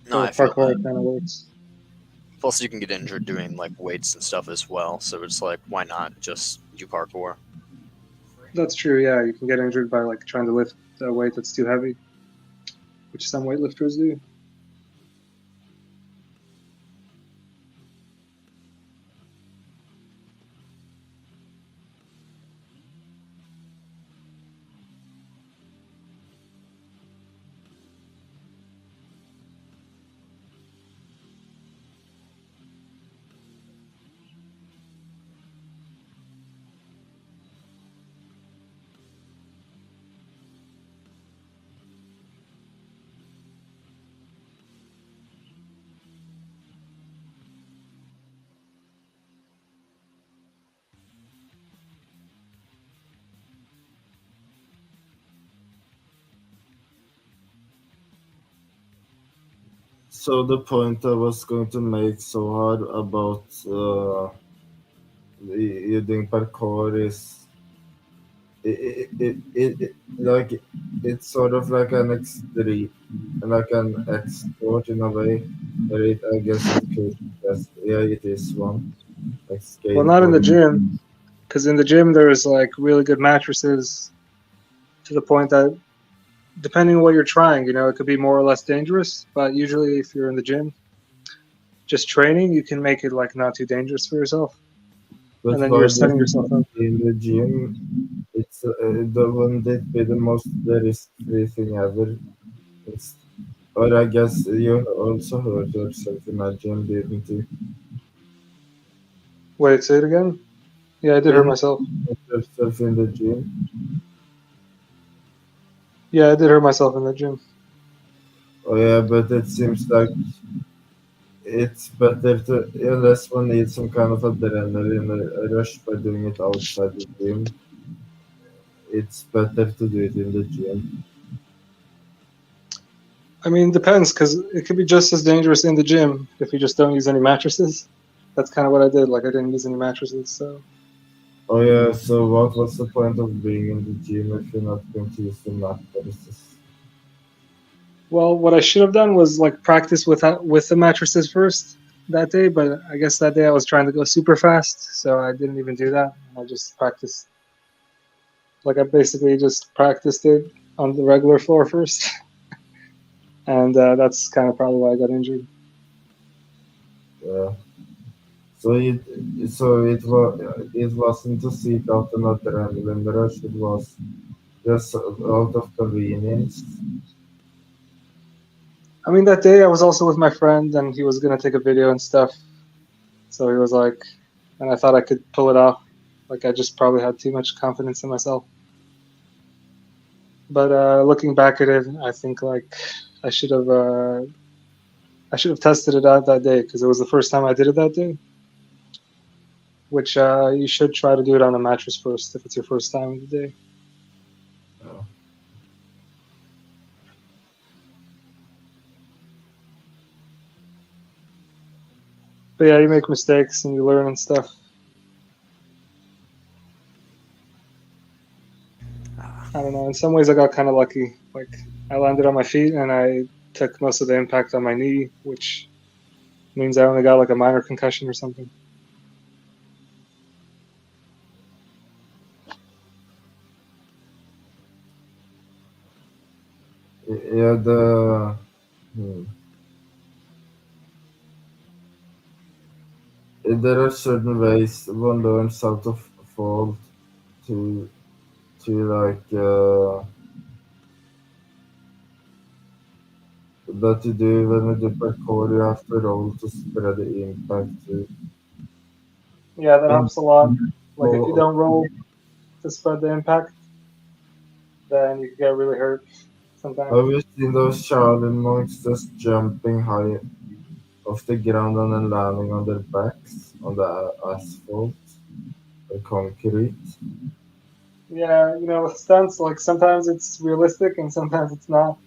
no, But I with feel parkour, that. it kind of works. Plus, you can get injured doing like weights and stuff as well. So it's like, why not just do parkour? That's true. Yeah, you can get injured by like trying to lift a weight that's too heavy, which some weightlifters do. So the point I was going to make so hard about you doing parkour is like it's sort of like an extreme, like an export in a way. I guess it could. Yes, yeah, it is one. Like Well, not in the skateboarding. gym, because in the gym there's like really good mattresses to the point that depending on what you're trying, it could be more or less dangerous. But usually, if you're in the gym, just training, you can make it like not too dangerous for yourself, But and then why you're would setting yourself up. in the gym? It's the wouldn't it be the most risk-free thing ever? It's, or I guess you also hurt yourself in a gym, didn't you? Wait, say it again. Yeah, I did hurt Didn't myself. you hurt yourself in the gym? Yeah, I did hurt myself in the gym. Oh yeah, but it seems like it's better to, unless one needs some kind of adrenaline rush by doing it outside the gym. It's better to do it in the gym. I mean, depends because it could be just as dangerous in the gym if you just don't use any mattresses. that's kind of what I did. Like I didn't use any mattresses, so. Oh yeah, so what was the point of being in the gym if you're not going to use the mattresses? Well, what I should have done was like practice with the mattresses first that day, but I guess that day I was trying to go super fast, so I didn't even do that. I just practiced. Like I basically just practiced it on the regular floor first, and that's kind of probably why I got injured. Yeah. It wasn't to seek out an adrenaline rush. It was just out of convenience. I mean, that day I was also with my friend, and he was gonna take a video and stuff. So he was like, and I thought I could pull it off. Like I just probably had too much confidence in myself. But looking back at it, I think like I should have tested it out that day because it was the first time I did it that day. Which you should try to do it on a mattress first if it's your first time of the day. Yeah. But yeah, you make mistakes and you learn and stuff. I don't know. In some ways, I got kind of lucky. Like I landed on my feet and I took most of the impact on my knee, which means I only got like a minor concussion or something. Yeah, there are certain ways one learns how to fall to like that you do when you do parkour. You have to roll to spread the impact too. Yeah, that And helps a lot. Like if you oh, don't roll to spread the impact, then you can get really hurt sometimes. have you seen those Shaolin monks just jumping high off the ground and then landing on their backs on the asphalt, the concrete? Yeah, you know, with stunts, like sometimes it's realistic and sometimes it's not.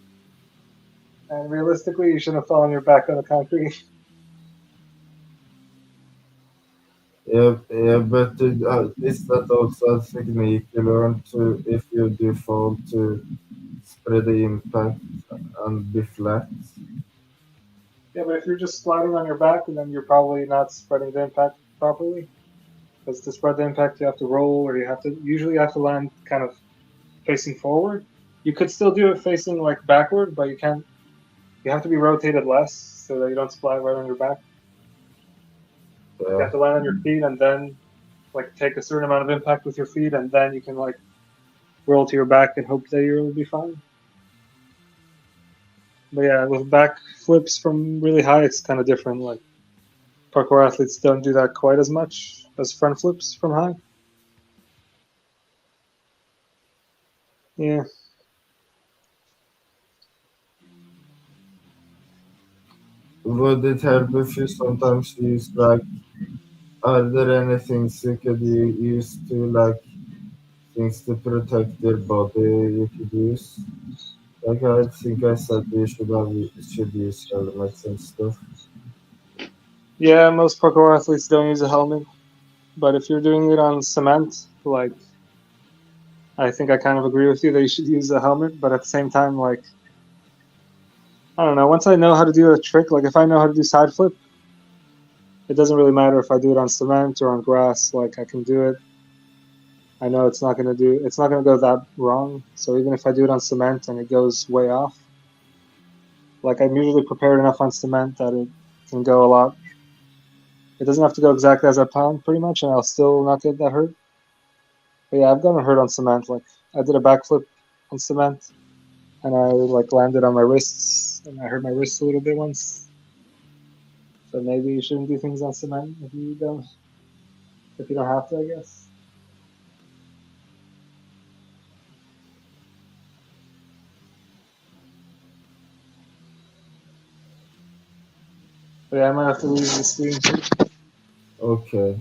And realistically, you shouldn't fall on your back on the concrete. Yeah, but is that also a technique you learn to if you do fall to spread the impact and be flat? Yeah, but if you're just sliding on your back, then you're probably not spreading the impact properly. Because to spread the impact, you have to roll, or you have to land kind of facing forward. You could still do it facing like backward, but you can't. You have to be rotated less so that you don't splat right on your back. You Yeah. have to land on your feet and then like take a certain amount of impact with your feet, and then you can like roll to your back and hope that you'll be fine. But yeah, with back flips from really high, it's kind of different. Like parkour athletes don't do that quite as much as front flips from high. Yeah. Would it help if you sometimes use like, are there any things you could use to like things to protect your body you could use? Like I think I said you should use helmets and stuff. Yeah, most parkour athletes don't use a helmet, but if you're doing it on cement, like I think I kind of agree with you that you should use a helmet, but at the same time, like I don't know, once I know how to do a trick, like if I know how to do side flip, it doesn't really matter if I do it on cement or on grass, like I can do it. I know it's not gonna go that wrong. So even if I do it on cement and it goes way off, like I'm usually prepared enough on cement that it can go a lot. It doesn't have to go exactly as I planned, pretty much, and I'll still not get that hurt. But yeah, I've gotten hurt on cement. Like I did a backflip on cement, and I like landed on my wrists, and I hurt my wrists a little bit once. So maybe you shouldn't do things on cement if you don't have to, I guess. But yeah, I might have to leave the screen too. Okay.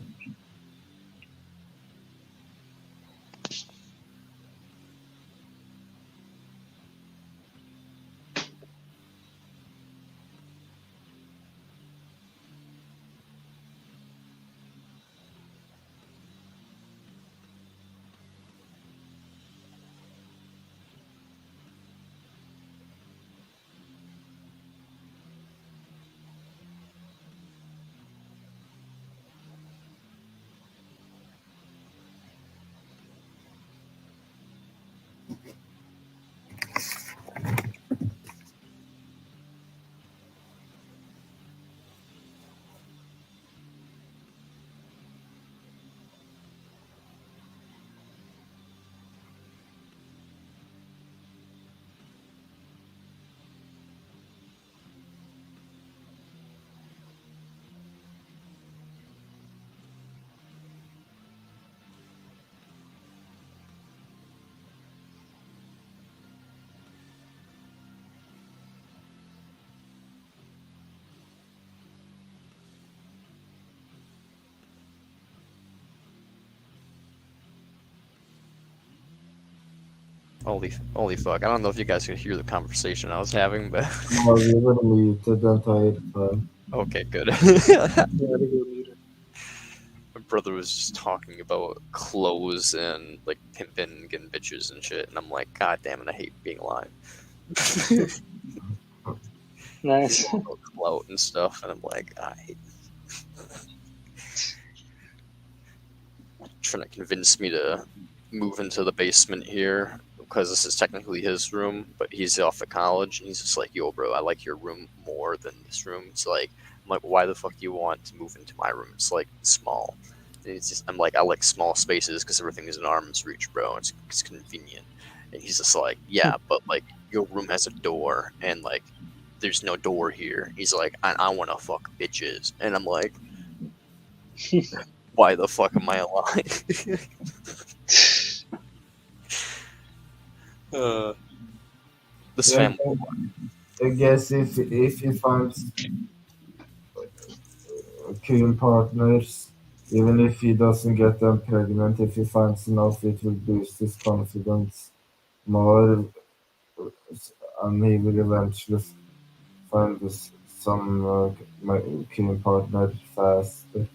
Holy fuck! I don't know if you guys could hear the conversation I was having, but We were muted the entire time. okay, good. Yeah, I think we're muted. My brother was just talking about clothes and like pimping and getting bitches and shit, and I'm like, God damn it, I hate being alive. Nice. He's all about clout and stuff, and I'm like, I hate. Trying to convince me to move into the basement here because this is technically his room, but he's off at college, and he's just like, yo, bro, I like your room more than this room. It's like, I'm like, why the fuck do you want to move into my room? It's like small. And it's just, I'm like, I like small spaces because everything is in arm's reach, bro. It's convenient. And he's just like, yeah, but like your room has a door, and like there's no door here. He's like, I want to fuck bitches, and I'm like, why the fuck am I alive? This Yeah, family. I guess if he finds keen partners, even if he doesn't get them pregnant, if he finds enough, it will boost his confidence more, and he will eventually find some keen partner faster,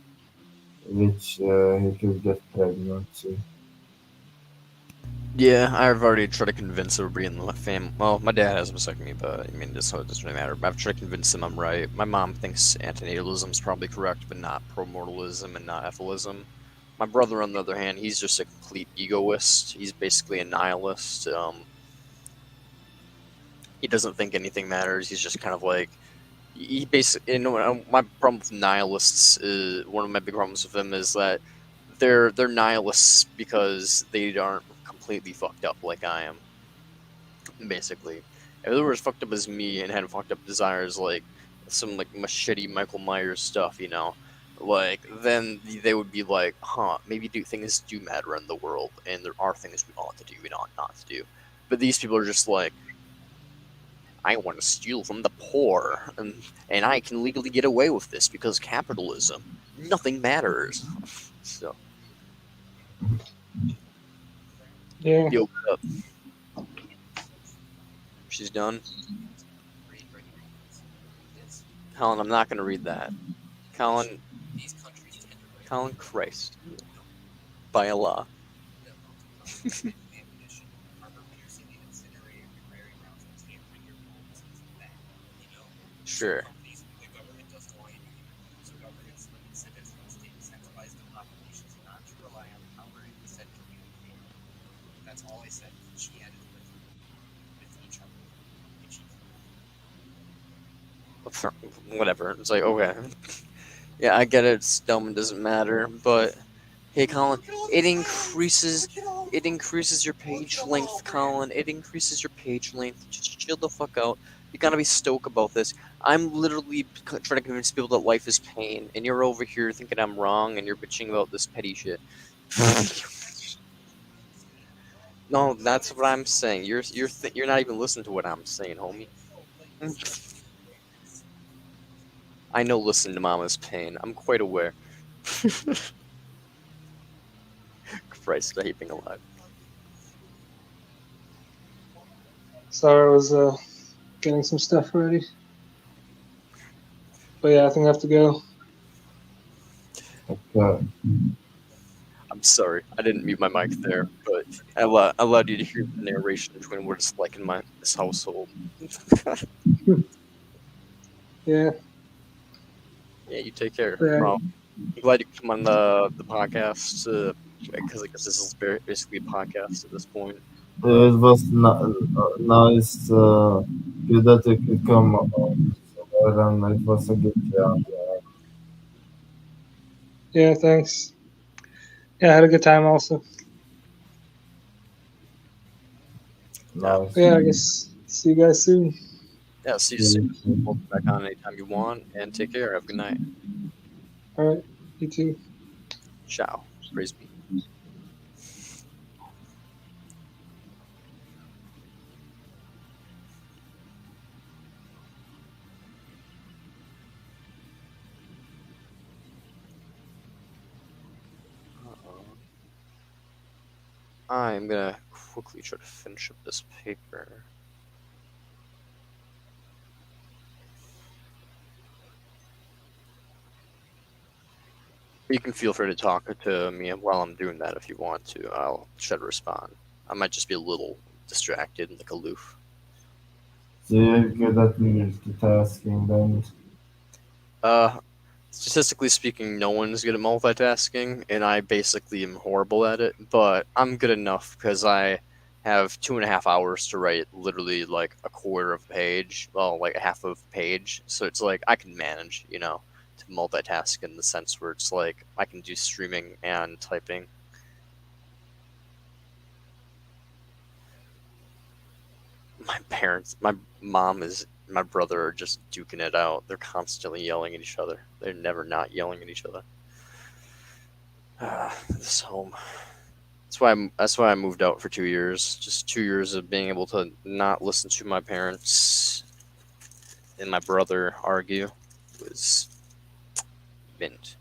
which he could get pregnant too. Yeah, I've already tried to convince everybody in the family. Well, my dad has vasectomy, but I mean, this doesn't really matter. I've tried to convince them I'm right. My mom thinks antinatalism is probably correct, but not promortalism and not ethylism. My brother, on the other hand, he's just a complete egoist. He's basically a nihilist. He doesn't think anything matters. He's just kind of like he basically. My problem with nihilists is one of my big problems with them is that they're nihilists because they aren't completely fucked up like I am. Basically, if they were as fucked up as me and had fucked up desires like some like machete Michael Myers stuff, like then they would be like, huh, maybe things do matter in the world, and there are things we ought to do and ought not to do. But these people are just like, I want to steal from the poor, and I can legally get away with this because capitalism. Nothing matters. So, Yeah. yo, what up? She's done. Colin, I'm not going to read that. Colin, Christ. By Allah. Sure. Whatever. It's like, okay. Yeah, I get it. It's dumb. It doesn't matter. But hey, Colin, it increases your page length, Colin. It increases your page length. Just chill the fuck out. You gotta be stoked about this. I'm literally trying to convince people that life is pain, and you're over here thinking I'm wrong, and you're bitching about this petty shit. No, that's what I'm saying. You're not even listening to what I'm saying, homie. I know listening to Mama's pain. I'm quite aware. Christ, I hate being alive. Sorry, I was getting some stuff ready. But yeah, I think I have to go. Okay. I'm sorry, I didn't mute my mic there, but I allowed you to hear the narration between what it's like in this household. Yeah. Yeah, you take care. Yeah. Well, I'm glad you could come on the podcast because I guess this is basically a podcast at this point. It was nice, good that you could come over, and it was a good job. Yeah, thanks. Yeah, I had a good time also. Nice. Yeah, I guess see you guys soon. Yeah, see you soon. Welcome back on anytime you want, and take care. Have a good night. All right, you too. Ciao. Praise be. I'm gonna quickly try to finish up this paper. You can feel free to talk to me while I'm doing that if you want to. I'll try to respond. I might just be a little distracted and like aloof. So you're good at multitasking then? Statistically speaking, no one's good at multitasking, and I basically am horrible at it. But I'm good enough because I have 2.5 hours to write literally like a quarter of a page, well, like a half of a page. So it's like I can manage, to multitask in the sense where it's like I can do streaming and typing. My mom is, my brother are just duking it out. They're constantly yelling at each other. They're never not yelling at each other. This home. That's why I moved out for 2 years. Just 2 years of being able to not listen to my parents and my brother argue was mint.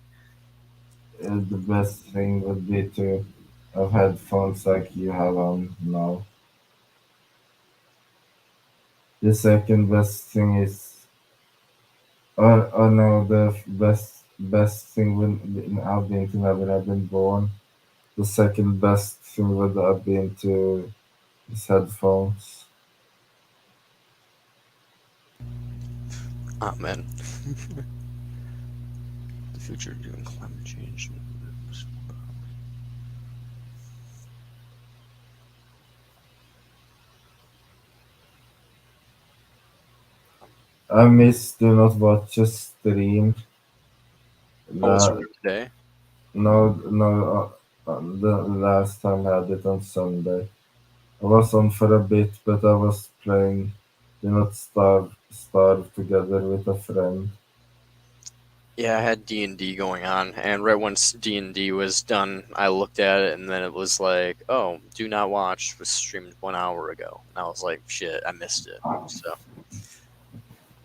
The best thing would be to have headphones like you have on now. The second best thing is, oh no, the best thing would have been to never have been born. The second best thing would have been to his headphones. Amen. The future doing climate change. I miss do not watch a stream. Oh, it's The today. no, the last time I had it on Sunday. I was on for a bit, but I was playing Do Not Starve together with a friend. Yeah, I had D&D going on, and right once D&D was done, I looked at it, and then it was like, "Oh, do not watch was streamed 1 hour ago." And I was like, "Shit, I missed it." So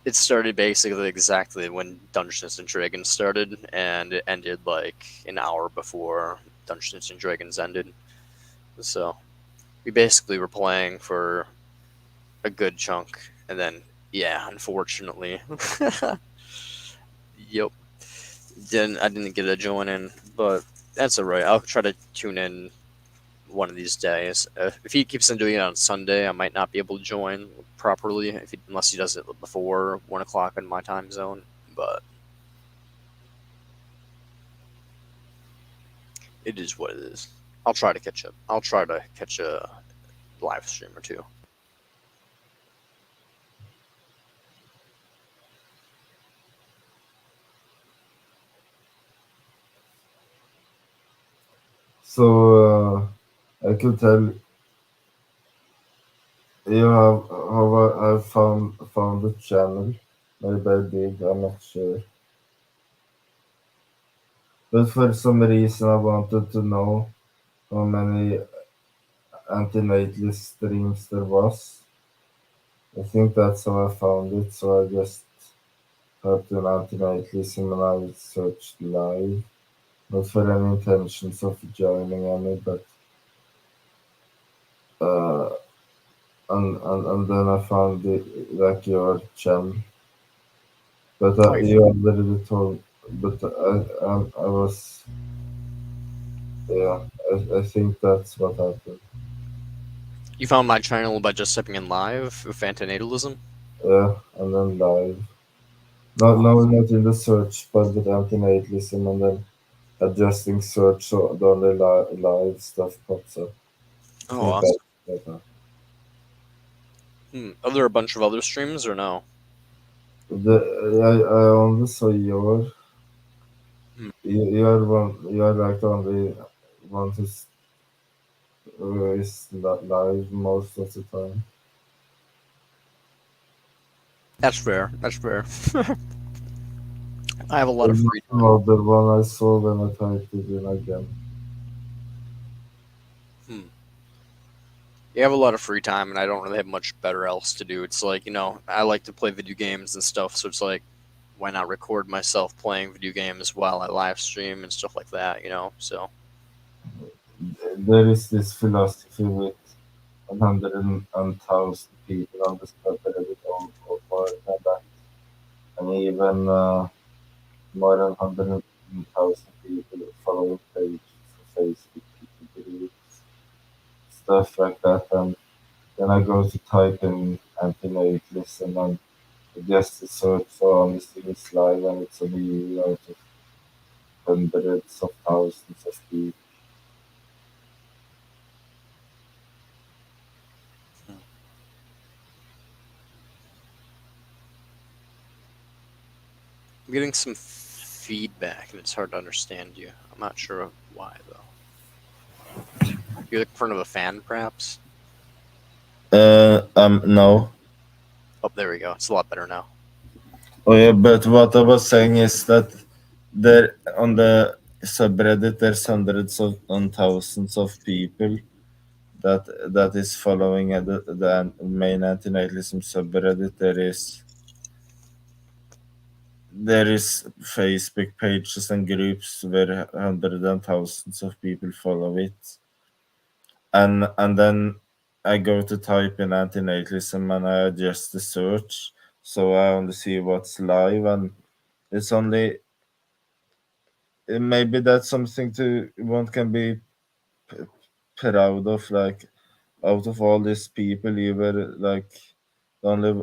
it started basically exactly when Dungeons and Dragons started, and it ended like an hour before Dungeons and Dragons ended. So we basically were playing for a good chunk, and then yeah, unfortunately, yep, I didn't get a join in, but that's alright. I'll try to tune in one of these days. If he keeps on doing it on Sunday, I might not be able to join properly unless he does it before 1 o'clock in my time zone. But it is what it is. I'll try to catch up. I'll try to catch a live stream or two. So I could tell you how I found the channel. Maybe I did, I'm not sure. But for some reason I wanted to know how many antenatal streams there was. I think that's how I found it, so I just typed in antenatalism and I searched live. Not for any intentions of joining any, but uh, and then I found like your channel. But Oh, you already told. But I was, yeah. I think that's what happened. you found my channel by just typing in live with antinatalism? Yeah, and then live. Oh, Not in the search bar, but antinatalism, and then adjusting search so the only live stuff pops up. I oh, think that's awesome. better. Are there a bunch of other streams or no? I only saw your. Hmm. You are one. You are like the only one who is live most of the time. That's fair. That's fair. I have a lot There of was free time. another one I saw when I typed it in again. Hmm. You have a lot of free time, and I don't really have much better else to do. It's like, I like to play video games and stuff, so it's like, why not record myself playing video games while I live stream and stuff like that, So, There is this philosophy with 100,000 people on the subreddit or more than that, and even more than 100,000 people follow pages for Facebook groups, stuff like that. And then I go to type in antinatalism and just to search for honesty is live, and it's a view out of hundreds of thousands of people. I'm getting some feedback and it's hard to understand you. I'm not sure why though. You're in front of a fan, perhaps? No. Oh, there we go. It's a lot better now. Oh yeah, but what I was saying is that there on the subreddit there's hundreds of and thousands of people that is following the main antinatalism subreddit. There is Facebook pages and groups where hundreds and thousands of people follow it, and then I go to type in antinatalism and I adjust the search so I only see what's live, and it's only maybe that's something to one can be p- proud of. Like out of all these people, you were like the only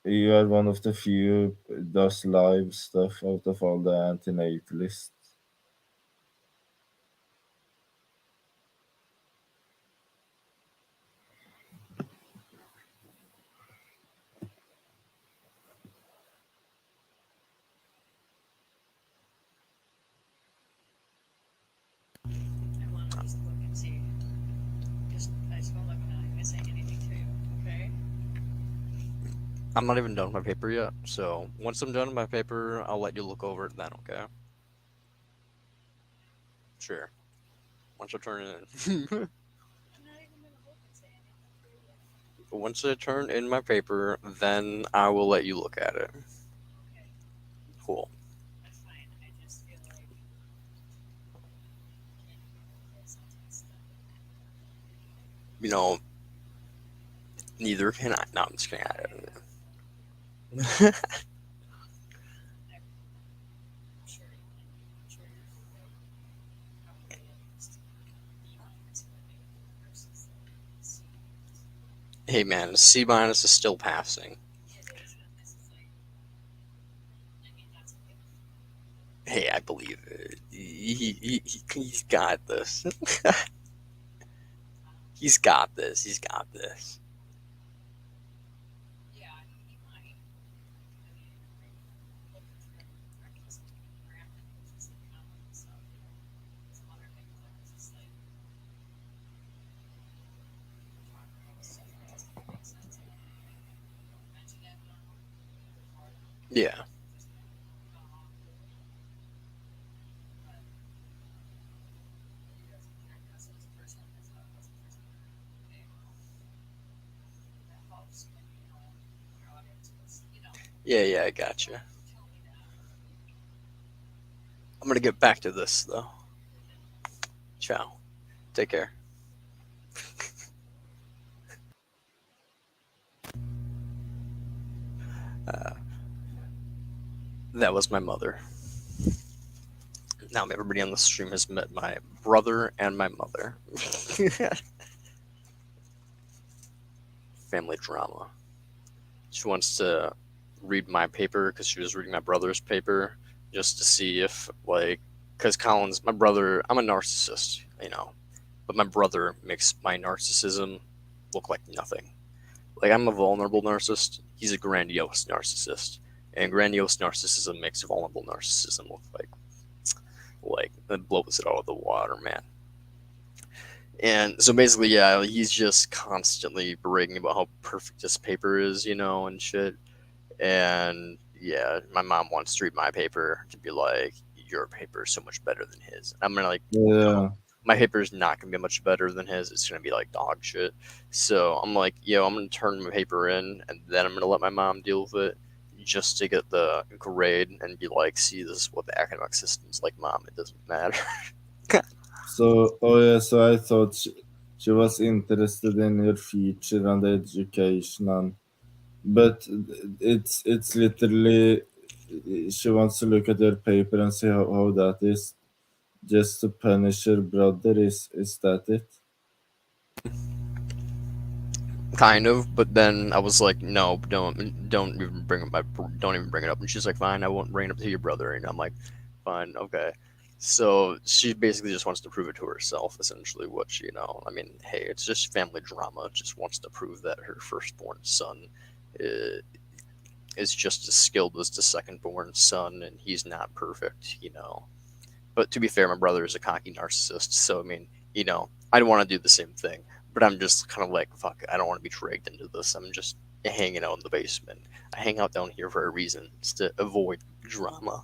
you are one of the few does live stuff out of all the antinatalists. I'm not even done with my paper yet, so once I'm done with my paper, I'll let you look over it then, okay? Sure. Once I turn it in. Once I turn in my paper, then I will let you look at it. Cool. You know, neither can I. No, I'm just kidding. Hey man, C minus is still passing. Hey, I believe it. He's got this. He's got this. He's got this. Yeah. Yeah, I gotcha. I'm gonna get back to this though. Ciao. Take care. Uh, that was my mother. Now everybody on the stream has met my brother and my mother. Family drama. She wants to read my paper because she was reading my brother's paper just to see if, like, because Colin's my brother. I'm a narcissist, you know, but my brother makes my narcissism look like nothing. Like, I'm a vulnerable narcissist. He's a grandiose narcissist, and grandiose narcissism makes vulnerable narcissism look like it blows it out of the water, man. And so basically, yeah, he's just constantly bragging about how perfect this paper is, you know, and shit. And yeah, my mom wants to read my paper to be like, your paper is so much better than his. I'm gonna like, Yeah. no, my paper is not gonna be much better than his. It's gonna be like dog shit. So I'm like, yo, I'm gonna turn my paper in, and then I'm gonna let my mom deal with it, just to get the grade and be like, see, this is what the academic system's like, mom. It doesn't matter. So, oh yeah, so I thought She was interested in your future and education, but it's literally she wants to look at your paper and see how that is, just to punish her brother. Is that it? Kind of, but then I was like, no, don't even bring up don't even bring it up. And she's like, fine, I won't bring it up to your brother. And I'm like, fine, okay. So she basically just wants to prove it to herself, essentially. What she, I mean, hey, it's just family drama. Just wants to prove that her firstborn son uh, is just as skilled as the secondborn son, and he's not perfect. But to be fair, my brother is a cocky narcissist, so I mean, I don't want to do the same thing. But I'm just kind of like, fuck, I don't want to be dragged into this. I'm just hanging out in the basement. I hang out down here for a reason. It's to avoid drama.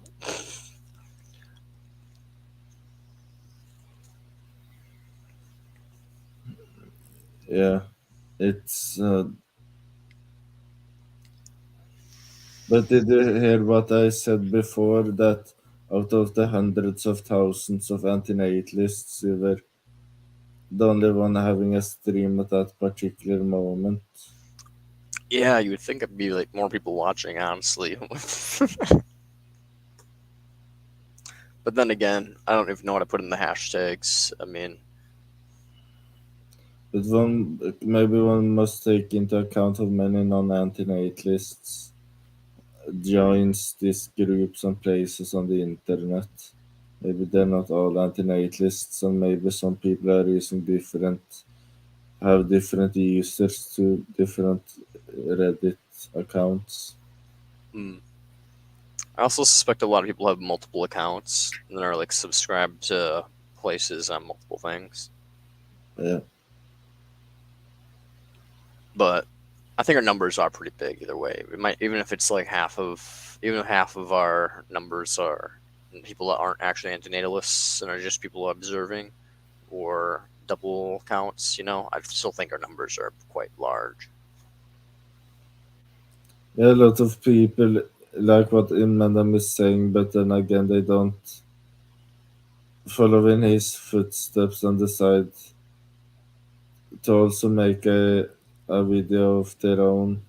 Yeah, it's. But did you hear what I said before? That out of the hundreds of thousands of antinatalists, you were the only one having a stream at that particular moment. Yeah, you would think it'd be like more people watching, honestly. But then again, I don't even know how to put in the hashtags. I mean, But maybe one must take into account how many non-antinatalists joins these groups and places on the internet. Maybe they're not all antinatalists, and maybe some people are using have different users to different Reddit accounts. hmm. I also suspect a lot of people have multiple accounts and are like subscribed to places on multiple things. Yeah. But I think our numbers are pretty big either way. We might, even if it's like even if half of our numbers are people that aren't actually antinatalists and are just people observing, or double counts. I still think our numbers are quite large. Yeah, a lot of people like what Imnandam is saying, but then again, they don't follow in his footsteps and decide to also make a video of their own.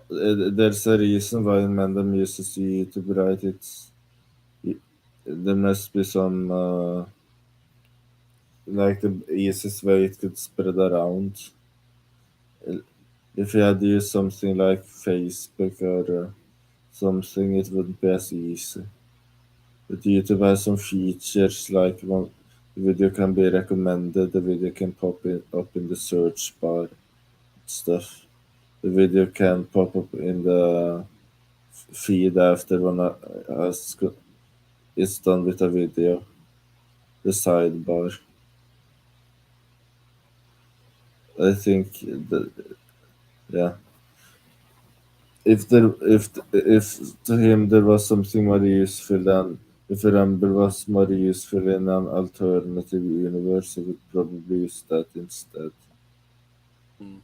There's a reason why Imnandam uses YouTube, right? There must be some like the easiest way it could spread around. If you had used something like Facebook or something, it wouldn't be as easy. But YouTube has some features like one the video can be recommended, the video can up in the search bar stuff. The video can pop up in the feed after one is done with a video. The sidebar. I think that yeah. If to him there was something more useful than if Rumble was more useful in an alternative universe, I would probably use that instead. Mm.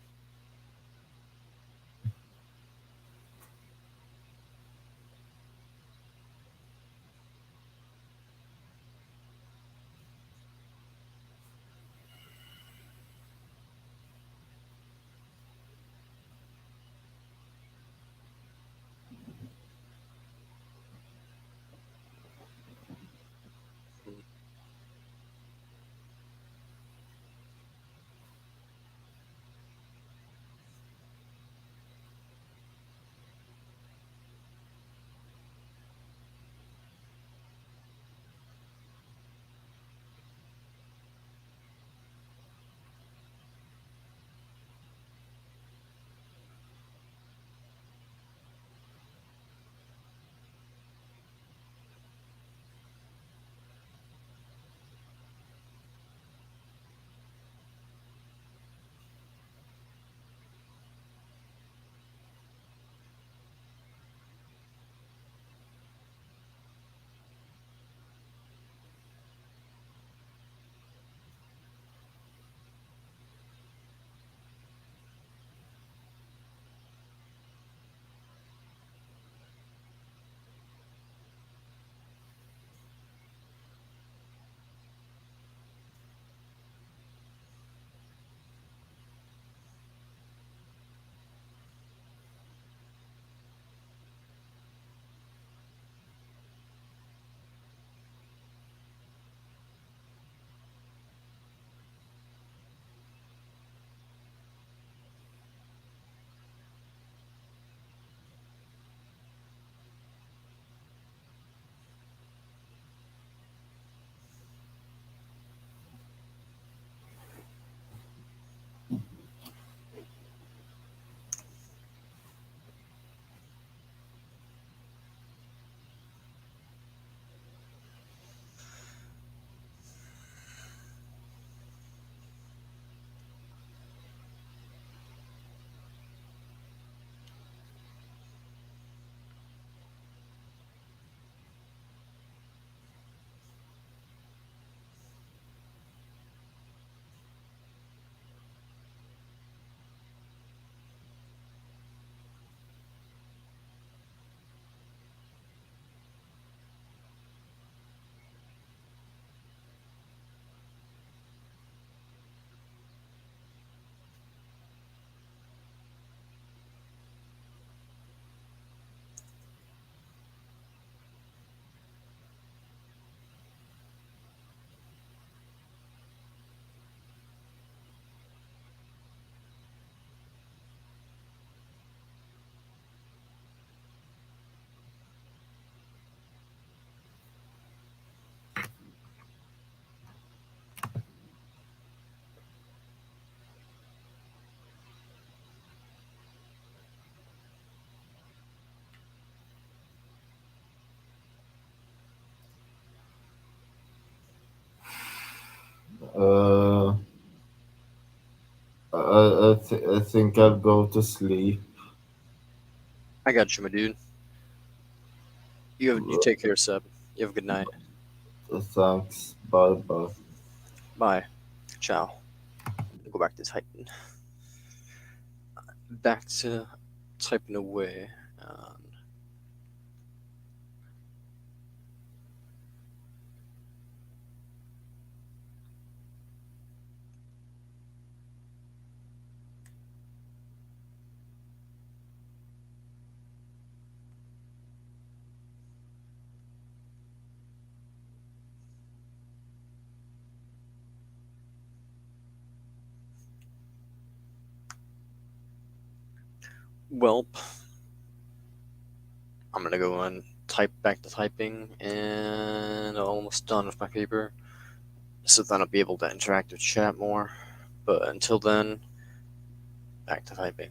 I think I'll go to sleep. I got you, my dude. You take care, Seb. You have a good night. Thanks. Bye bye. Bye. Ciao. Go back to typing. Back to typing away. Welp. I'm gonna go and type back to typing, and almost done with my paper. So then I'll be able to interact with chat more. But until then, back to typing.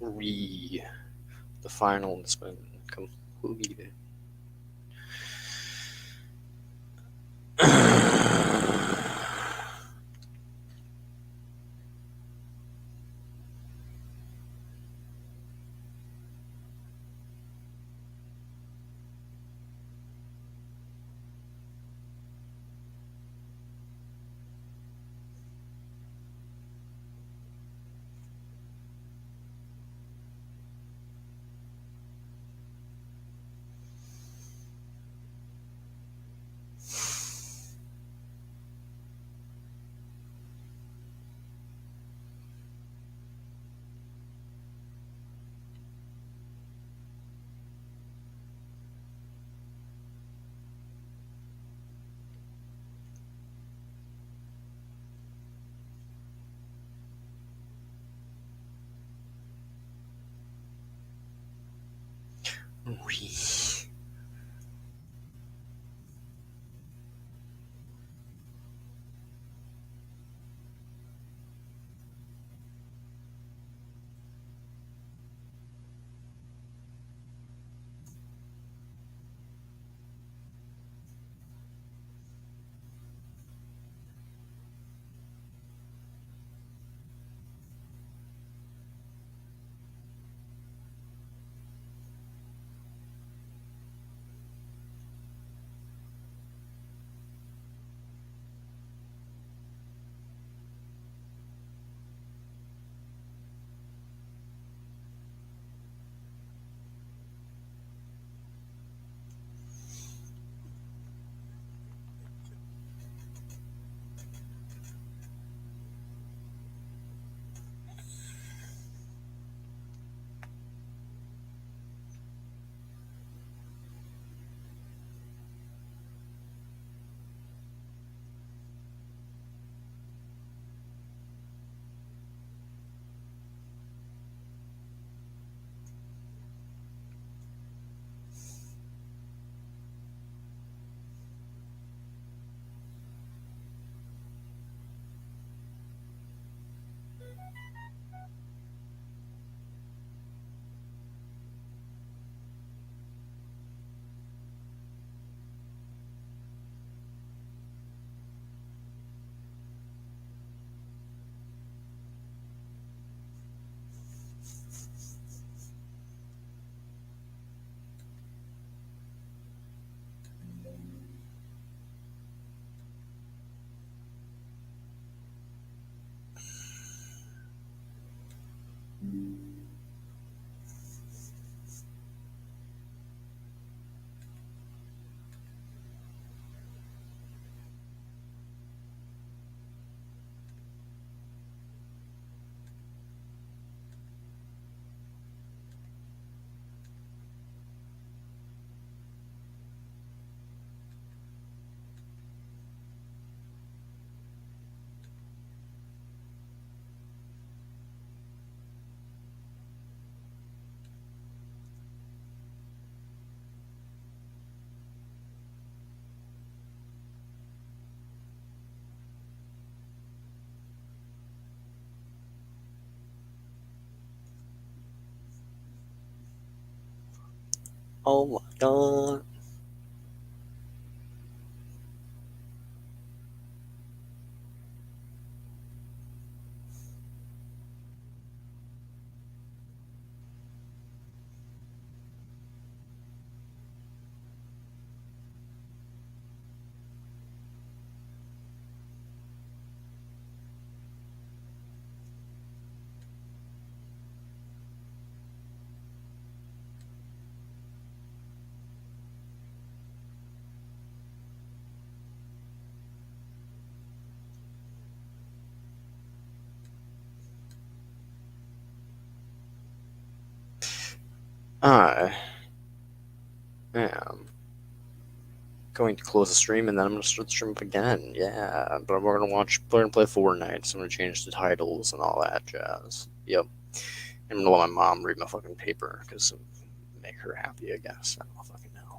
The final has been completed. Oh my god. I am going to close the stream and then I'm going to start the stream up again. Yeah, but we're going to play Fortnite, so I'm going to change the titles and all that jazz. Yep. I'm going to let my mom read my fucking paper because it'll make her happy, I guess. I don't fucking know.